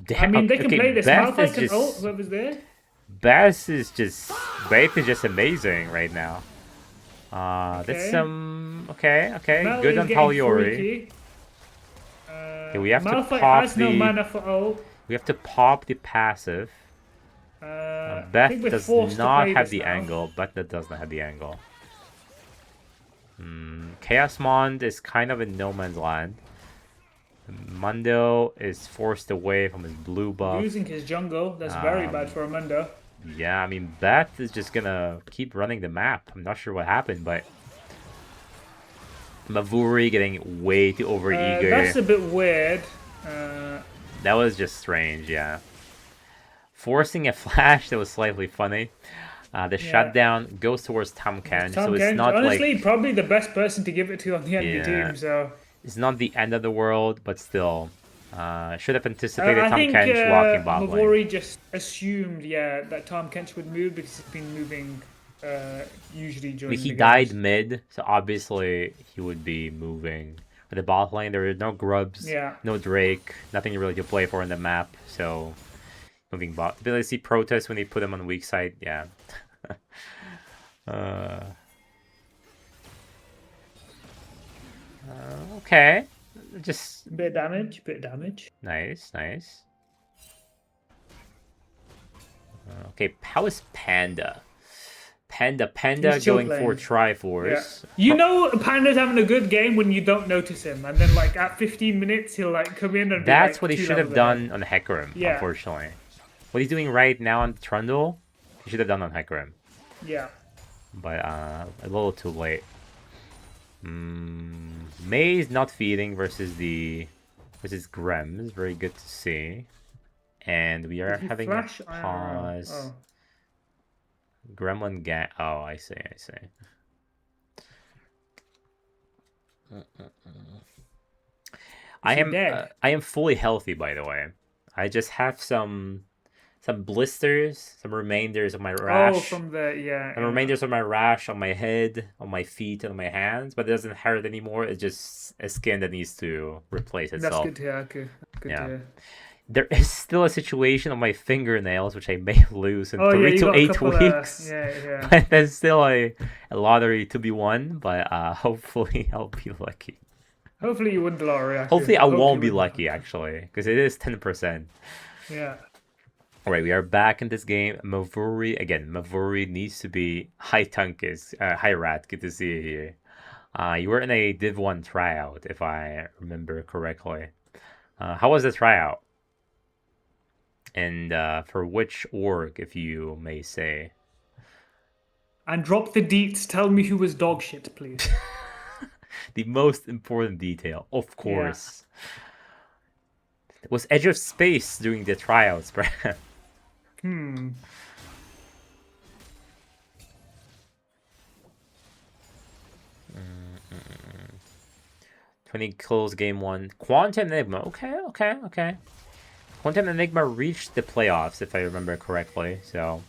Damn, I mean, they can play this. Malphite can ult, whoever's there. Beth is just amazing right now. That's some... Okay. Good on Poliori. Okay, we have Malphite to pop has no mana for ult. We have to pop the passive. Beth does not have the angle. Beth does not have the angle. Chaos Mond is kind of in no man's land. Mundo is forced away from his blue buff. Losing his jungle. That's very bad for a Mundo. Yeah, I mean, Beth is just gonna keep running the map. I'm not sure what happened, but... Mavuri getting way too overeager. That's a bit weird. That was just strange, yeah. Forcing a flash, that was slightly funny. The shutdown goes towards Tahm Kench, so it's not honestly, probably the best person to give it to on the enemy team, so... It's not the end of the world, but still. Should have anticipated Tahm Kench walking bot lane. Mavori just assumed, that Tahm Kench would move because he's been moving usually during he died mid, so obviously he would be moving. For the bot lane, there are no grubs, no Drake, nothing really to play for in the map, so... Moving bot. Did I see protests when they put him on weak side? Yeah. Okay. Just... Bit of damage. Nice. Okay, how is Panda? Panda going for Triforce. Yeah. You know Panda's having a good game when you don't notice him. And then, like, at 15 minutes, he'll, like, come in and That's what he should have done on Hecarim, unfortunately. What he's doing right now on Trundle, he should have done on Hecarim. Yeah. But a little too late. May's not feeding versus Grems. Very good to see. And we are having a pause. Oh. Gremlin gang. Oh, I see. I am fully healthy, by the way. I just have some some blisters, some remainders of my rash. Oh, from the Some remainders of my rash on my head, on my feet, and on my hands, but it doesn't hurt anymore. It's just a skin that needs to replace itself. That's good to hear. Okay. Good to hear. There is still a situation on my fingernails which I may lose in 3 to 8 weeks. But there's still a lottery to be won, but hopefully I'll be lucky. Hopefully you win the lottery. Actually. Hopefully I won't be lucky, actually, because it is 10%. Yeah. Alright, we are back in this game. Mavuri, again, Mavuri needs to be... Hi Tunkus, hi Rat, good to see you here. You were in a Div 1 tryout, if I remember correctly. How was the tryout? And for which org, if you may say? And drop the deets, tell me who was dog shit, please. The most important detail, of course. Yeah. It was Edge of Space during the tryouts, bro. 20 kills game 1. Quantum Enigma. Okay. Quantum Enigma reached the playoffs, if I remember correctly. So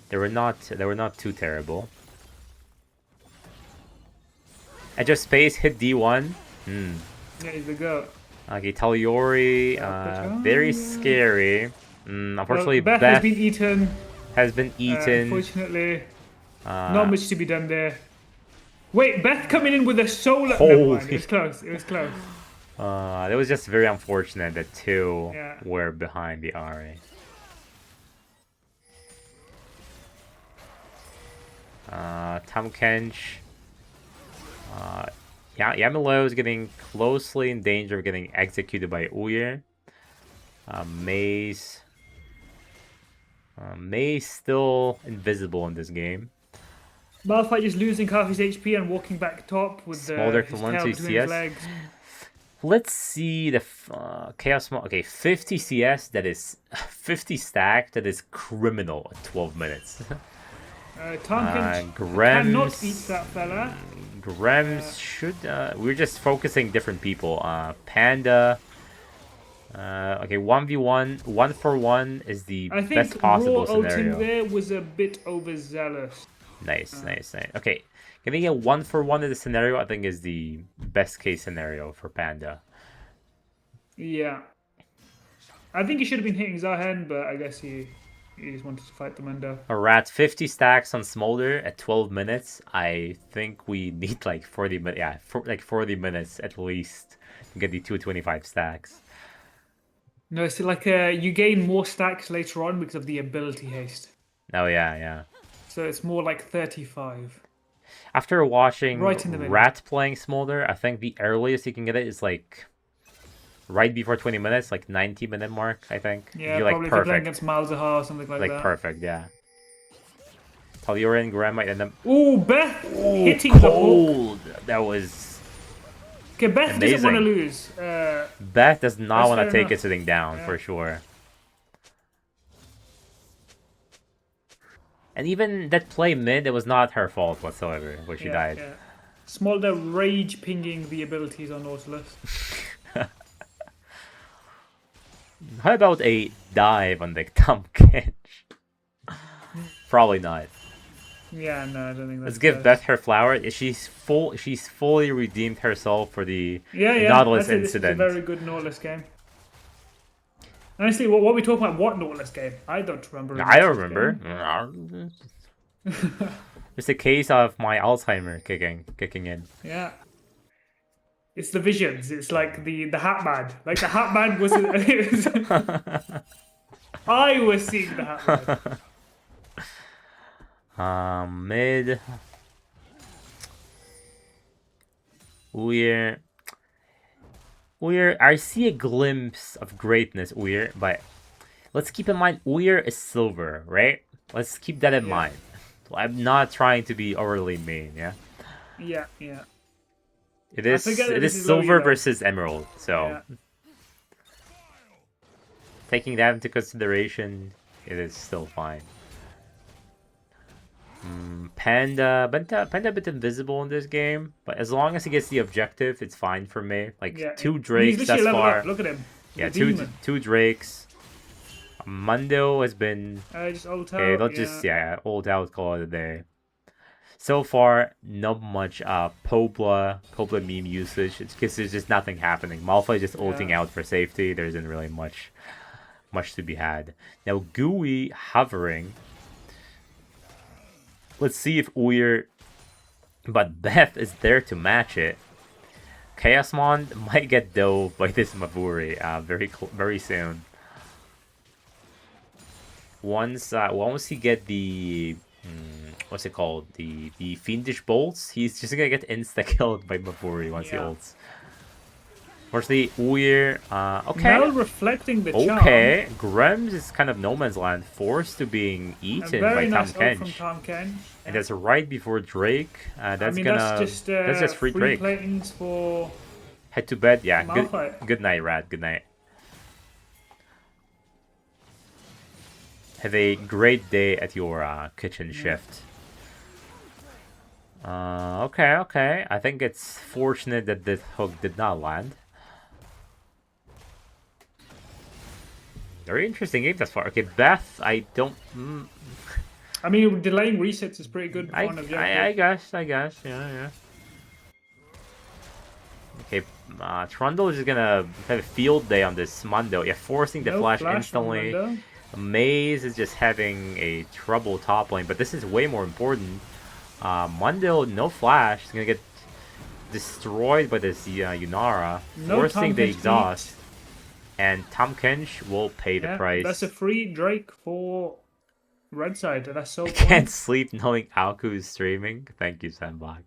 they were not too terrible. Edge of Space hit D1. There you go. Okay, Taliori, very scary. Unfortunately, well, Beth has been eaten. Unfortunately, not much to be done there. Wait, Beth coming in with a solar. Holy. It was close. It was just very unfortunate that 2 were behind the RA. Tom Kench. Yamilo is getting closely in danger of getting executed by Uyer. Maze. Maze still invisible in this game. Malphite just losing half his HP and walking back top with Smolder his tail between his legs. Let's see the Chaos Mode. Okay, 50 CS, that is 50 stack, that is criminal at 12 minutes. Tonkin cannot eat that fella. Grems should... we're just focusing different people. Panda... okay, 1v1, 1-for-1 is the best possible scenario. I think there was a bit overzealous. Nice. Okay, getting a 1-for-1 in the scenario, I think, is the best case scenario for Panda. Yeah. I think he should have been hitting Zahen, but I guess he just wanted to fight the Mendo. A rat 50 stacks on Smolder at 12 minutes. I think we need like 40 minutes. Yeah, like 40 minutes at least to get the 225 stacks. No, it's like you gain more stacks later on because of the ability haste. Oh, yeah. So it's more like 35. After watching Rat playing Smolder, I think the earliest you can get it is like right before 20 minutes, like 90-minute mark, I think. Yeah, you're, probably like, perfect. If you're playing against Malzahar or something like that. Like perfect, yeah. Taliora and Graham might end up... Ooh, Beth hitting cold. The hook. That was... Okay, Beth amazing. Doesn't want to lose. Beth does not want to take it sitting down, for sure. And even that play mid, it was not her fault whatsoever, where she died. Yeah. Smolder rage pinging the abilities on Nautilus. How about a dive on the Tom Kench? Probably not. Yeah, no, I don't think that's... Let's give Beth her flower. She's fully redeemed herself for the Nautilus incident. This is a very good Nautilus game. Honestly, what are we talking about? What Nautilus game? I don't remember. I don't remember. It's a case of my Alzheimer kicking in. Yeah. It's the visions. It's like the Hat Man. Like the Hat Man was... I was seeing the Hat Man. Mid. I see a glimpse of greatness, Uyer, but let's keep in mind, Uyer is silver, right? Let's keep that in mind. I'm not trying to be overly mean, yeah? Yeah. It is silver versus emerald, so... Yeah. Taking that into consideration, it is still fine. Panda a bit invisible in this game, but as long as he gets the objective, it's fine for me. Like 2 Drakes thus far. Look at him. Yeah, two Drakes. Mundo has been... just ult Okay, out, let's just, ult out, call it a day. So far, not much Popla meme usage. It's because there's just nothing happening. Malphite just ulting out for safety. There isn't really much to be had. Now, Gooey hovering. Let's see if Uyer... But Beth is there to match it. Chaosmon might get dove by this Mavuri very soon. Once he get the... what's it called? The Fiendish Bolts, he's just gonna get insta-killed by Mavuri once he ults. Unfortunately, Uyer, okay. Now reflecting the charm. Okay, Grems is kind of no man's land, forced to being eaten by nice Tahm Kench. And that's right before Drake. That's just free Drake. Platings for head to bed. Yeah, good night, Rad. Good night. Have a great day at your kitchen shift. Okay. I think it's fortunate that this hook did not land. Very interesting game thus far. Okay, Beth, I don't... I mean, delaying resets is pretty good. I guess. Yeah. Okay, Trundle is just gonna have a field day on this Mundo. Yeah, forcing the flash instantly. Maze is just having a trouble top lane, but this is way more important. Mundo, no flash. He's gonna get destroyed by this Yunara, forcing the exhaust. And Tahm Kench will pay the price. That's a free Drake for Red Side. That's so I can't sleep knowing Alku is streaming. Thank you, Sandblock.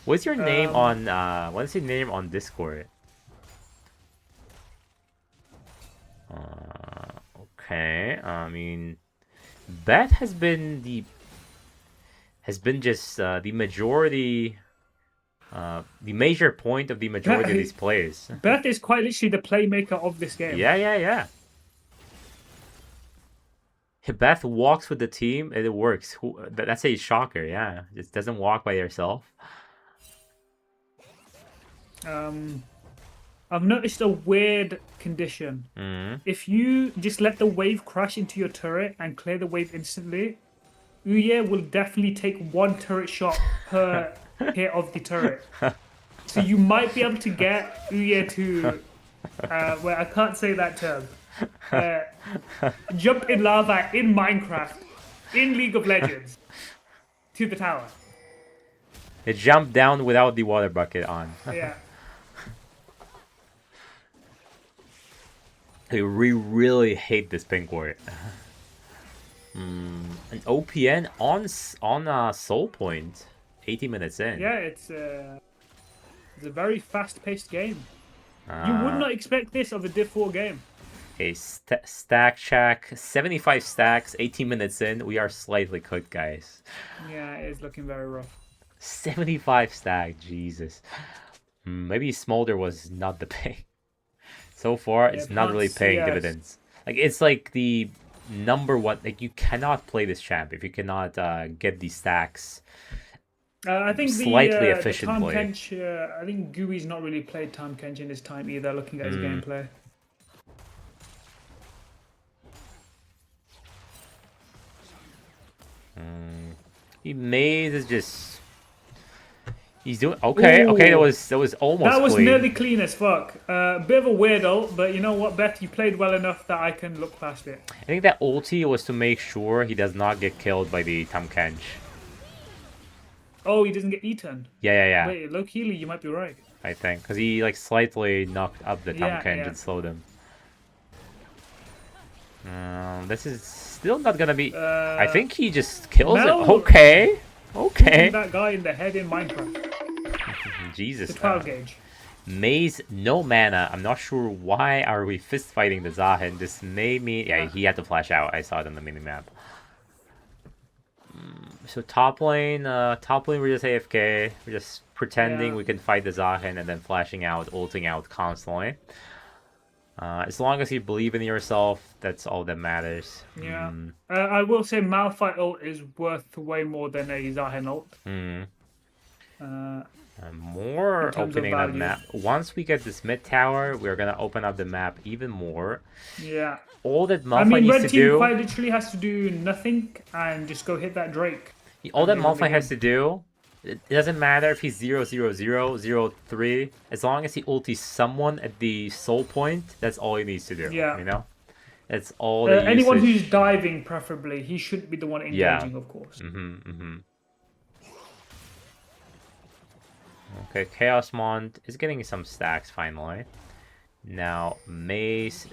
What's your name on what's your name on Discord? Okay. I mean, Beth has been just the majority, the major point of the majority of these players. Beth is quite literally the playmaker of this game. Yeah. Beth walks with the team and it works. That's a shocker, yeah. It doesn't walk by herself. I've noticed a weird condition. If you just let the wave crash into your turret and clear the wave instantly, Uyer will definitely take one turret shot per hit of the turret. So you might be able to get Uyer to, well, I can't say that term, jump in lava in Minecraft, in League of Legends, to the tower. It jumped down without the water bucket on. Yeah. We really hate this pink ward. An OPN on Soul Point, 80 minutes in. Yeah, it's a very fast-paced game. You would not expect this of a Div 4 game. Okay, stack check, 75 stacks, 18 minutes in. We are slightly cooked, guys. Yeah, it is looking very rough. 75 stack, Jesus. Maybe Smolder was not the pay. So far, it's not really paying dividends. Like, it's like the number one. Like, you cannot play this champ if you cannot get these stacks. I think slightly efficiently. Tahm Kench, I think Gooey's not really played Tahm Kench in his time either. Looking at his gameplay. Maze is just. He's doing okay. Ooh. Okay, that was almost. That was clean. nearly clean as fuck. Bit of a weirdo, but you know what, Beth? You played well enough that I can look past it. I think that ulti was to make sure he does not get killed by the Tahm Kench. Oh, he doesn't get eaten. Yeah. Wait, low key, you might be right. I think because he like slightly knocked up the Tahm Kench and slowed him. This is still not gonna be. I think he just kills him. Okay. That guy in the head in Minecraft. Jesus. The 12 gauge. Maze, no mana. I'm not sure why are we fist fighting the Zahin. This may mean... Yeah, he had to flash out. I saw it on the minimap. So top lane, we're just AFK. We're just pretending we can fight the Zahin and then flashing out, ulting out constantly. As long as you believe in yourself, that's all that matters. Yeah. I will say Malphite ult is worth way more than a Zahin ult. More opening up map. Once we get this mid tower, we're gonna open up the map even more. Yeah. All that Malphite needs to do. Red team quite literally has to do nothing and just go hit that Drake. All that Malphite has to do, it doesn't matter if he's 0-0-0-0-3. As long as he ultis someone at the soul point, that's all he needs to do. Yeah. You know? That's all anyone who's diving, preferably, he should be the one engaging, of course. Okay, Chaos Mont is getting some stacks finally. Now, Mace.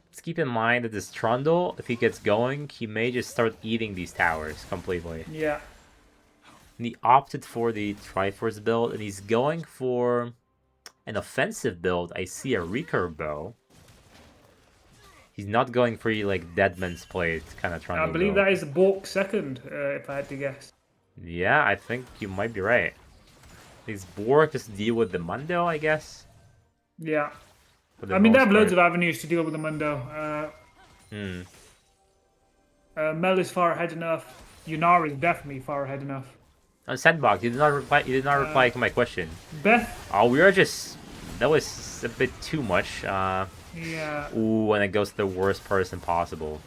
Let's keep in mind that this Trundle, if he gets going, he may just start eating these towers completely. Yeah. And he opted for the Triforce build, and he's going for an offensive build. I see a recurve bow. He's not going for like Deadman's Plate kind of Trundle. I believe that is Bork second, if I had to guess. Yeah, I think you might be right. These Bork just deal with the Mundo, I guess. Yeah. I mean, they have loads of avenues to deal with the Mundo. Mel is far ahead enough. Yunar is definitely far ahead enough. Sandbox, you did not reply. You did not reply to my question. Beth. Oh, we are just. That was a bit too much. Yeah. Ooh, and it goes to the worst person possible.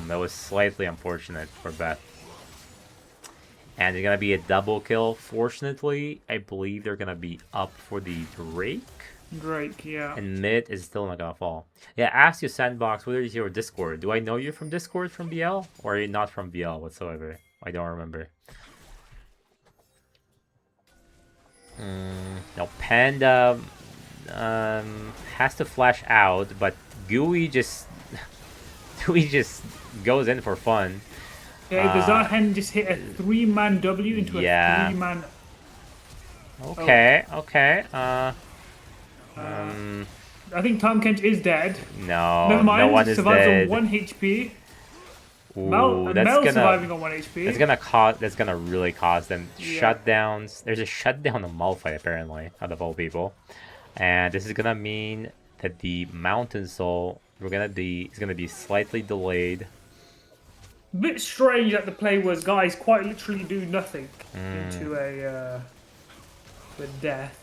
That was slightly unfortunate for Beth. And it's gonna be a double kill. Fortunately, I believe they're gonna be up for the Drake. Drake, yeah. And mid is still not gonna fall. Yeah, ask you, Sandbox, whether it's your Discord. Do I know you from Discord from BL? Or are you not from BL whatsoever? I don't remember. No, Panda has to flash out, but Gooey just goes in for fun. Yeah, the Zahen just hit a 3-man W into a 3-man. Okay, okay. I think Tom Kench is dead. No, never mind. No one is survives dead. on 1 HP. Ooh, Mel's surviving on 1 HP. That's gonna really cause them shutdowns. There's a shutdown of Malphite apparently, out of all people, and this is gonna mean that the Mountain Soul is gonna be slightly delayed. Bit strange that the play was guys quite literally do nothing into a death.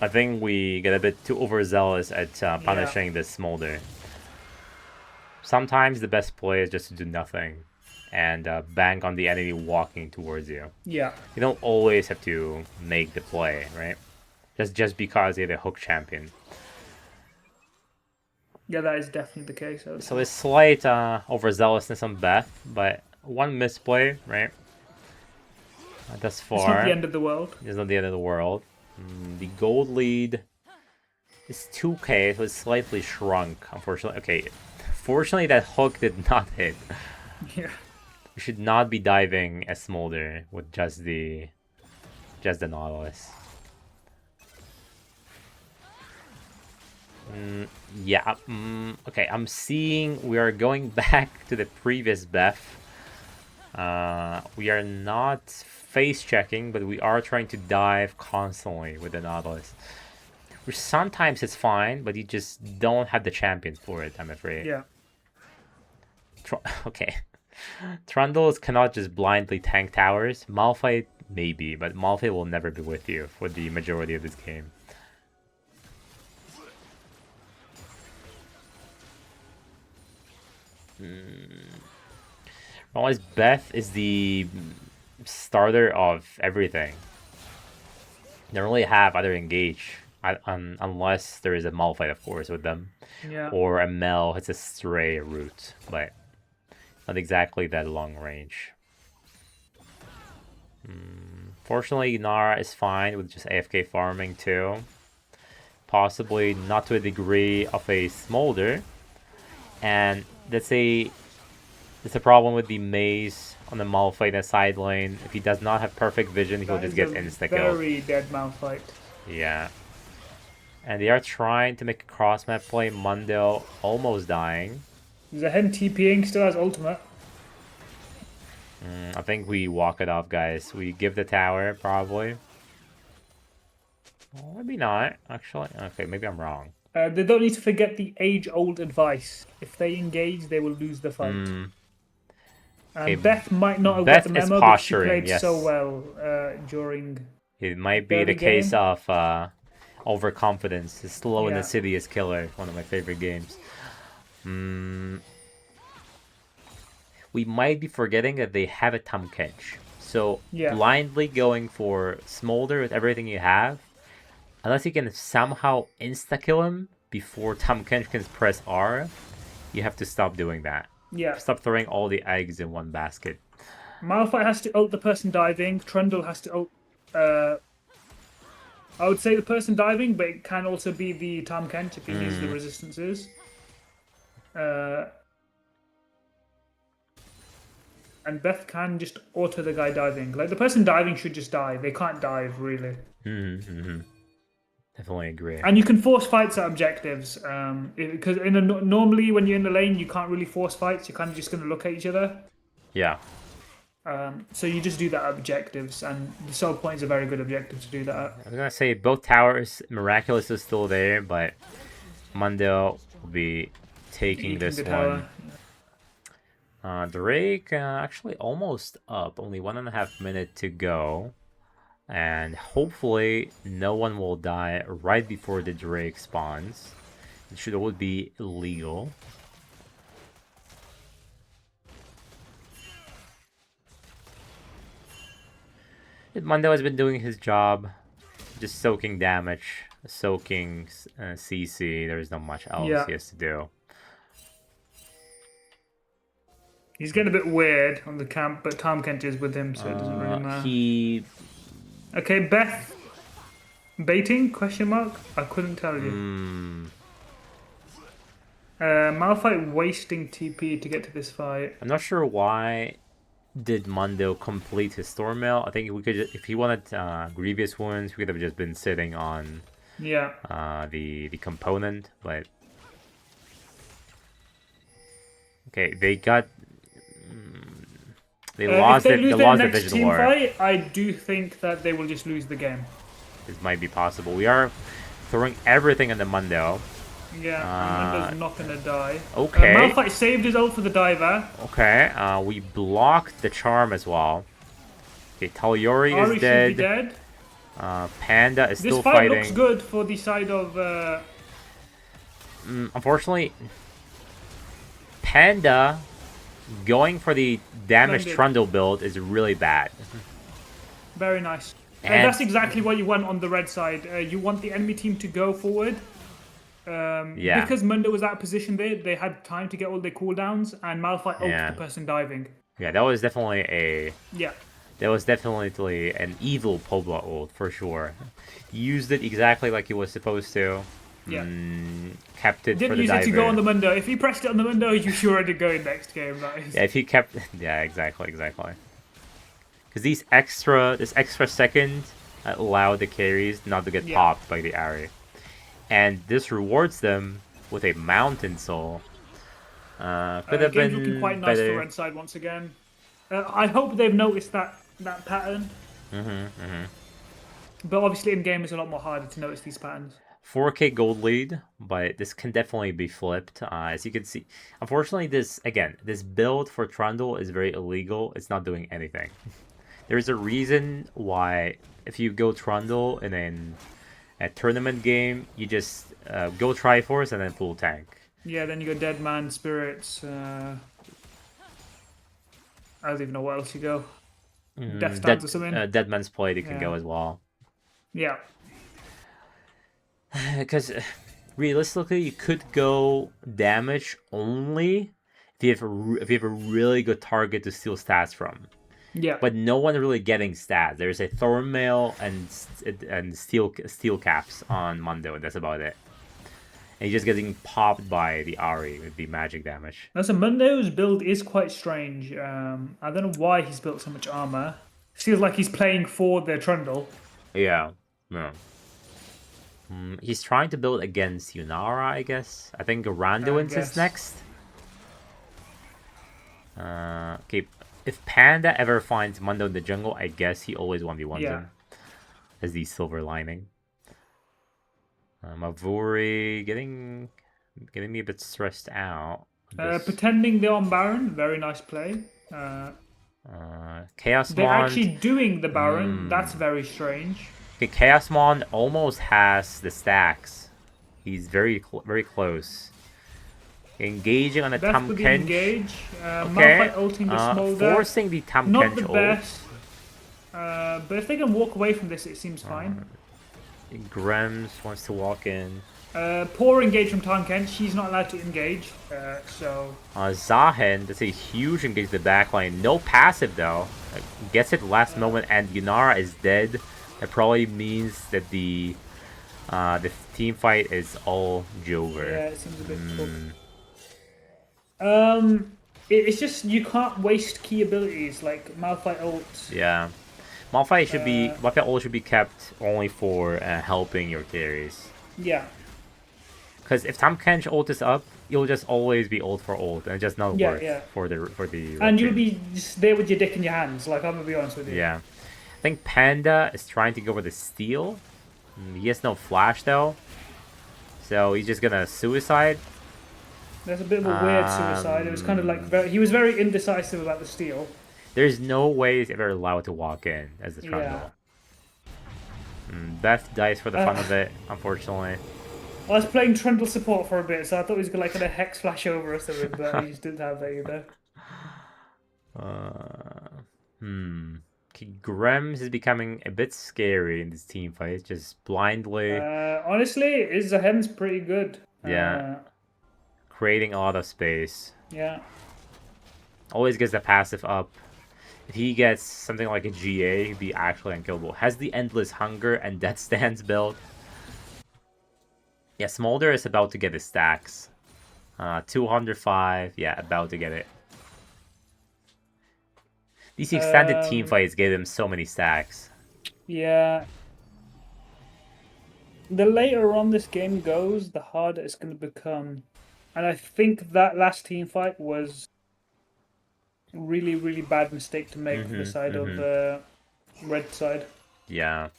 I think we get a bit too overzealous at punishing this Smolder. Sometimes the best play is just to do nothing and bank on the enemy walking towards you. Yeah. You don't always have to make the play, right? Just because you have a hook champion. Yeah, that is definitely the case. So a slight overzealousness on Beth, but one misplay, right? Thus far. It's not the end of the world. It's not the end of the world. The gold lead is 2k, so it's slightly shrunk, unfortunately. Okay, fortunately that hook did not hit. Yeah. We should not be diving a Smolder with just the Nautilus. Yeah, okay, I'm seeing we are going back to the previous Beth. We are not face checking, but we are trying to dive constantly with the Nautilus. Which sometimes it's fine, but you just don't have the champion for it, I'm afraid. Yeah. Okay. Trundles cannot just blindly tank towers. Malphite, maybe, but Malphite will never be with you for the majority of this game. Always Beth is the starter of everything. They don't really have other engage unless there is a Malphite, of course, with them. Yeah. Or a Mel hits a stray route, but not exactly that long range. Fortunately, Nara is fine with just AFK farming too. Possibly not to a degree of a Smolder. And that's a problem with the maze on the Malphite in the side lane. If he does not have perfect vision, he'll just get insta-killed. Very dead Malphite. Yeah. And they are trying to make a cross-map play. Mundo almost dying. Zahen TPing, still has ultimate. I think we walk it off, guys. We give the tower, probably. Well, maybe not, actually. Okay, maybe I'm wrong. They don't need to forget the age-old advice. If they engage, they will lose the fight. Okay, Beth might not have got the memo, but she played so well during It might be the case of overconfidence. The Slow and Insidious Killer, one of my favorite games. We might be forgetting that they have a Tamkench. So blindly going for Smolder with everything you have, unless you can somehow insta-kill him before Tamkench can press R, you have to stop doing that. Yeah. Stop throwing all the eggs in one basket. Malphite has to ult the person diving. Trundle has to ult... I would say the person diving, but it can also be the Tamkench if he needs the resistances. And Beth can just auto the guy diving. Like, the person diving should just die. They can't dive, really. Definitely agree. And you can force fights at objectives. Because normally when you're in the lane, you can't really force fights. You're kind of just going to look at each other. Yeah. So you just do that at objectives. And the Soul Point is a very good objective to do that at. I was going to say both towers, Miraculous is still there, but Mundo will be taking this one. Drake actually almost up. Only 1.5 minutes to go. And hopefully no one will die right before the Drake spawns. It would be illegal. Mundo has been doing his job. Just soaking damage. Soaking CC. There's not much else he has to do. He's getting a bit weird on the camp, but Tamkench is with him, so it doesn't really matter. Okay, Beth. Baiting? Question mark? I couldn't tell you. Malphite wasting TP to get to this fight. I'm not sure why did Mundo complete his Stormmail. I think we could, if he wanted Grievous Wounds, we could have just been sitting on the component, but... Okay, they got... They lost it. They lost the Vision War. Fight, I do think that they will just lose the game. This might be possible. We are throwing everything in the Mundo. Yeah, Mundo's not gonna die. Okay. Malphite saved his ult for the diver. Okay, we blocked the charm as well. Okay, Talyori is dead. Should be dead. Panda is still fighting. This fight looks good for the side of... Unfortunately, Panda going for the damage Trundle build is really bad. Very nice. And that's exactly what you want on the red side. You want the enemy team to go forward. Because Mundo was out of position there, they had time to get all their cooldowns, and Malphite ulted the person diving. Yeah, that was definitely a... Yeah. That was definitely an evil Pobla ult, for sure. Used it exactly like he was supposed to. Yeah. Kept it Didn't for the use diver. it to go on the Mundo. If he pressed it on the Mundo, you sure had to go in next game. Nice. Yeah, if he kept... Yeah, exactly. Because this extra second allowed the carries not to get popped by the Ari. And this rewards them with a Mountain Soul. Could have been looking quite nice for red side once again. I hope they've noticed that pattern. But obviously in game it's a lot more harder to notice these patterns. 4k gold lead, but this can definitely be flipped. As you can see, unfortunately, this build for Trundle is very illegal. It's not doing anything. There's a reason why if you go Trundle in a tournament game, you just go Triforce and then full tank. Yeah, then you go Dead Man, Spirits. I don't even know what else you go. Death Stance or something. Dead Man's Plate you can go as well. Yeah. Because realistically, you could go damage only if you have a really good target to steal stats from. Yeah. But no one really getting stats. There's a Thornmail and steel caps on Mundo, and that's about it. And he's just getting popped by the Ari with the magic damage. Now, so Mundo's build is quite strange. I don't know why he's built so much armor. Feels like he's playing for the Trundle. Yeah. No. He's trying to build against Yunara, I guess. I think Randuin's is next. Okay, if Panda ever finds Mundo in the jungle, I guess he always 1v1s him. As the silver lining. Mavuri getting me a bit stressed out. Pretending they're on Baron, very nice play. Chaos They're Mon. actually doing the Baron. That's very strange. Okay, Chaos Mon almost has the stacks. He's very close. Engaging on a Beth Tahm with the Kench. engage. Okay. Malphite ulting the Smolder. Forcing the Tahm Not Kench the ult. best. But if they can walk away from this, it seems fine. Grems wants to walk in. Poor engage from Tahm Kench. She's not allowed to engage. So. Zahen, that's a huge engage the backline. No passive though. Gets it last moment, and Yunara is dead. That probably means that the team fight is all over. Yeah, it seems a bit it's just you can't waste key abilities like Malphite ults. Yeah, Malphite ult should be kept only for helping your carries. Yeah. Because if Tahm Kench ult is up, you'll just always be ult for ult, and just not worth for the. And you'll be just there with your dick in your hands. Like I'm gonna be honest with you. Yeah, I think Panda is trying to go with the steal. He has no flash though, so he's just gonna suicide. There's a bit of a weird suicide. It was kind of like he was very indecisive about the steal. There's no way he's ever allowed to walk in as the Trundle. Beth dies for the fun of it, unfortunately. I was playing Trundle support for a bit, so I thought he was gonna like hex flash over or something, but he just didn't have that either. Okay, Grems is becoming a bit scary in this team fight, just blindly. Honestly, Zahen's pretty good. Yeah. Creating a lot of space. Yeah. Always gets the passive up. If he gets something like a GA, he'd be actually unkillable. Has the Endless Hunger and Death Stance build. Yeah, Smolder is about to get his stacks. 205, yeah, about to get it. These extended team fights gave him so many stacks. Yeah. The later on this game goes, the harder it's going to become. And I think that last team fight was a really, really bad mistake to make for the side of red side. Yeah.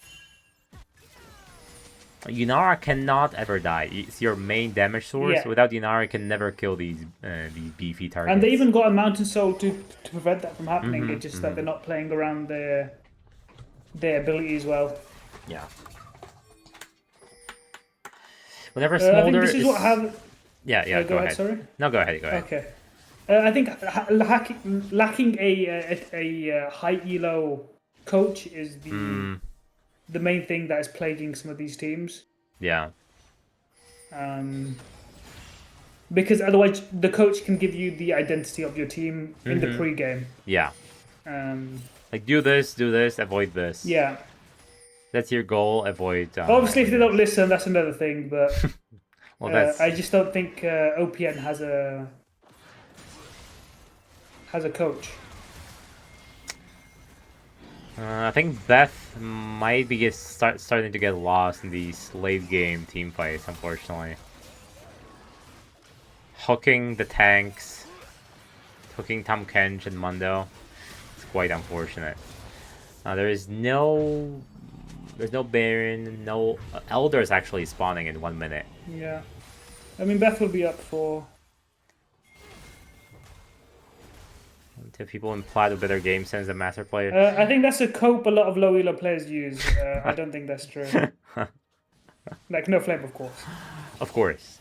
Yunara cannot ever die. It's your main damage source. Yeah. Without Yunara, you can never kill these beefy targets. And they even got a Mountain Soul to prevent that from happening. It's just that they're not playing around their abilities well. Yeah. Whenever Smolder I think this is what happened. Yeah, go ahead. Sorry? No, go ahead. Okay. I think lacking a high elo coach is the main thing that is plaguing some of these teams. Yeah. Because otherwise, the coach can give you the identity of your team in the pre-game. Yeah. Like do this, avoid this. Yeah. That's your goal. Avoid. Obviously, if they don't listen, that's another thing. But well, I just don't think OPN has a coach. I think Beth might be starting to get lost in these late game team fights, unfortunately. Hooking the tanks, hooking Tahm Kench and Mundo. It's quite unfortunate. There's no Baron, no Elders actually spawning in 1 minute. Yeah, I mean Beth will be up for. To people implied with better game sense than master player. I think that's a cope a lot of low elo players use. I don't think that's true. Like no flame, of course. Of course.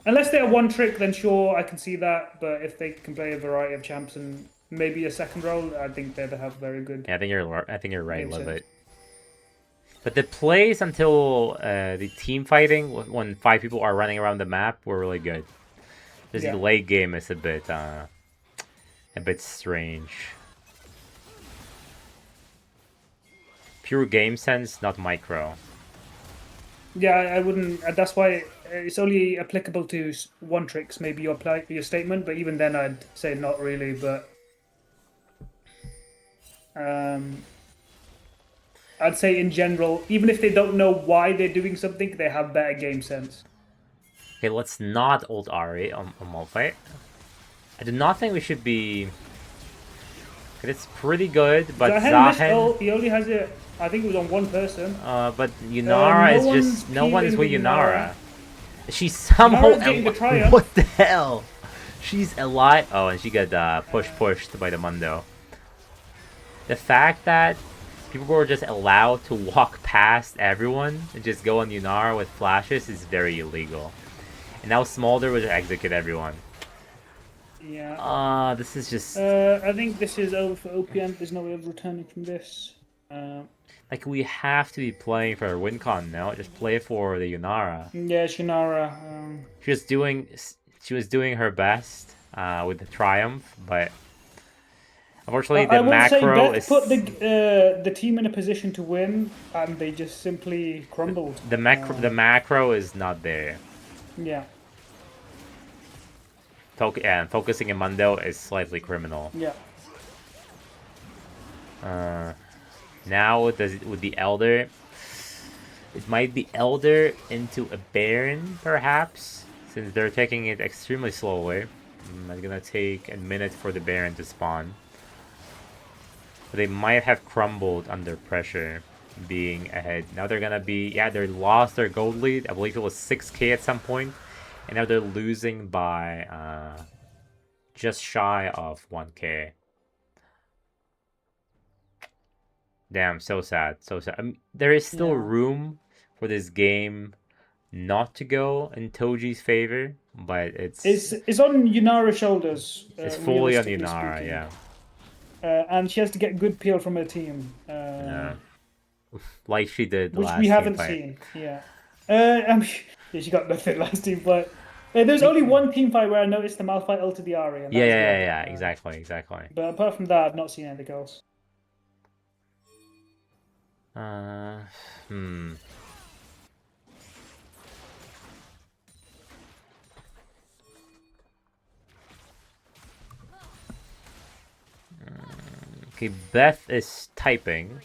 Unless they're one trick, then sure, I can see that. But if they can play a variety of champs and maybe a second role, I think they'd have very good. Yeah, I think you're right. Love it. But the plays until the team fighting, when 5 people are running around the map, were really good. Just the late game is a bit strange. Pure game sense, not micro. Yeah, I wouldn't. That's why it's only applicable to one tricks. Maybe you apply your statement, but even then, I'd say not really. But I'd say in general, even if they don't know why they're doing something, they have better game sense. Okay, let's not ult Ari on Malphite. I do not think we should be. It's pretty good, but Zahen. He only has it. I think it was on one person. But Yunara is just no one is with Yunara. She somehow. Getting the triumph. What the hell? She's alive. Oh, and she got pushed by the Mundo. The fact that people were just allowed to walk past everyone and just go on Yunara with flashes is very illegal. And now Smolder would execute everyone. Yeah. This is just... I think this is over for OPN. There's no way of returning from this. Like, we have to be playing for a win con now. Just play for the Yunara. Yeah, Shinara. She was doing her best with the Triumph, but unfortunately the macro is... put the team in a position to win, and they just simply crumbled. The macro is not there. Yeah. And focusing in Mundo is slightly criminal. Yeah. Now with the Elder, it might be Elder into a Baron, perhaps, since they're taking it extremely slowly. It's gonna take a minute for the Baron to spawn. But they might have crumbled under pressure, being ahead. Now they're gonna be... Yeah, they lost their gold lead. I believe it was 6k at some point. And now they're losing by just shy of 1k. Damn, so sad, so sad. I mean, there is still room for this game not to go in Toji's favor, but it's on Yunara's shoulders. It's fully on Yunara, speaking. Yeah. And she has to get good peel from her team. Yeah. Like she did which last we haven't fight. seen. Yeah. Yeah, she got nothing last team fight. There's only one team fight where I noticed the Malphite ulted the Ahri. And yeah, exactly. But apart from that, I've not seen anything else. Okay, Beth is typing.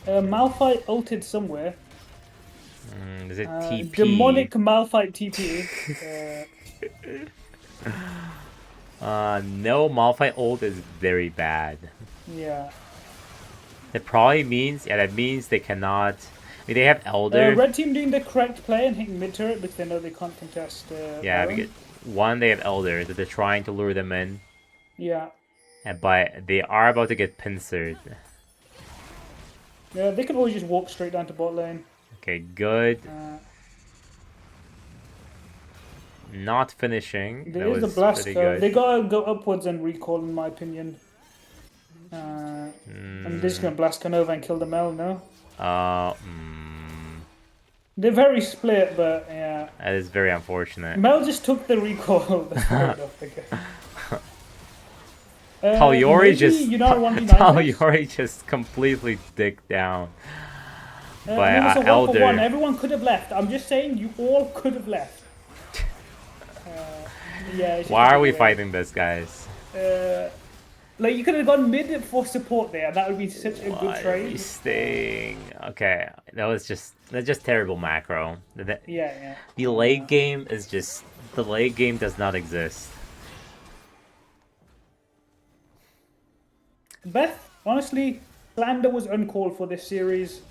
Malphite ulted somewhere. Is it TP? Demonic Malphite TP. No, Malphite ult is very bad. Yeah. That probably means... Yeah, that means they cannot... I mean, they have Elder. Red team doing the correct play and hitting mid turret because they know they can't contest. Yeah, because one, they have Elder that they're trying to lure them in. Yeah. But they are about to get pincered. Yeah, they can always just walk straight down to bot lane. Okay, good. Not finishing. There is a blast curve. They gotta go upwards and recall, in my opinion. And they're just gonna blast over and kill the Mel, no? They're very split, but yeah. That is very unfortunate. Mel just took the recall. That's fair enough, I guess. Talyori just completely dicked down by it was a Elder. 1-for-1. Everyone could have left. I'm just saying, you all could have left. Yeah. Why are we fighting this, guys? Like, you could have gone mid for support there. That would be such a good trade. Why are we staying? Okay, that's just terrible macro. Yeah. The late game is just... The late game does not exist. Beth, honestly, slander was uncalled for this series.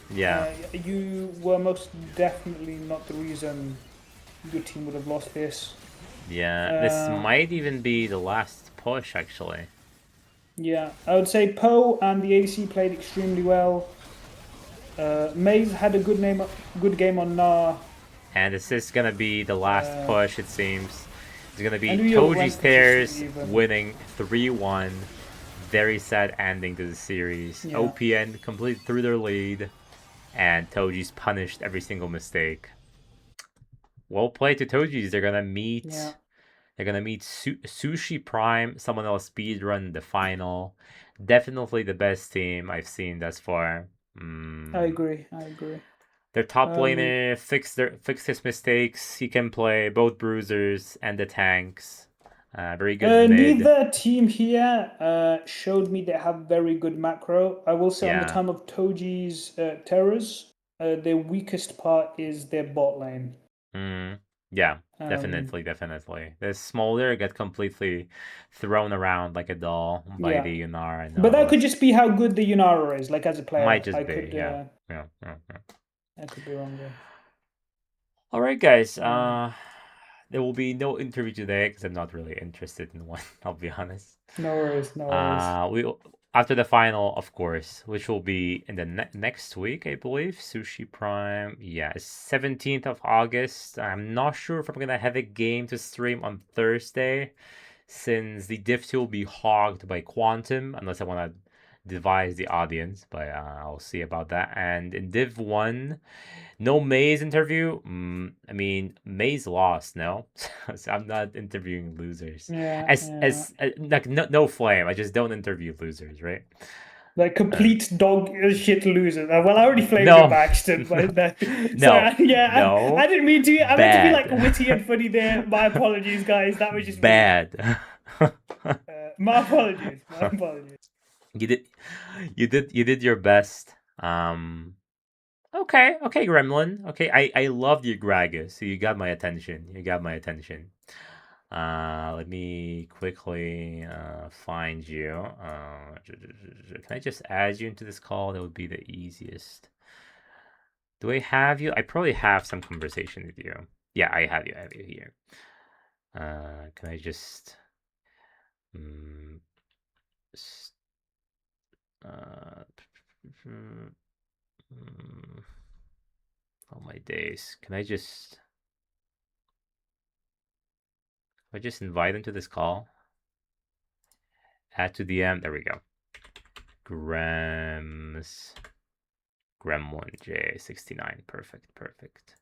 Yeah. You were most definitely not the reason your team would have lost this. Yeah, this might even be the last push, actually. Yeah, I would say Poe and the AC played extremely well. Maze had a good game on Gnar. And this is gonna be the last push, it seems. It's gonna be Toji Stairs winning 3-1. Very sad ending to the series. Yeah. OPN completely threw their lead, and Toji's punished every single mistake. Well played to Toji's. They're gonna meet. Yeah. They're gonna meet Sushi Prime. Someone else speedrun the final. Definitely the best team I've seen thus far. I agree. Their top laner fixed his mistakes. He can play both bruisers and the tanks. Very good mid. Neither team here showed me they have very good macro. I will say on the time of Toji's terrors, their weakest part is their bot lane. Yeah, definitely. The Smolder got completely thrown around like a doll by the Yunara. But that could just be how good the Yunara is, like as a player. Might just be, yeah. I could be wrong there. All right, guys. There will be no interview today because I'm not really interested in one. I'll be honest. No worries, no worries. We after the final, of course, which will be in the next week, I believe. Sushi Prime, yeah, 17th of August. I'm not sure if I'm gonna have a game to stream on Thursday, since the Div 2 will be hogged by Quantum, unless I want to devise the audience, but I'll see about that. And in Div 1, no Maze interview. I mean, Maze lost, no? So I'm not interviewing losers. Yeah, As like no flame. I just don't interview losers, right? like complete dog shit losers. Well, I already flamed you No, by accident, but no, sorry. Yeah, I no. didn't mean to. I meant to be like Bad, witty and funny there. My apologies, guys. That was just me. bad. My apologies. My apologies. You did, you did your best. Okay, Gremlin. Okay, I loved your Gragas, so you got my attention. You got my attention. Let me quickly find you. Can I just add you into this call? That would be the easiest. Do I have you? I probably have some conversation with you. Yeah, I have you. I have you here. Can I just? Um, uh, oh my days. Can I just? I just invite him to this call. Add to DM. There we go. Grem1J69. Perfect.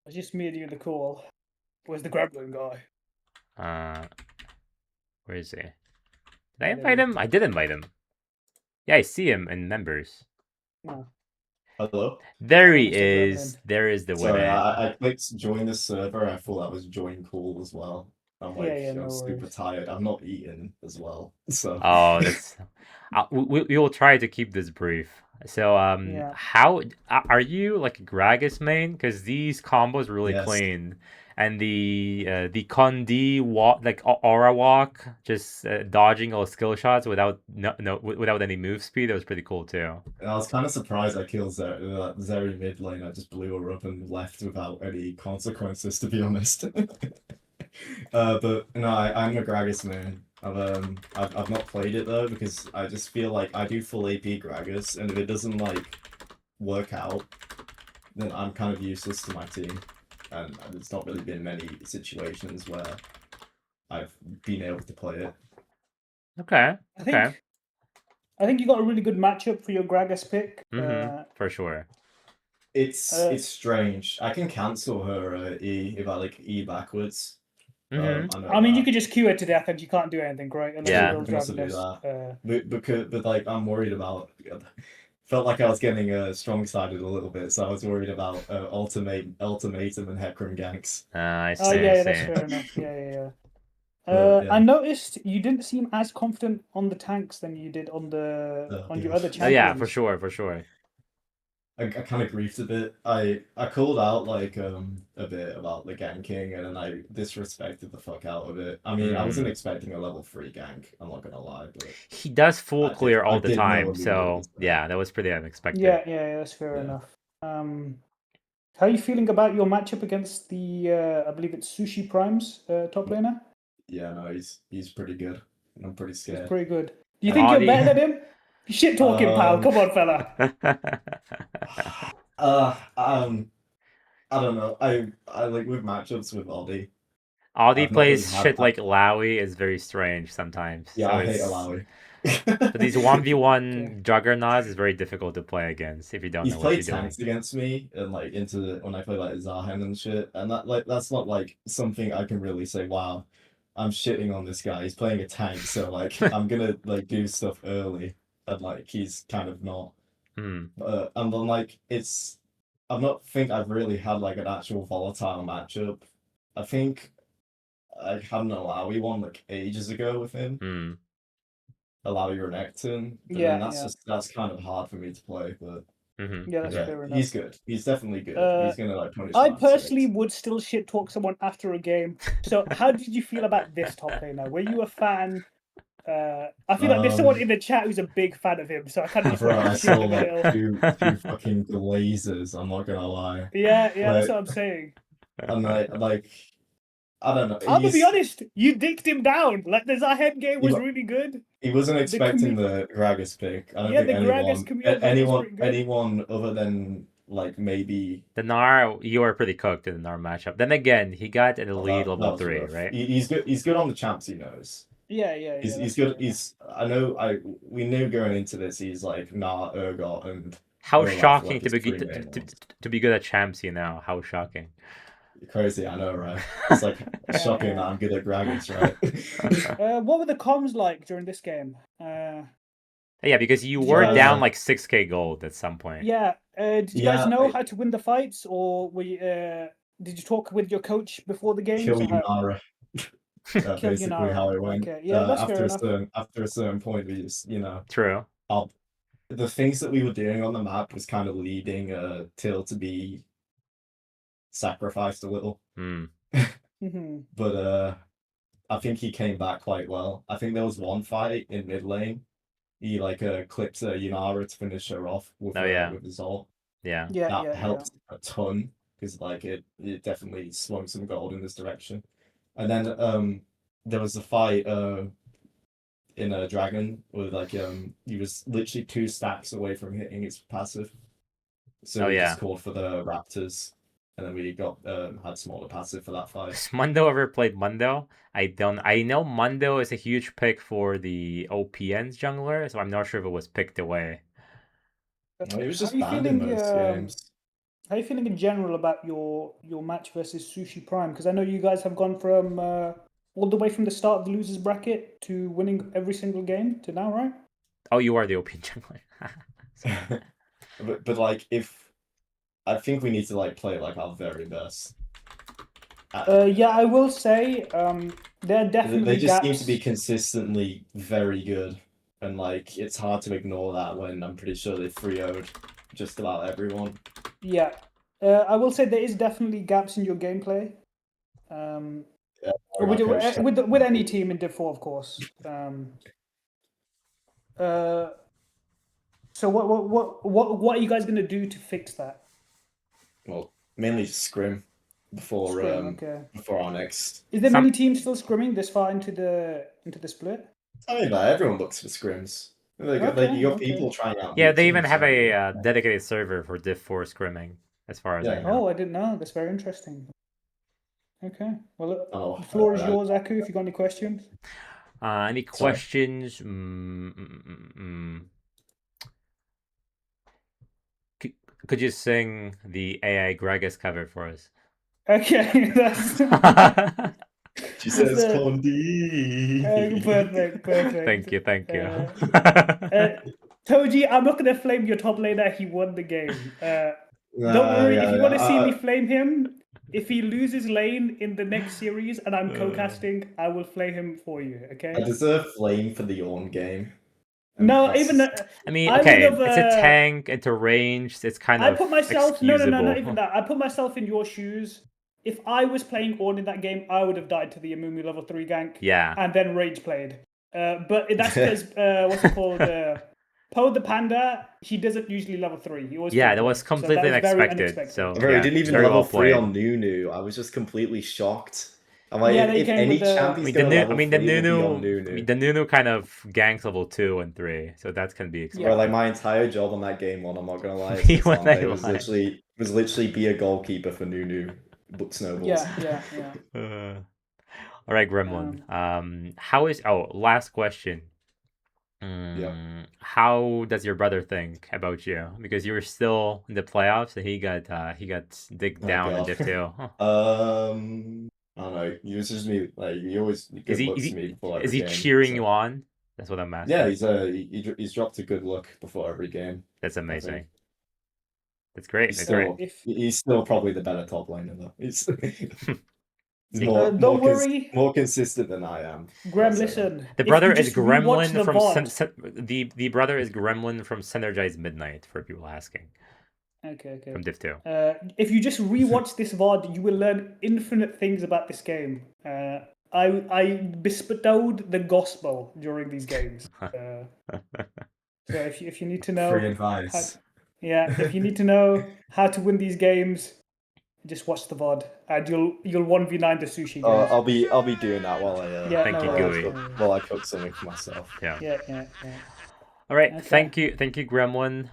It's just me and you in the call. Where's the Gremlin guy? Where is he? Did I invite him? I did invite him. Yeah, I see him in members. No. Hello? There he is. There is the winner. Sorry, I clicked join the server. I thought that was join call as well. I'm like, I'm super tired. I'm not eating as well. So. Oh, that's. We will try to keep this brief. So, how are you like a Gragas main? Because these combos are really clean, and the Condi walk, like aura walk, just dodging all skill shots without without any move speed. That was pretty cool too. I was kind of surprised I killed Zeri mid lane. I just blew her up and left without any consequences, to be honest. But no, I'm a Gragas main. I've not played it though because I just feel like I do full AP Gragas, and if it doesn't like work out, then I'm kind of useless to my team, and there's not really been many situations where I've been able to play it. Okay. I think you got a really good matchup for your Gragas pick. For sure. It's strange. I can cancel her E if I like E backwards. I mean, you could just queue it to death and you can't do anything, right? Yeah, I can also do that. But like, I'm worried about. Felt like I was getting strong-sided a little bit, so I was worried about ultimatum and Hecarim ganks. I see. Oh yeah, that's fair enough. Yeah. I noticed you didn't seem as confident on the tanks than you did on your other champions. Oh yeah, for sure. I kind of griefed a bit. I called out like a bit about the ganking, and then I disrespected the fuck out of it. I mean, I wasn't expecting a level 3 gank. I'm not gonna lie, but he does full clear all the time. So yeah, that was pretty unexpected. Yeah, that's fair enough. How are you feeling about your matchup against the I believe it's Sushi Prime's top laner? Yeah, no, he's pretty good. I'm pretty scared. He's pretty good. Do you think you're better than him? Shit talking, pal. Come on, fella. I don't know. I like with matchups with Aldi. Aldi plays shit like Lowy is very strange sometimes. Yeah, so I hate Lowy. So these 1v1 juggernauts is very difficult to play against if you don't know what you're doing. He's played tanks against me and like when I play like Zahen and shit, and that's not like something I can really say. Wow, I'm shitting on this guy. He's playing a tank, so like I'm gonna like do stuff early, and like he's kind of not. And then like I don't think I've really had like an actual volatile matchup. I think I had an Alawi one like ages ago with him. Alawi Renekton. That's kind of hard for me to play, but that's fair enough. He's good. He's definitely good. He's gonna like punish. I personally would still shit talk someone after a game. So how did you feel about this top laner? Were you a fan I feel like there's someone in the chat who's a big fan of him, so I kind of just want to shield him a little. Two fucking glazers. I'm not gonna lie. Yeah, that's what I'm saying. And like, I don't know. I'm gonna be honest. You dicked him down. Like the Zahen game was really good. He wasn't expecting the Gragas pick. I don't think anyone other than like maybe the Gnar. You were pretty cooked in the Gnar matchup. Then again, he got an elite level 3, rough. Right? He's good. He's good on the champs. He knows. Yeah. He's good. We knew going into this. He's like Gnar, Urgot, and how shocking to be good at champs. You know how shocking. Crazy, I know, right? It's like shocking that I'm good at Gragas, right? What were the comms like during this game? Yeah, because you were down like 6k gold at some point. Yeah. Did you guys know how to win the fights, or were you, did you talk with your coach before the game? Kill Yunara. Basically how it went. Okay. Yeah, that's after a certain point, we just True. The things that we were doing on the map was kind of leading Till to be sacrificed a little. But I think he came back quite well. I think there was one fight in mid lane. He clipped Yunara to finish her off with his ult. Yeah. That helped a ton because it definitely swung some gold in this direction. And then there was a fight in a dragon where he was literally 2 stacks away from hitting its passive. So we just called for the Raptors. And then we had smaller passive for that fight. Has Mundo ever played Mundo? I know Mundo is a huge pick for the OPN's jungler, so I'm not sure if it was picked away. It was just banned in most games. How are you feeling in general about your match versus Sushi Prime? Because I know you guys have gone from all the way from the start of the losers bracket to winning every single game to now, right? Oh, you are the OPN jungler. but I think we need to play our very best. Yeah, I will say there are definitely they just gaps. seem to be consistently very good, and it's hard to ignore that when I'm pretty sure they 3-0'd just about everyone. Yeah, I will say there is definitely gaps in your gameplay. With any team in Div 4, of course. So what are you guys gonna do to fix that? Well, mainly scrim before our next. Is there many teams still scrimming this far into the split? I mean, everyone looks for scrims. You got people trying out. Yeah, they even have a dedicated server for Div 4 scrimming, as far as I know. Oh, I didn't know. That's very interesting. Okay. Well, the floor is yours, Aku, if you got any questions. Any questions? Could you sing the AI Gragas cover for us? Okay, that's. She says, "Condi." Perfect. Thank you. Toji, I'm not gonna flame your top laner. He won the game. Don't worry. If you want to see me flame him, if he loses lane in the next series and I'm co-casting, I will flame him for you. Okay. I deserve flame for the Yawn game. No, even I mean, okay, it's a tank, it's a ranged, it's kind of. I put myself. excusable. No, not even that. I put myself in your shoes. If I was playing Ornn in that game, I would have died to the Amumu level 3 gank. Yeah. And then rage played. But that's because what's it called? Poe the Panda. He doesn't usually level 3. He always. Yeah, that was completely unexpected. So he didn't even level 3 on Nunu. I was just completely shocked. I'm like, if any champion's gonna level 3, the Nunu kind of ganks level 2 and 3, so that can be expected. Bro, my entire job on that game one, I'm not gonna lie, it was literally be a goalkeeper for Nunu, but snowballs. Yeah. All right, Gremlin. How is? Last question. How does your brother think about you? Because you were still in the playoffs, and he got digged down in Div 2. I don't know. He was just me. He always good looks to me before every game. Is he cheering you on? That's what I'm asking. Yeah, he's dropped a good look before every game. That's amazing. That's great. He's still probably the better top laner though. He's don't worry. More consistent than I am. Grem, listen. The brother is Gremlin from the brother is Gremlin from Synergize Midnight for people asking. Okay. From Div 2. If you just rewatch this VOD, you will learn infinite things about this game. I bestowed the gospel during these games. So if you need to know free advice. if you need to know how to win these games, just watch the VOD and you'll 1v9 the sushi guys. I'll be doing that while I Thank you, Gooey. while I cook something for myself. Yeah. All right, Okay. thank you, Gremlin.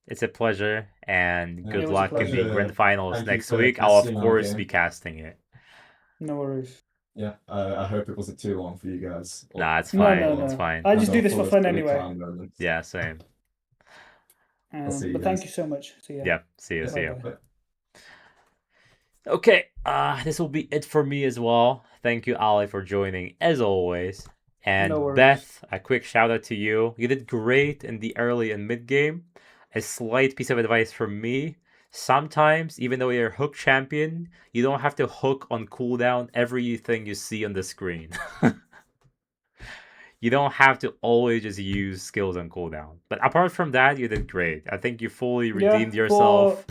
It's a pleasure, and good luck in the grand finals next week. I'll of course be casting it. No worries. Yeah, I hope it wasn't too long for you guys. Nah, it's fine. No. It's fine. I just do this for fun anyway. Yeah, same. But thank you so much. So yeah. See you. Okay, this will be it for me as well. Thank you, Ali, for joining as always. And no Beth, a quick shout out to you. You did great in the early and mid game. A slight piece of advice from me. Sometimes, even though you're hook champion, you don't have to hook on cooldown everything you see on the screen. You don't have to always just use skills on cooldown. But apart from that, you did great. I think you fully redeemed yourself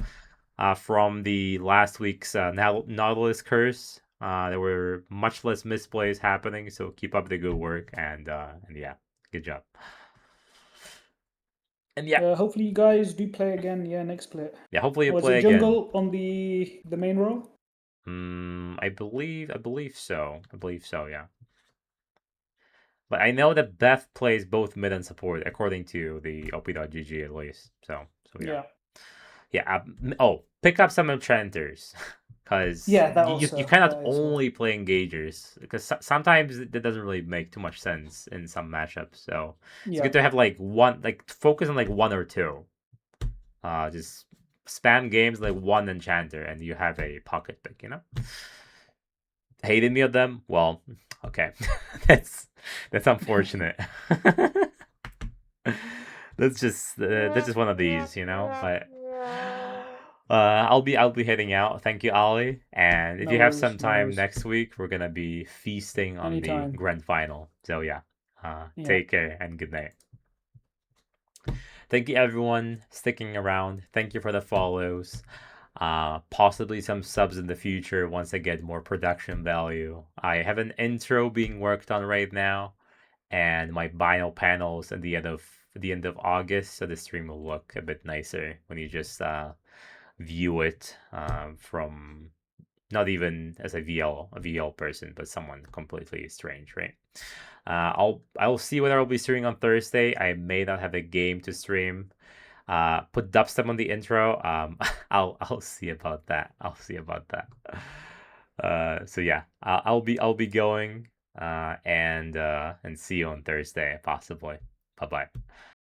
from the last week's Nautilus curse. There were much less misplays happening, so keep up the good work, and yeah, good job. And yeah, hopefully you guys do play again. Yeah, next play. Yeah, hopefully you Was play it jungle on the main role? I believe so. Yeah. But I know that Beth plays both mid and support, according to the op.gg at least. So yeah. Pick up some enchanters, because you cannot only play engagers, because sometimes that doesn't really make too much sense in some matchups. So it's good to have focus on one or two. Just spam games like one enchanter, and you have a pocket pick. Hate any of them? Well, okay, that's unfortunate. That's just one of these, But I'll be heading out. Thank you, Ali. And if you have some time next week, we're gonna be feasting on the grand final. So yeah, take care and good night. Thank you, everyone, sticking around. Thank you for the follows. Possibly some subs in the future once I get more production value. I have an intro being worked on right now, and my vinyl panels at the end of August, so the stream will look a bit nicer when you just view it from not even as a VL person, but someone completely strange, right? I'll see whether I'll be streaming on Thursday. I may not have a game to stream. Put dubstep on the intro. I'll see about that. So yeah, I'll be going. And see you on Thursday possibly. Bye bye.